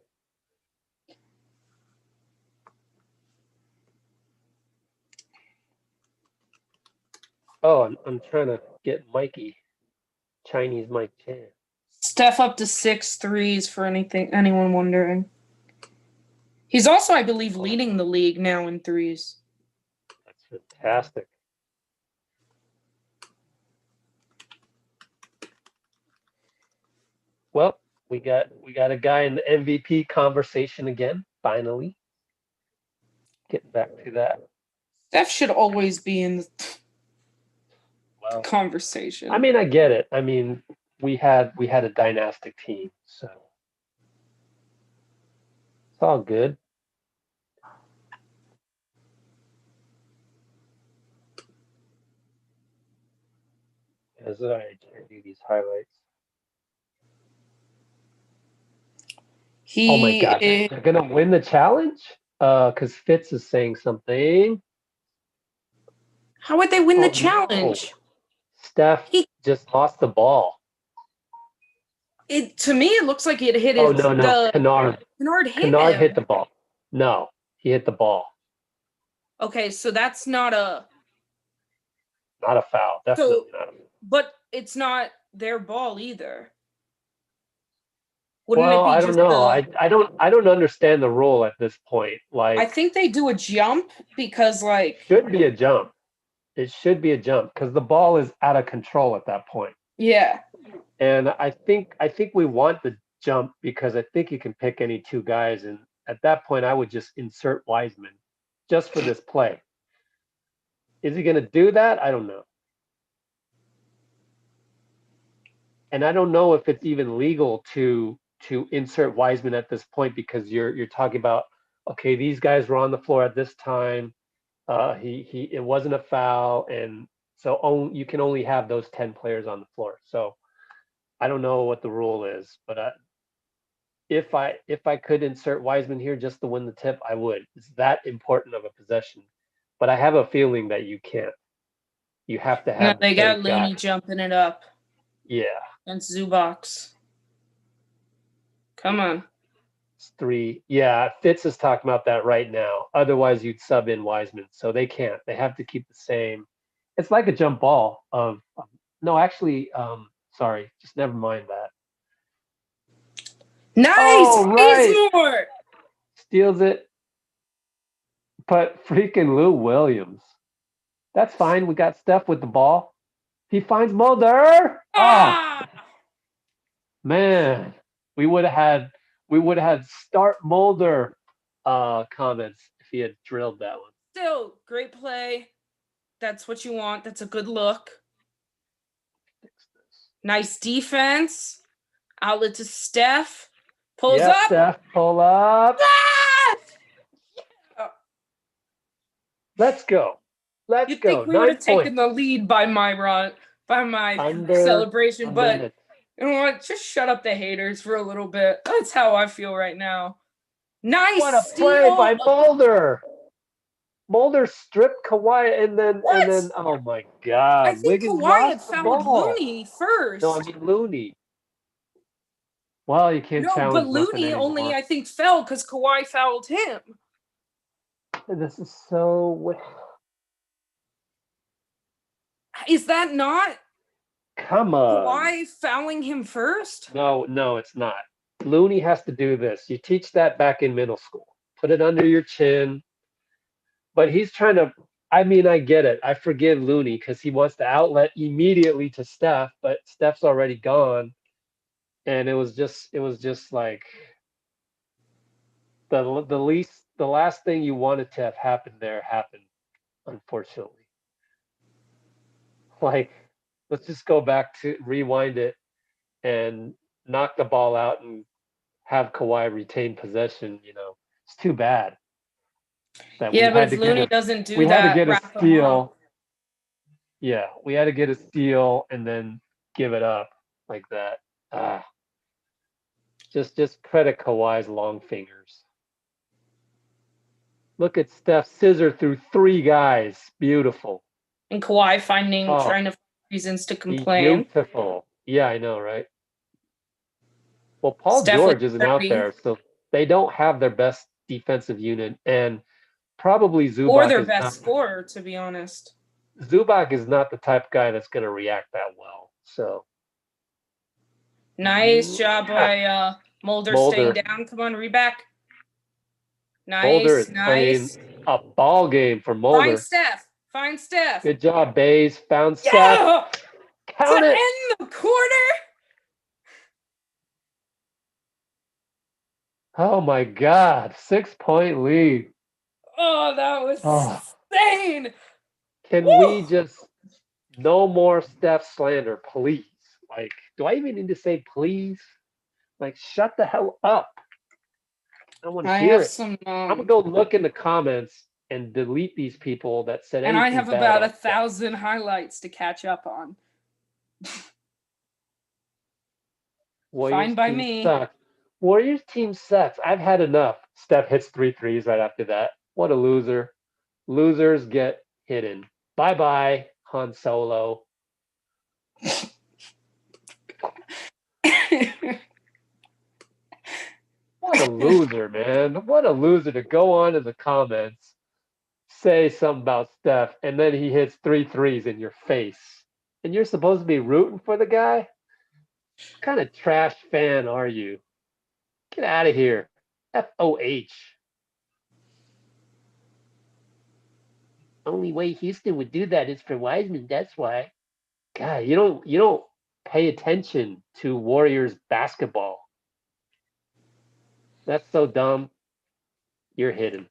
Oh, I'm trying to get Mikey, Chinese Mike Chan. Steph up to 6 threes for anyone wondering. He's also, I believe, leading the league now in threes. That's fantastic. Well, we got a guy in the MVP conversation again, finally. Getting back to that. Steph should always be in the Well, conversation. I mean, I get it. I mean, we had a dynastic team, so it's all good. As I do these highlights. Oh my God, they're gonna win the challenge? Because Fitz is saying something. How would they win the challenge? No. Steph just lost the ball. To me, it looks like it hit his. Oh no, Kennard. Kennard hit the ball. No, he hit the ball. Okay, so that's not a foul. Definitely not a foul. But it's not their ball either. I don't know. I don't understand the rule at this point. Like, I think they do a jump because should be a jump. It should be a jump because the ball is out of control at that point. Yeah. And I think we want the jump because I think you can pick any two guys, and at that point I would just insert Wiseman just for this play. Is he going to do that? I don't know. And I don't know if it's even legal to insert Wiseman at this point because you're talking about, okay, these guys were on the floor at this time. It wasn't a foul, and so you can only have those 10 players on the floor. So I don't know what the rule is, but if I could insert Wiseman here just to win the tip, I would. It's that important of a possession. But I have a feeling that you can't. You have to have. No, they got Looney jumping it up. Yeah. And Zubox. Come on. It's 3. Yeah, Fitz is talking about that right now. Otherwise, you'd sub in Wiseman. So they can't. They have to keep the same. It's like a jump ball of No, actually, sorry, just never mind that. Nice, Oh, right. Bazemore. Steals it. But freaking Lou Williams. That's fine. We got Steph with the ball. He finds Mulder. Oh, Ah, man. We would have had start Mulder comments if he had drilled that one. still great play. That's what you want. That's a good look. Nice defense. Outlet to Steph. Pulls Yep, up. Steph, pull up. Ah! Let's go. Let's You'd go. think we would 9 have taken points. the lead by my run, by my Under celebration, a but minute. you know what? Just shut up the haters for a little bit. That's how I feel right now. Nice What a steal. play by Mulder. Mulder stripped Kawhi and then What? oh my God. I think Wiggins Kawhi had lost the fouled ball. Looney first. No, I mean Looney. Well, you can't No, challenge but nothing Looney only, anymore. I think, fell because Kawhi fouled him. This is so. Is that not Come on. Kawhi fouling him first? No, it's not. Looney has to do this. You teach that back in middle school. Put it under your chin. But he's trying to. I mean, I get it. I forgive Looney because he wants to outlet immediately to Steph, but Steph's already gone, and it was just like the last thing you wanted to have happened there happened, unfortunately. Like, let's just go back to rewind it and knock the ball out and have Kawhi retain possession. It's too bad that Yeah, we but had if to Looney get doesn't do we had to that, get a wrap him up. steal. Yeah, we had to get a steal and then give it up like that. Just credit Kawhi's long fingers. Look at Steph scissor through 3 guys. Beautiful. And Kawhi Oh, trying to find reasons to complain. beautiful. Yeah, I know, right? Well, Paul Steph with George isn't out 30. there, so they don't have their best defensive unit, and probably Or their Zubac is best not. scorer, to be honest. Zubac is not the type of guy that's going to react that well. So Nice job by Mulder staying Mulder. down. Come on, Reback. Mulder Nice, is playing nice. a ball game for Mulder. Find Steph. Find Steph. Good job, Bays. Found Steph. Yeah! Count To it. end the quarter. Oh my God. 6-point lead. Oh, that was Oh. insane. Can Woo! we just no more Steph slander, please? Like, do I even need to say please? Like, shut the hell up. I don't want to I hear have it. some I'm gonna go look in the comments and delete these people that said and I anything have bad about on Steph. 1,000 highlights to catch up on. Warriors Fine by team me. sucks. Warriors team sucks. I've had enough. Steph hits 3 threes right after that. What a loser. Losers get hidden. Bye-bye, Han Solo. What a loser, man. What a loser to go on in the comments, say something about Steph, and then he hits 3 threes in your face. And you're supposed to be rooting for the guy? What kind of trash fan are you? Get out of here. FOH. Only way Houston would do that is for Wiseman. That's why. God, you don't pay attention to Warriors basketball. That's so dumb. You're hidden.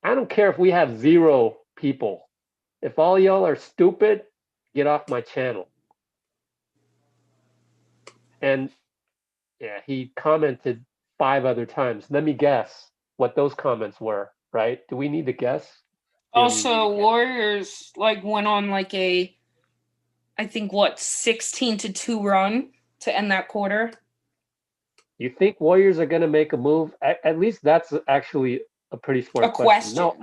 I don't care if we have 0 people. If all y'all are stupid, get off my channel. And yeah, he commented 5 other times. Let me guess what those comments were, right? Do we need to guess? Also, Warriors went on I think 16-2 run to end that quarter. You think Warriors are going to make a move? At least that's actually a pretty smart question. No,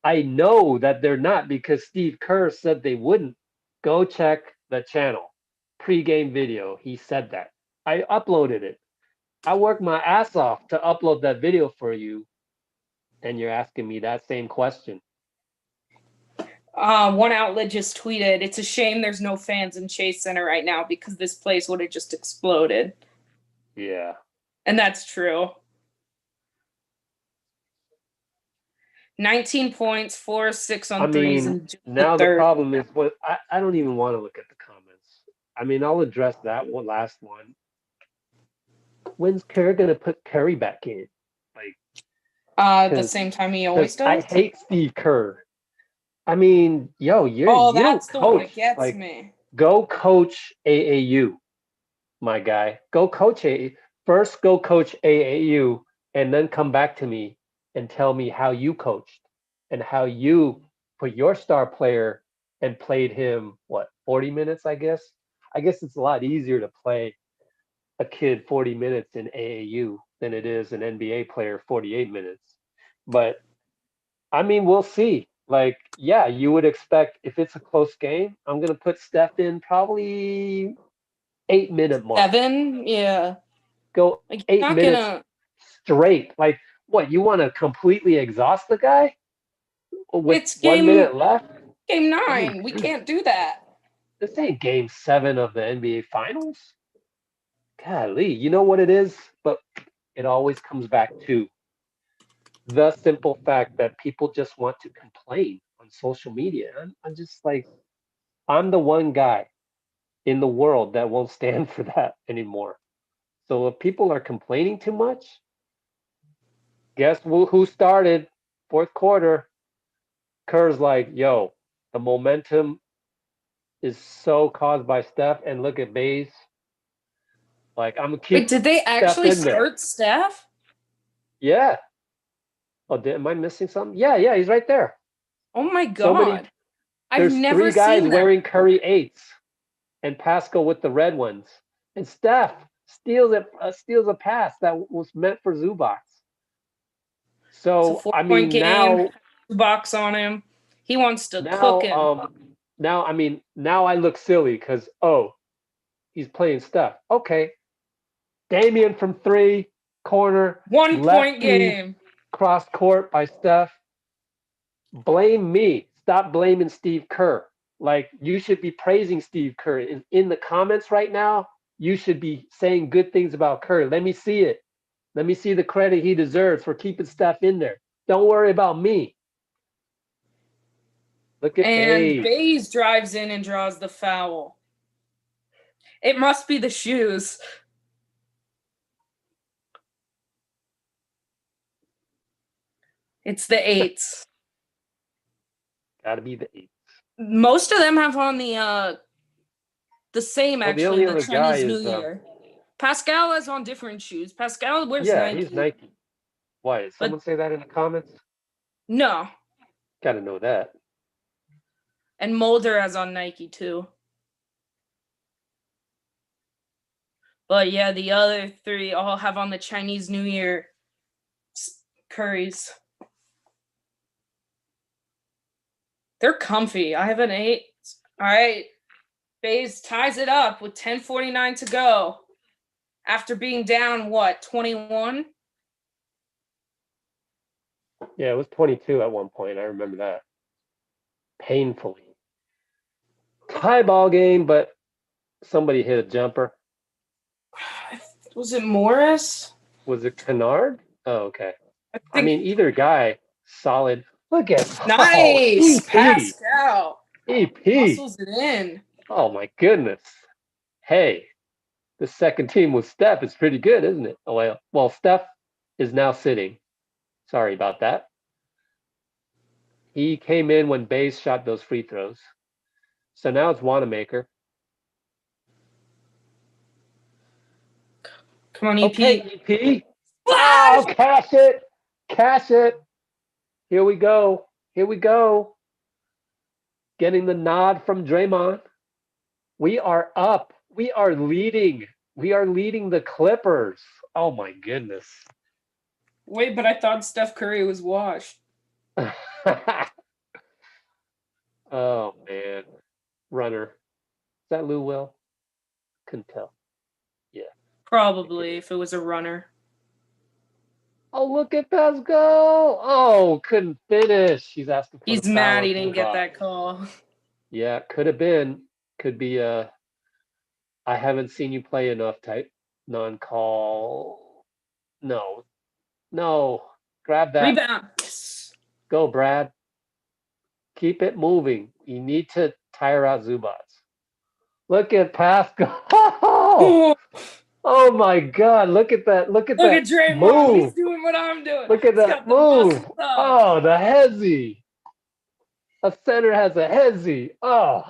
I know that they're not because Steve Kerr said they wouldn't. Go check the channel. Pre-game video. He said that. I uploaded it. I worked my ass off to upload that video for you, and you're asking me that same question. One outlet just tweeted, "It's a shame there's no fans in Chase Center right now because this place would have just exploded." Yeah. And that's true. 19 points, 4 6 on threes, and now the third. problem is I don't even want to look at the comments. I mean, I'll address that one last one. When's Kerr gonna put Curry back in? Like, The same time he always does. I hate Steve Kerr. I mean, yo, you don't that's the one that coach. gets Like, me. go coach AAU, my guy. Go coach first. Go coach AAU, and then come back to me and tell me how you coached and how you put your star player and played him 40 minutes. I guess it's a lot easier to play a kid 40 minutes in AAU than it is an NBA player 48 minutes. But I mean, we'll see. Like, yeah, you would expect if it's a close game, I'm gonna put Steph in probably 8-minute mark. 7, yeah. Go Like, 8 minutes straight. Like, what, you want to completely exhaust the guy with it's 1 minute left? Game 9. We can't do that. This ain't game 7 of the NBA Finals. Golly, you know what it is? But it always comes back to the simple fact that people just want to complain on social media. I'm just like, I'm the one guy in the world that won't stand for that anymore. So if people are complaining too much, guess who started fourth quarter? Kerr's like, yo, the momentum is so caused by Steph, and look at Baze. Like, I'm gonna keep. Wait, did they actually start Steph? Yeah. Oh, am I missing something? Yeah, he's right there. Oh my god! There's I've never 3 guys seen wearing Curry 8s, and Pascal with the red ones, and Steph steals a pass that was meant for Zubac. So I mean, game, now box on him. He wants to cook him. Now I look silly because he's playing Steph. Okay, Damien from 3, corner, 1 point game, cross court by Steph. Blame me. Stop blaming Steve Kerr. Like, you should be praising Steve Kerr in the comments right now. You should be saying good things about Kerr. Let me see it. Let me see the credit he deserves for keeping Steph in there. Don't worry about me. Look at Baze drives in and draws the foul. It must be the shoes. It's the 8s. Gotta be the 8s. Most of them have on the same, actually, the Chinese New Year. Pascal is on different shoes. Pascal wears Nike. Yeah, he's Nike. Why? Did someone say that in the comments? No. Gotta know that. And Mulder has on Nike, too. But yeah, the other 3 all have on the Chinese New Year Currys. They're comfy. I have an 8. All right. Baze ties it up with 10:49 to go. After being down, 21? Yeah, it was 22 at one point. I remember that. Painfully. Tie ball game, but somebody hit a jumper. Was it Morris? Was it Kennard? Oh, okay. I mean, either guy, solid. Look at nice Pascal. EP muscles it in. Oh my goodness. Hey, the second team with Steph is pretty good, isn't it? Oh, well, Steph is now sitting. Sorry about that. He came in when Baze shot those free throws. So now it's Wanamaker. Come on, EP. Okay, EP. Oh, cash it. Cash it. Here we go. Here we go. Getting the nod from Draymond. We are up. We are leading. We are leading the Clippers. Oh, my goodness. Wait, but I thought Steph Curry was washed. Oh, man. Runner. Is that Lou Will? Couldn't tell. Yeah. Probably, if it was a runner. Oh, look at Pascal. Oh, couldn't finish. He's asking for He's the foul mad on he didn't get Zubac. that call. Yeah, could have been. Could be I haven't seen you play enough type non-call. No. No. Grab that. Rebound. Go, Brad. Keep it moving. You need to tire out Zubats. Look at Pascal. Oh my God! Look at that! Look at Look that at Draymond. move! He's doing what I'm doing. Look at He's that got the move! muscles up. Oh, the hezzy! A center has a hezzy. Oh,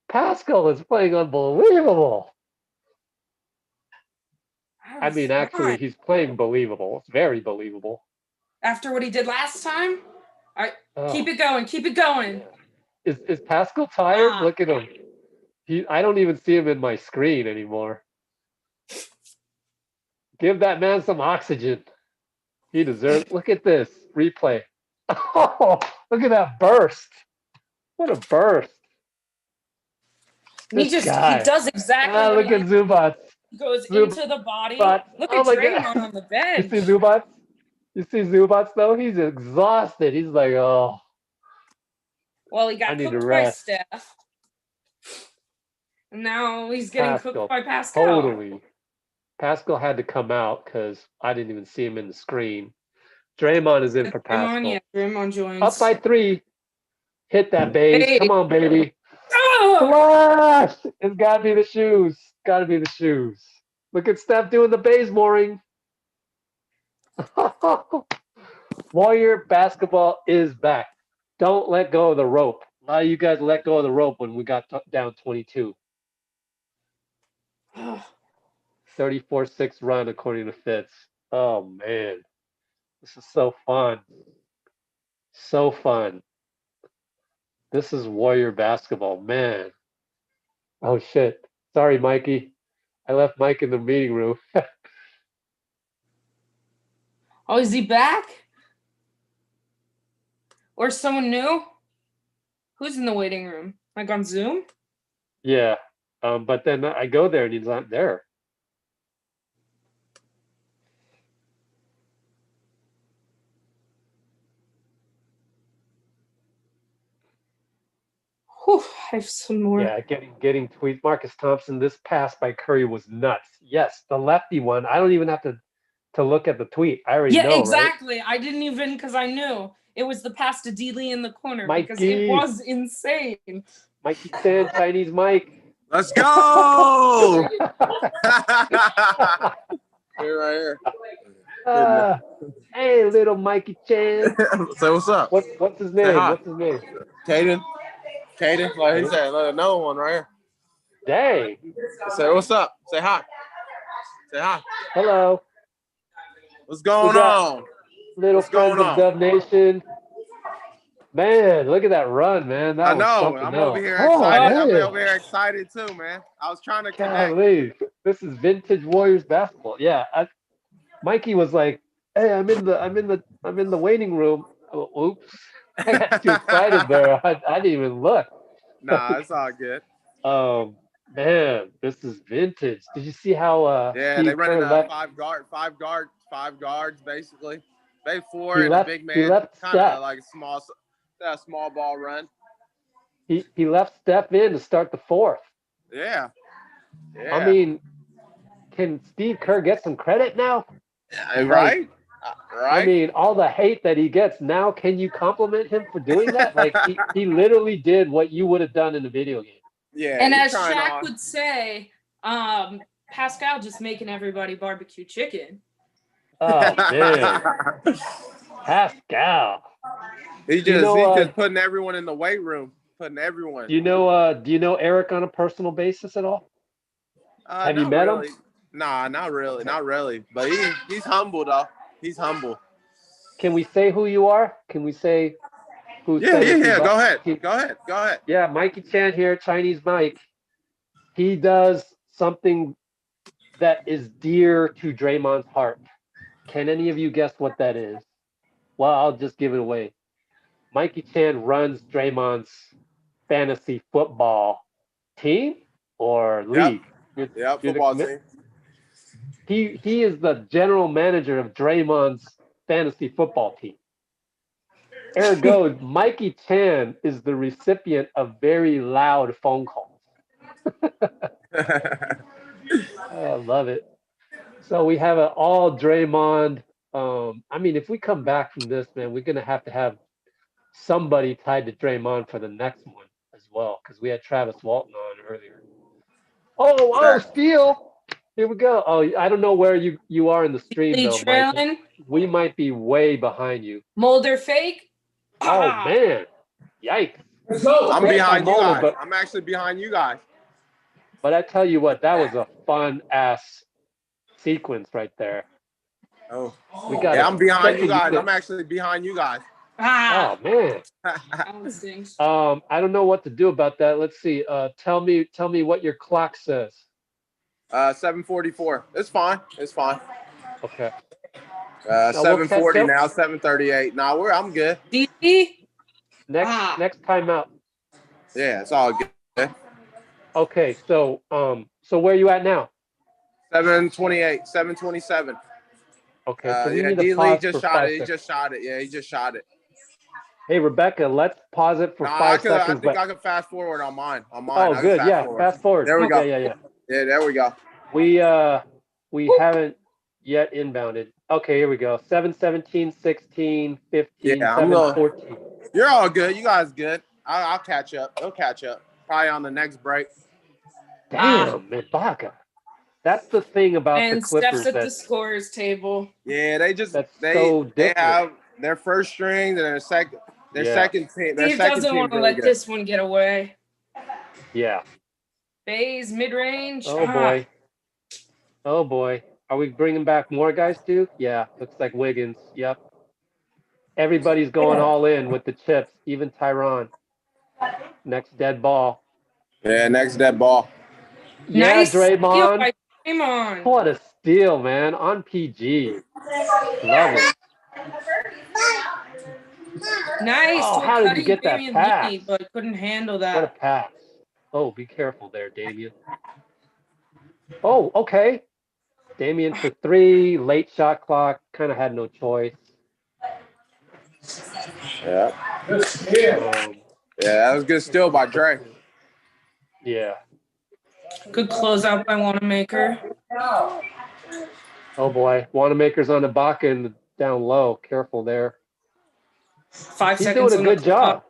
Pascal is playing unbelievable. I mean, actually, he's playing believable. It's very believable. After what he did last time, Oh, keep it going. Keep it going. is Pascal tired? Look at him. I don't even see him in my screen anymore. Give that man some oxygen. He deserves. Look at this replay. Oh, look at that burst! What a burst! He does exactly. Look at Zubac. Goes into the body. Zubac. Look Oh at my Draymond God. on the bench. You see Zubac? You see Zubac though? He's exhausted. He's like, oh. Well, he got I need to cooked by rest. Steph. And now he's getting Pascal. cooked by Pascal. Totally. Pascal had to come out because I didn't even see him in the screen. Draymond is in for Pascal. Draymond joins. Up by 3. Hit that, babe. Come on, baby. Oh! Flush! It's got to be the shoes. Got to be the shoes. Look at Steph doing the Bazemoring. Warrior basketball is back. Don't let go of the rope. A lot of you guys let go of the rope when we got down 22. 34-6 run according to Fitz. Oh, man. This is so fun. So fun. This is Warrior basketball, man. Oh, shit. Sorry, Mikey. I left Mike in the meeting room. Oh, is he back? Or someone new? Who's in the waiting room? Like on Zoom? Yeah. But then I go there and he's not there. Whew, I have some more. Yeah, getting tweets. Marcus Thompson, this pass by Curry was nuts. Yes, the lefty one. I don't even have to look at the tweet. I already know, exactly. right? I didn't even, because I knew it was the pass to D. Lee in the corner because Mikey. it was insane. Mikey Chan, Chinese Mike. Let's go! Here, right here. Hey, little Mikey Chan. Say what's up. What's his name? What's his name? Caden. Like he said, another one right here. Dang. Say what's up. Say hi. Say hi. Hello. What's going on? Little friends of Dub Nation. Man, look at that run, man. That I know. I'm over here excited. I'm over here excited too, man. I was trying to connect. Golly. This is vintage Warriors basketball. Yeah. Mikey was like, "Hey, I'm in the waiting room." Oh, oops. I got too excited there. I didn't even look. Nah, it's all good. Man, this is vintage. Did you see how Steve they running five guards basically. They four and a big man, kind of like a small ball run. He left Steph in to start the 4th. Yeah. I mean, can Steve Kerr get some credit now? Yeah, right. I mean, all the hate that he gets now, can you compliment him for doing that? Like, he literally did what you would have done in a video game. Yeah. And as Shaq would say, Pascal just making everybody barbecue chicken. Oh, man. Pascal. He just putting everyone in the weight room. Putting everyone. Do you know Eric on a personal basis at all? Have you met him? Nah, not really. But he's humble though. He's humble. Can we say who you are? Can we say who? Yeah. Go ahead. Yeah, Mikey Chan here, Chinese Mike. He does something that is dear to Draymond's heart. Can any of you guess what that is? Well, I'll just give it away. Mikey Chan runs Draymond's fantasy football team or league. Yep, football team. He is the general manager of Draymond's fantasy football team. Ergo, Mikey Chan is the recipient of very loud phone calls. I love it. So we have an all Draymond. I mean, if we come back from this, man, we're gonna have to have somebody tied to Draymond for the next one as well, because we had Travis Walton on earlier. Oh, steal! Here we go. Oh, I don't know where you are in the stream though, Mike. We might be way behind you. Mulder fake. Oh man, yikes! I'm behind you guys. I'm actually behind you guys. But I tell you what, that was a fun ass sequence right there. Oh, I'm behind you guys. I'm actually behind you guys. Oh man. I don't know what to do about that. Let's see. Tell me what your clock says. 7:44. It's fine. It's fine. Okay. 7:40 now. 7:38. Nah, I'm good. Next timeout. Yeah, it's all good. Okay, so where are you at now? 7:28. 7:27. Okay, so we yeah, need to D. pause Lee just for shot 5 it. He seconds. just shot it. Yeah, he just shot it. Hey, Rebecca, let's pause it for 5 seconds. I think I can fast forward on mine. Oh, good. Yeah, fast forward. There we go. Yeah. Yeah, there we go. We haven't yet inbounded. Okay, here we go. 7:17, 16, 15, 7:14. You're all good. You guys good. I'll catch up. I'll catch up. Probably on the next break. Damn, Rebecca. That's the thing about the Clippers. Steph's at the scorers table. Yeah, they have their first string and their second team. Steve doesn't want to let this one get away. Yeah. Bays mid-range. Oh boy. Are we bringing back more guys too? Yeah, looks like Wiggins. Yep. Everybody's going all in with the chips, even Tyron. Next dead ball. Yeah, next dead ball. Yeah, nice Draymond. Draymond. What a steal, man. On PG. Love it. Nice. Oh, how did you get that Damien pass? Lee, but couldn't handle that. What a pass. Oh, be careful there, Damien. Oh, okay. Damien for 3, late shot clock, kind of had no choice. Yeah. That was a good steal by Dre. Yeah. Good closeout by Wanamaker. Oh boy, Wanamaker's on Ibaka and down low. Careful there. 5 He's seconds. doing a good job.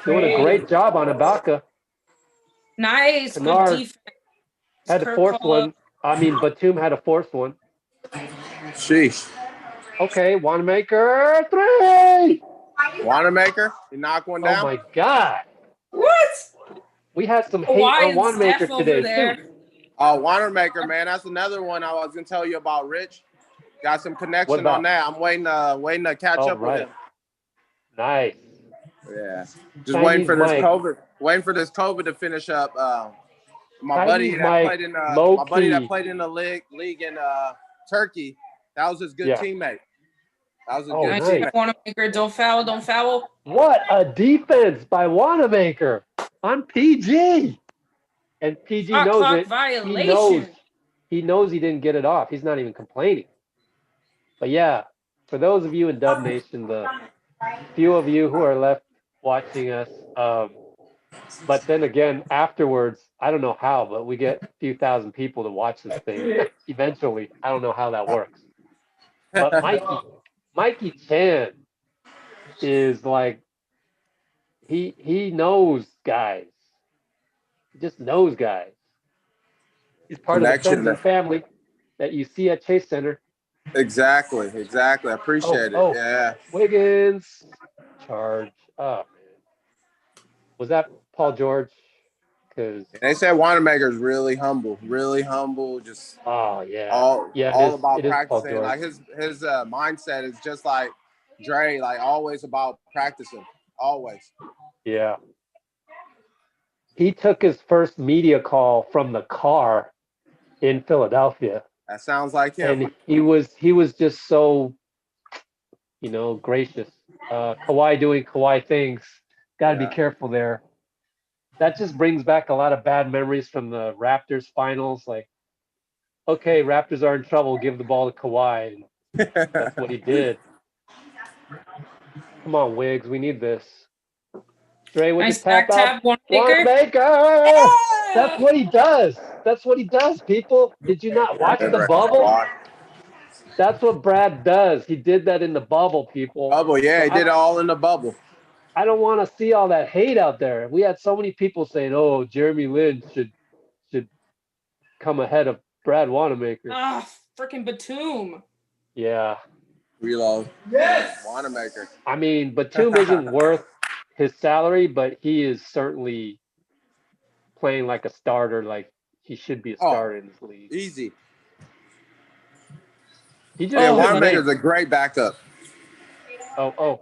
Doing a great job on Ibaka. Nice. Kennard good defense. had to force one. I mean, Batum had to force one. Sheesh. Okay, Wanamaker 3. Wanamaker, he knocked one down. Oh my God. What? We had some hate on Wanamaker today too. Oh, Wanamaker, man, that's another one I was gonna tell you about. Rich, got some connection on that. I'm waiting to catch up with him. Nice. Yeah, just waiting for this COVID to finish up. My buddy that played in the league in Turkey. That was his good teammate. That was a good teammate. Wanamaker, don't foul. What a defense by Wanamaker on PG. And PG knows it. Violation. He knows he didn't get it off. He's not even complaining. But yeah, for those of you in Dub Nation, the few of you who are left watching us, but then again, afterwards, I don't know how, but we get a few thousand people to watch this thing eventually. I don't know how that works. But Mikey Chan is like, he knows guys. He just knows guys. He's part of the friends and family that you see at Chase Center. Exactly. I appreciate it. Yeah. Wiggins. Charge. Oh, man. Was that Paul George? Because they said Wanamaker's really humble. Just all about practicing. Like his mindset is just like Dre, like always about practicing. Always. Yeah. He took his first media call from the car in Philadelphia. That sounds like him. And he was just so, gracious. Kawhi doing Kawhi things. Got to be careful there. That just brings back a lot of bad memories from the Raptors finals. Like, okay, Raptors are in trouble. Give the ball to Kawhi. And that's what he did. Come on, Wiggs. We need this. Dre, would Nice you tap out? Wanamaker. Wanamaker! That's what he does. That's what he does, people. Did you not watch the bubble? That's what Brad does. He did that in the bubble, people. Bubble, yeah, he did it all in the bubble. I don't want to see all that hate out there. We had so many people saying, "Oh, Jeremy Lin should come ahead of Brad Wanamaker." Ah, freaking Batum. Yeah. Reload. Yes. Wanamaker. I mean, Batum isn't worth his salary, but he is certainly playing like a starter. Like he should be a starter in this league. Easy. He just Wanamaker's a great backup. Oh.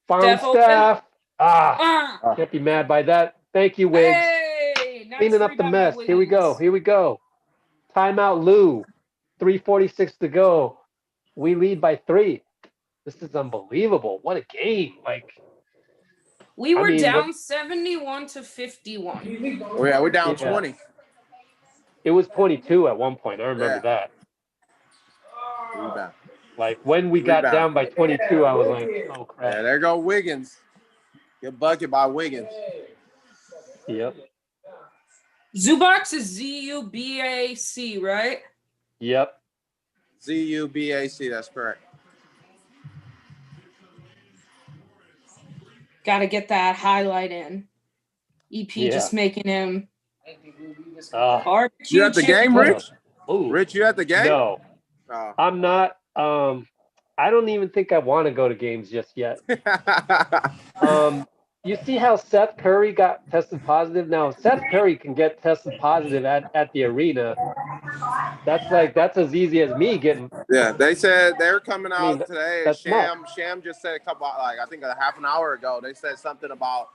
Found Steph. Can't be mad by that. Thank you, Wiggs. Hey, nice cleaning up the mess. Here we go. Timeout, Lou. 3:46 to go. We lead by 3. This is unbelievable. What a game! We were down 71-51. Oh yeah, we're down 20. It was 22 at one point. I remember that. Rebound. Like when we got down by 22, I was like, "Oh crap!" Yeah, there go Wiggins. Good bucket by Wiggins. Yep. Zubac is Zubac, right? Yep. Zubac, that's correct. Got to get that highlight in. EP just making him barbecue. You at the game, Rich? Ooh. Rich, you at the game? No, I'm not. I don't even think I want to go to games just yet. You see how Seth Curry got tested positive? Now, Seth Curry can get tested positive at the arena. That's as easy as me getting. Yeah, they said they're coming out today. Sham just said I think a half an hour ago, they said something about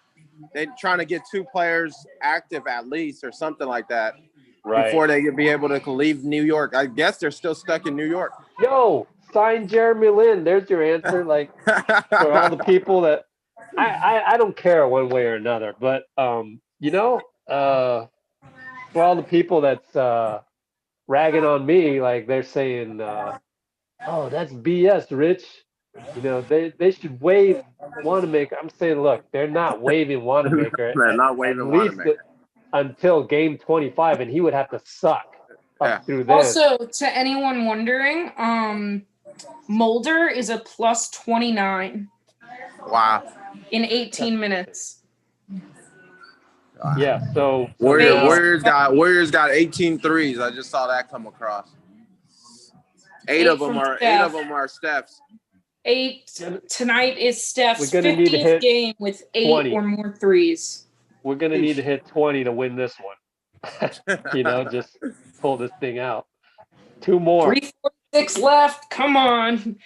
they trying to get 2 players active at least or something like that before they could be able to leave New York. I guess they're still stuck in New York. Yo, sign Jeremy Lin. There's your answer. For all the people that I don't care one way or another, but for all the people that's ragging on me, they're saying, "Oh, that's BS, Rich." They should waive Wanamaker. I'm saying, look, they're not waiving Wanamaker. They're not waiving Wanamaker until game 25, and he would have to suck up through then. Also, to anyone wondering, Mulder is a plus 29. Wow. In 18 minutes. Yeah, so Warriors got 18 threes. I just saw that come across. 8 of them are Steph's. 8 tonight is Steph's We're gonna 50th need to hit game with 8 20. or more threes. We're gonna need to hit 20 to win this one. Just pull this thing out. 2 more. 3:46 left. Come on.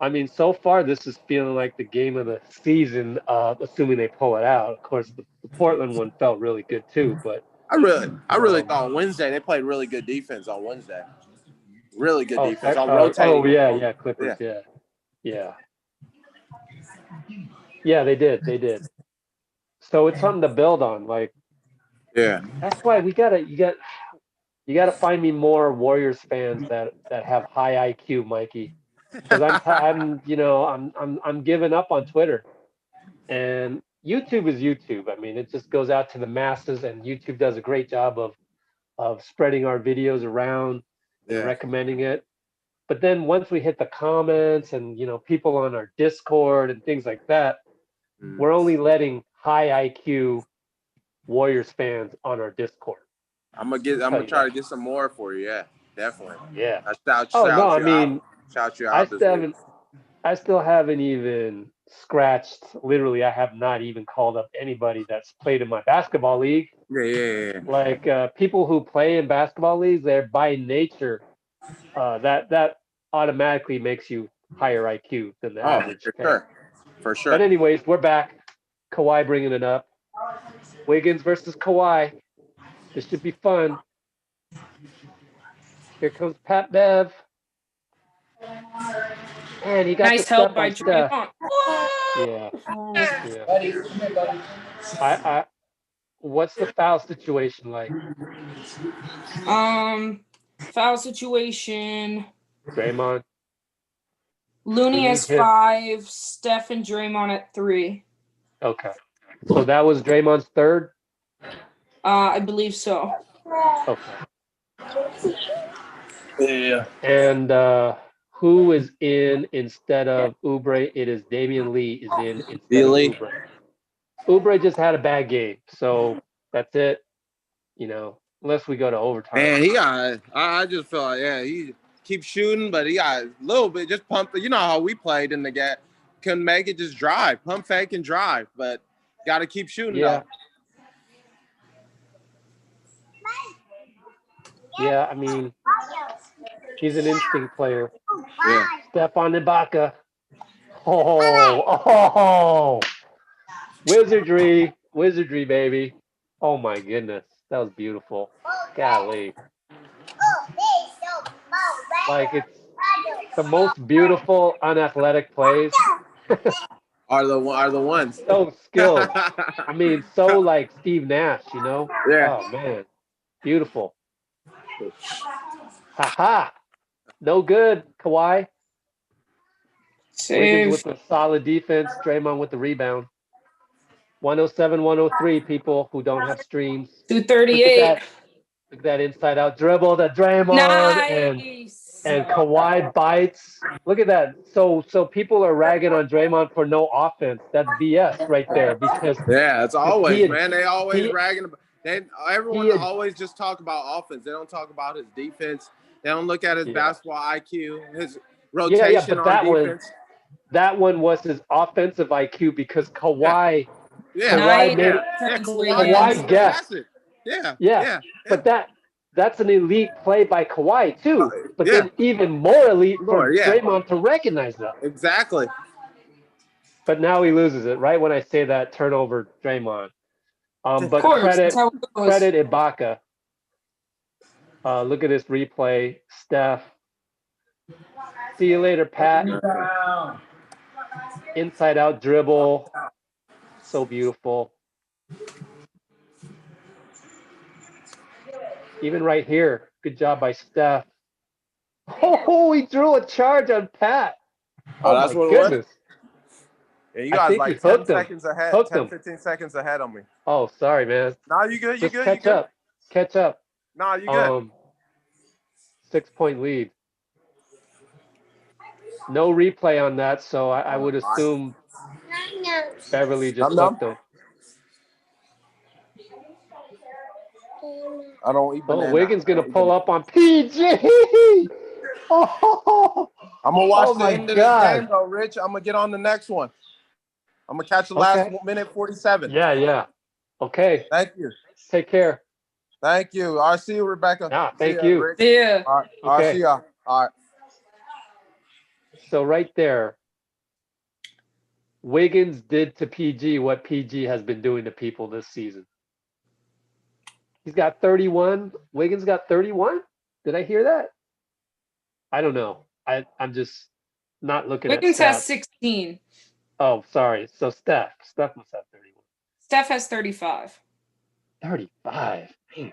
I mean, so far this is feeling like the game of the season, assuming they pull it out. Of course, the Portland one felt really good too, but I really thought Wednesday they played really good defense on Wednesday. Really good defense on rotating. Oh yeah, Clippers, yeah. Yeah, they did. So it's something to build on. That's why you gotta find me more Warriors fans that have high IQ, Mikey. Because I'm giving up on Twitter, and YouTube is YouTube. I mean, it just goes out to the masses, and YouTube does a great job of spreading our videos around and recommending it. But then once we hit the comments and people on our Discord and things like that, we're only letting high IQ Warriors fans on our Discord. I'm gonna try to get some more for you. Yeah, definitely. Yeah. Shout you out. I still haven't even scratched. Literally, I have not even called up anybody that's played in my basketball league. Yeah. People who play in basketball leagues, they're by nature that automatically makes you higher IQ than the average. For sure. But anyways, we're back. Kawhi bringing it up. Wiggins versus Kawhi. This should be fun. Here comes Pat Bev. And he got nice help by Draymond. Yeah. What's the foul situation like? Foul situation. Draymond. Looney has 5, Steph and Draymond at 3. Okay. So that was Draymond's third? I believe so. Okay. Yeah. And who is in instead of Oubre? It is Damien Lee is in instead of Oubre. Oubre just had a bad game, so that's it. Unless we go to overtime. Man, I just feel like, he keeps shooting, but he got a little bit, just pump. You know how we played in the game. Couldn't make it, just drive. Pump, fake, and drive. But got to keep shooting, though. Yeah, I mean, he's an instinct player. Yeah. Steph on Ibaka. Oh. Wizardry, baby. Oh, my goodness. That was beautiful. Golly. Like, it's the most beautiful, unathletic plays. are the ones. So skilled. I mean, so like Steve Nash, Yeah. Oh, man. Beautiful. Ha. No good, Kawhi. Wiggins with the solid defense. Draymond with the rebound. 107-103, people who don't have streams. 238. Look at that inside out dribble that Draymond and Kawhi bites. Look at that. So people are ragging on Draymond for no offense. That's BS right there because it's always, man. They always ragging about. Everyone always just talk about offense. They don't talk about his defense. They don't look at his basketball IQ, his rotation on defense. That one was his offensive IQ because Kawhi. Kawhi guessed. Yeah. But that's an elite play by Kawhi too. But then even more elite for Draymond to recognize that. Exactly. But now he loses it right when I say that turnover, Draymond. But credit Ibaka. Look at this replay, Steph. See you later, Pat. Inside out dribble. So beautiful. Even right here, good job by Steph. Oh, he drew a charge on Pat. Oh, that's my what goodness. it was? Yeah, you guys like 10 seconds ahead, 15 seconds ahead on me. Oh, sorry, man. No, you good, you good. Catch up. No, you good. 6-point lead. No replay on that, so I would assume Beverly just hooked him. I don't even. Wiggins gonna pull up on PG. Oh, I'm gonna watch the end of this game, though, Rich. I'm gonna get on the next one. I'm gonna catch the last minute 47. Yeah. Okay. Thank you. Take care. Thank you. I'll see you, Rebecca. Thank you. Rich. Yeah. All right. I'll see y'all. All right. So right there, Wiggins did to PG what PG has been doing to people this season. He's got 31. Wiggins got 31? Did I hear that? I don't know. I'm just not looking at Wiggins has 16. Oh, sorry. So Steph must have 31. Steph has 35. 35. Man.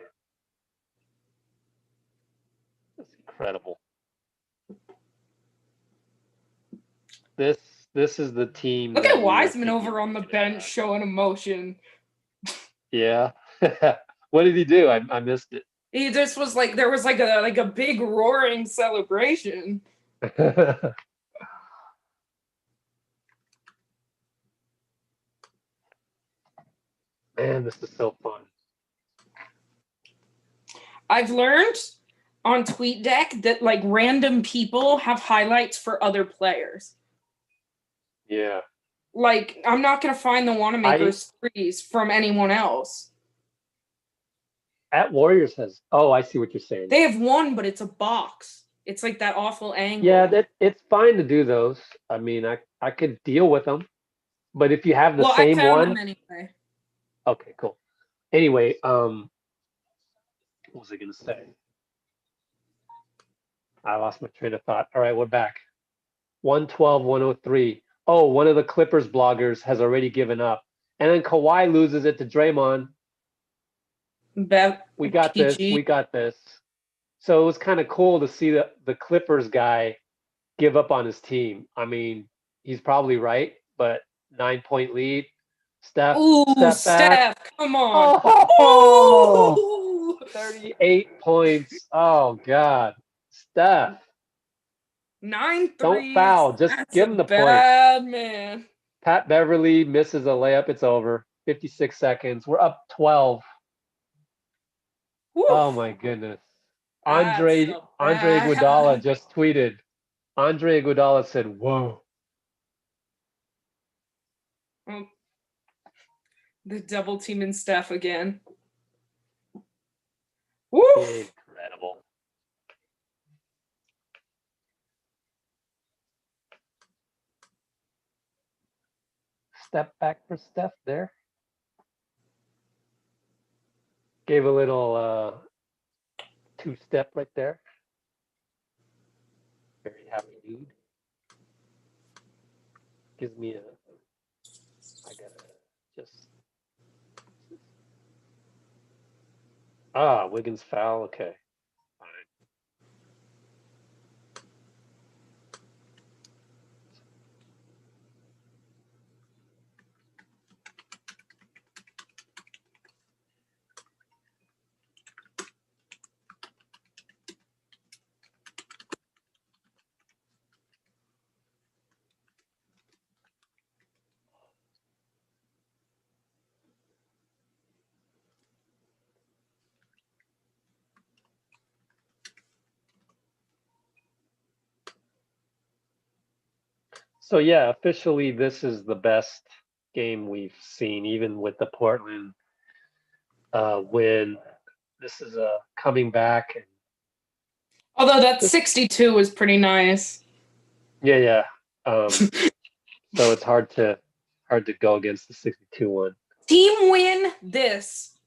That's incredible. This is the team. Look at Wiseman over on the bench showing emotion. Yeah. What did he do? I missed it. He just was like, there was like a big roaring celebration. Man, this is so fun. I've learned on TweetDeck that like random people have highlights for other players. Yeah. Like, I'm not going to find the Wanamaker's threes from anyone else. At Warriors has. Oh, I see what you're saying. They have one, but it's a box. It's like that awful angle. Yeah, it's fine to do those. I mean, I could deal with them. But if you have the same I found one. them anyway. Okay, cool. Anyway, what was I going to say? I lost my train of thought. All right, we're back. 112-103. One of the Clippers bloggers has already given up. And then Kawhi loses it to Draymond. We got this. PG. We got this. So it was kind of cool to see the Clippers guy give up on his team. I mean, he's probably right, but 9-point lead. Steph, Ooh, step back. Steph, come on. Oh, 38 points. Oh, God. Steph. 9 threes. Don't foul. Just That's give him the point. bad man. Pat Beverly misses a layup. It's over. 56 seconds. We're up 12. Woo. Oh, my goodness. Andre Iguodala just tweeted. Andre Iguodala said, "Whoa." The double team and Steph again. Woo. Incredible. Step back for Steph there. Gave a little two-step right there. Very happy dude. Gives me I gotta just. Wiggins foul. Okay. Fine. So yeah, officially this is the best game we've seen, even with the Portland win. This is coming back. And although that 62 was pretty nice. Yeah. So it's hard to go against the 62 one. Team win this.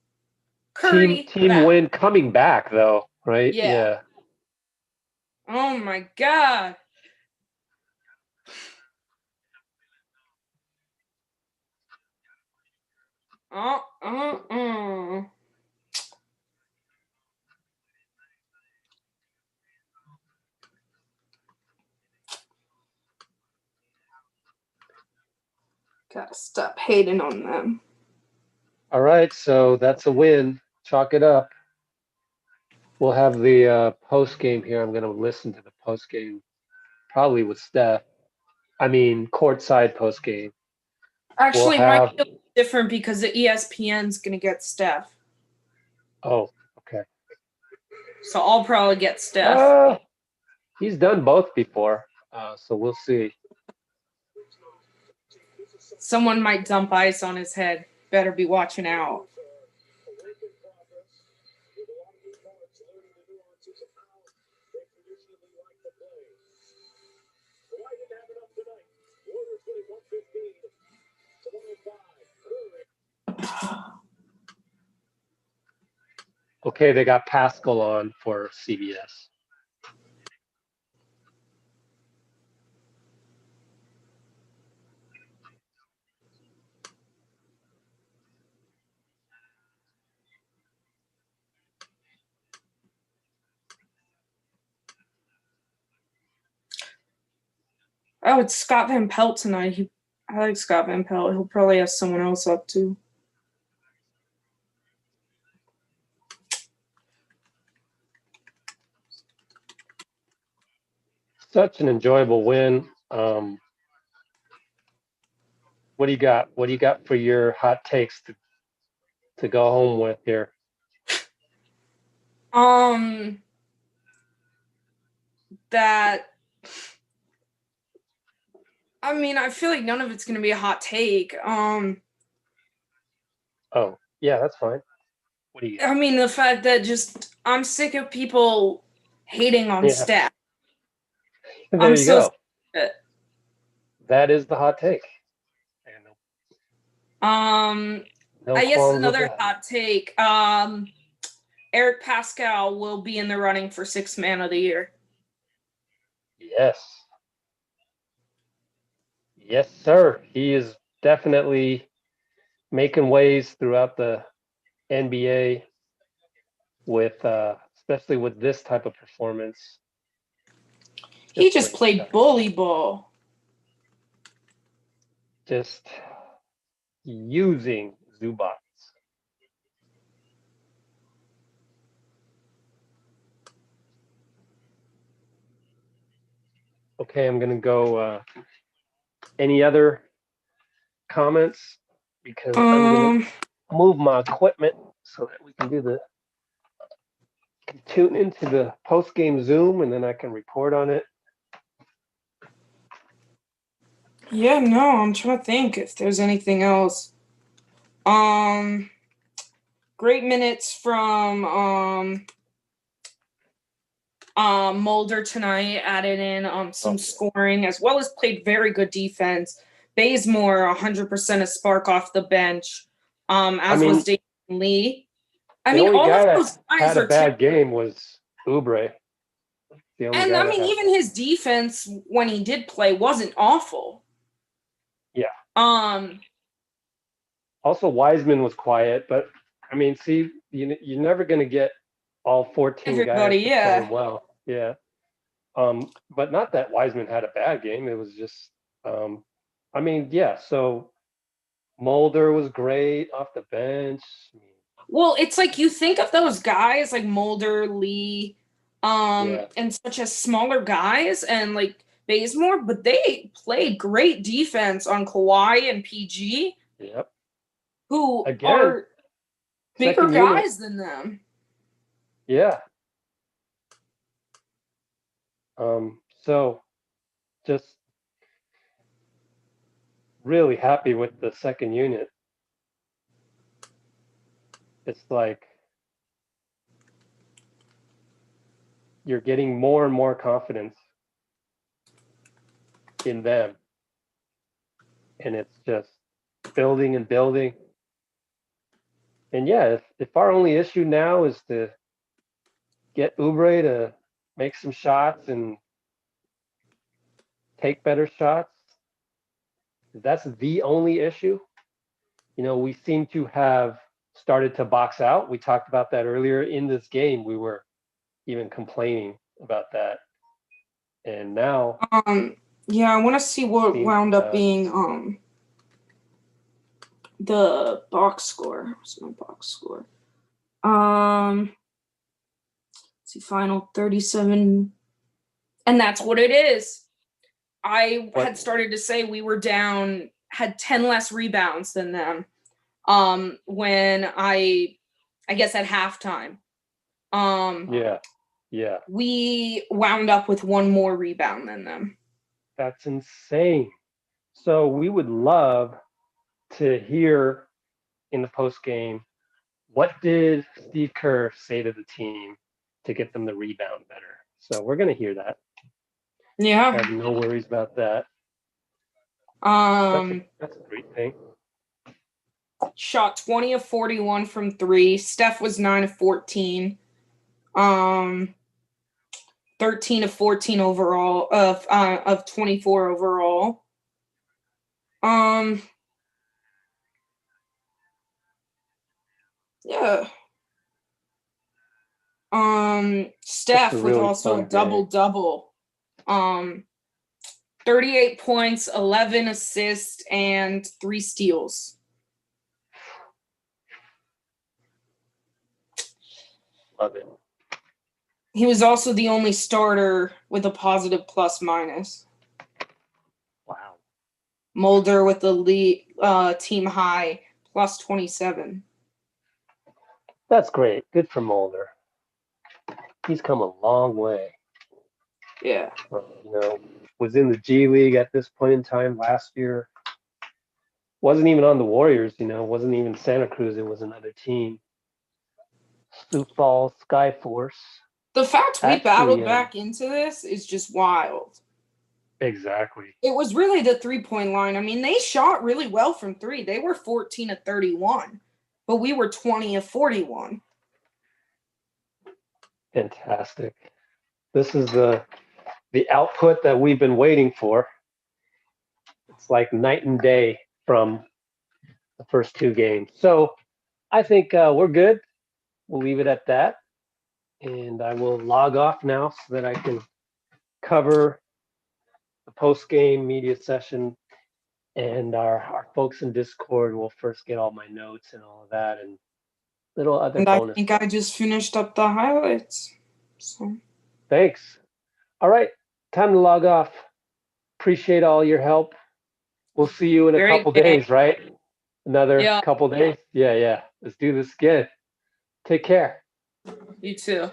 Curry. Team win coming back though, right? Yeah. Oh my God. Gotta stop hating on them. All right, so that's a win. Chalk it up. We'll have the post game here. I'm going to listen to the post game, probably with Steph. I mean, courtside post game. Actually, it might be different because the ESPN's going to get Steph. Oh, okay. So I'll probably get Steph. He's done both before, so we'll see. Someone might dump ice on his head. Better be watching out. Okay, they got Pascal on for CBS. Oh, it's Scott Van Pelt tonight. I like Scott Van Pelt. He'll probably have someone else up too. Such an enjoyable win. What do you got? What do you got for your hot takes to go home with here? That. I mean, I feel like none of it's going to be a hot take. Oh, yeah, that's fine. What do you got? I mean, the fact that I'm sick of people hating on Steph. There you go. That is the hot take. I guess another hot take. Eric Pascal will be in the running for Sixth Man of the Year. Yes. Yes, sir. He is definitely making waves throughout the NBA. with especially with this type of performance. He just played bully ball. Just using Zubac. Okay, I'm gonna go. Any other comments? Because I'm gonna move my equipment so that we can tune into the post-game Zoom, and then I can report on it. Yeah, no, I'm trying to think if there's anything else. Great minutes from Mulder tonight, added in some scoring as well as played very good defense. Bazemore 100% a spark off the bench, was Damien Lee. The only guy that had a bad game was Oubre. And I mean, even his defense when he did play wasn't awful. Yeah. Also, Wiseman was quiet, but I mean, see, you're never going to get all 14 guys to play well. Yeah. But not that Wiseman had a bad game. It was just, I mean, yeah. So Mulder was great off the bench. Well, it's like you think of those guys like Mulder, Lee, and such as smaller guys and like Bazemore, but they played great defense on Kawhi and PG. Yep. Who are bigger guys than them. Yeah. So just really happy with the second unit. It's like you're getting more and more confidence in them. And it's just building and building. And yeah, if our only issue now is to get Oubre to make some shots and take better shots, that's the only issue. We seem to have started to box out. We talked about that earlier in this game. We were even complaining about that. And now yeah, I want to see what wound up being the box score. What's my box score? Let's see, final 37. And that's what it is. I had started to say we were down, had 10 less rebounds than them when I guess at halftime. Yeah. We wound up with one more rebound than them. That's insane. So we would love to hear in the post game, what did Steve Kerr say to the team to get them to rebound better? So we're going to hear that. Yeah. I have no worries about that. That's a great thing. Shot 20 of 41 from 3. Steph was 9 of 14. 13 of 14 overall of 24 overall. Yeah. Steph with also a double-double. 38 points, 11 assists, and 3 steals. Love it. He was also the only starter with a positive plus-minus. Wow. Mulder with the lead, team high, plus 27. That's great. Good for Mulder. He's come a long way. Yeah. Was in the G League at this point in time last year. Wasn't even on the Warriors, wasn't even Santa Cruz. It was another team. Sioux Falls Skyforce. The fact we battled back into this is just wild. Exactly. It was really the three-point line. I mean, they shot really well from 3. They were 14 of 31, but we were 20 of 41. Fantastic. This is the output that we've been waiting for. It's like night and day from the first 2 games. So I think we're good. We'll leave it at that. and I will log off now so that I can cover the post-game media session, and our folks in Discord will first get all my notes and all of that and little other And I bonus think stuff. I just finished up the highlights. So Thanks. All right, time to log off. Appreciate all your help. We'll see you in a couple days, right? Another couple days? Yeah. Let's do this again. Take care. You too.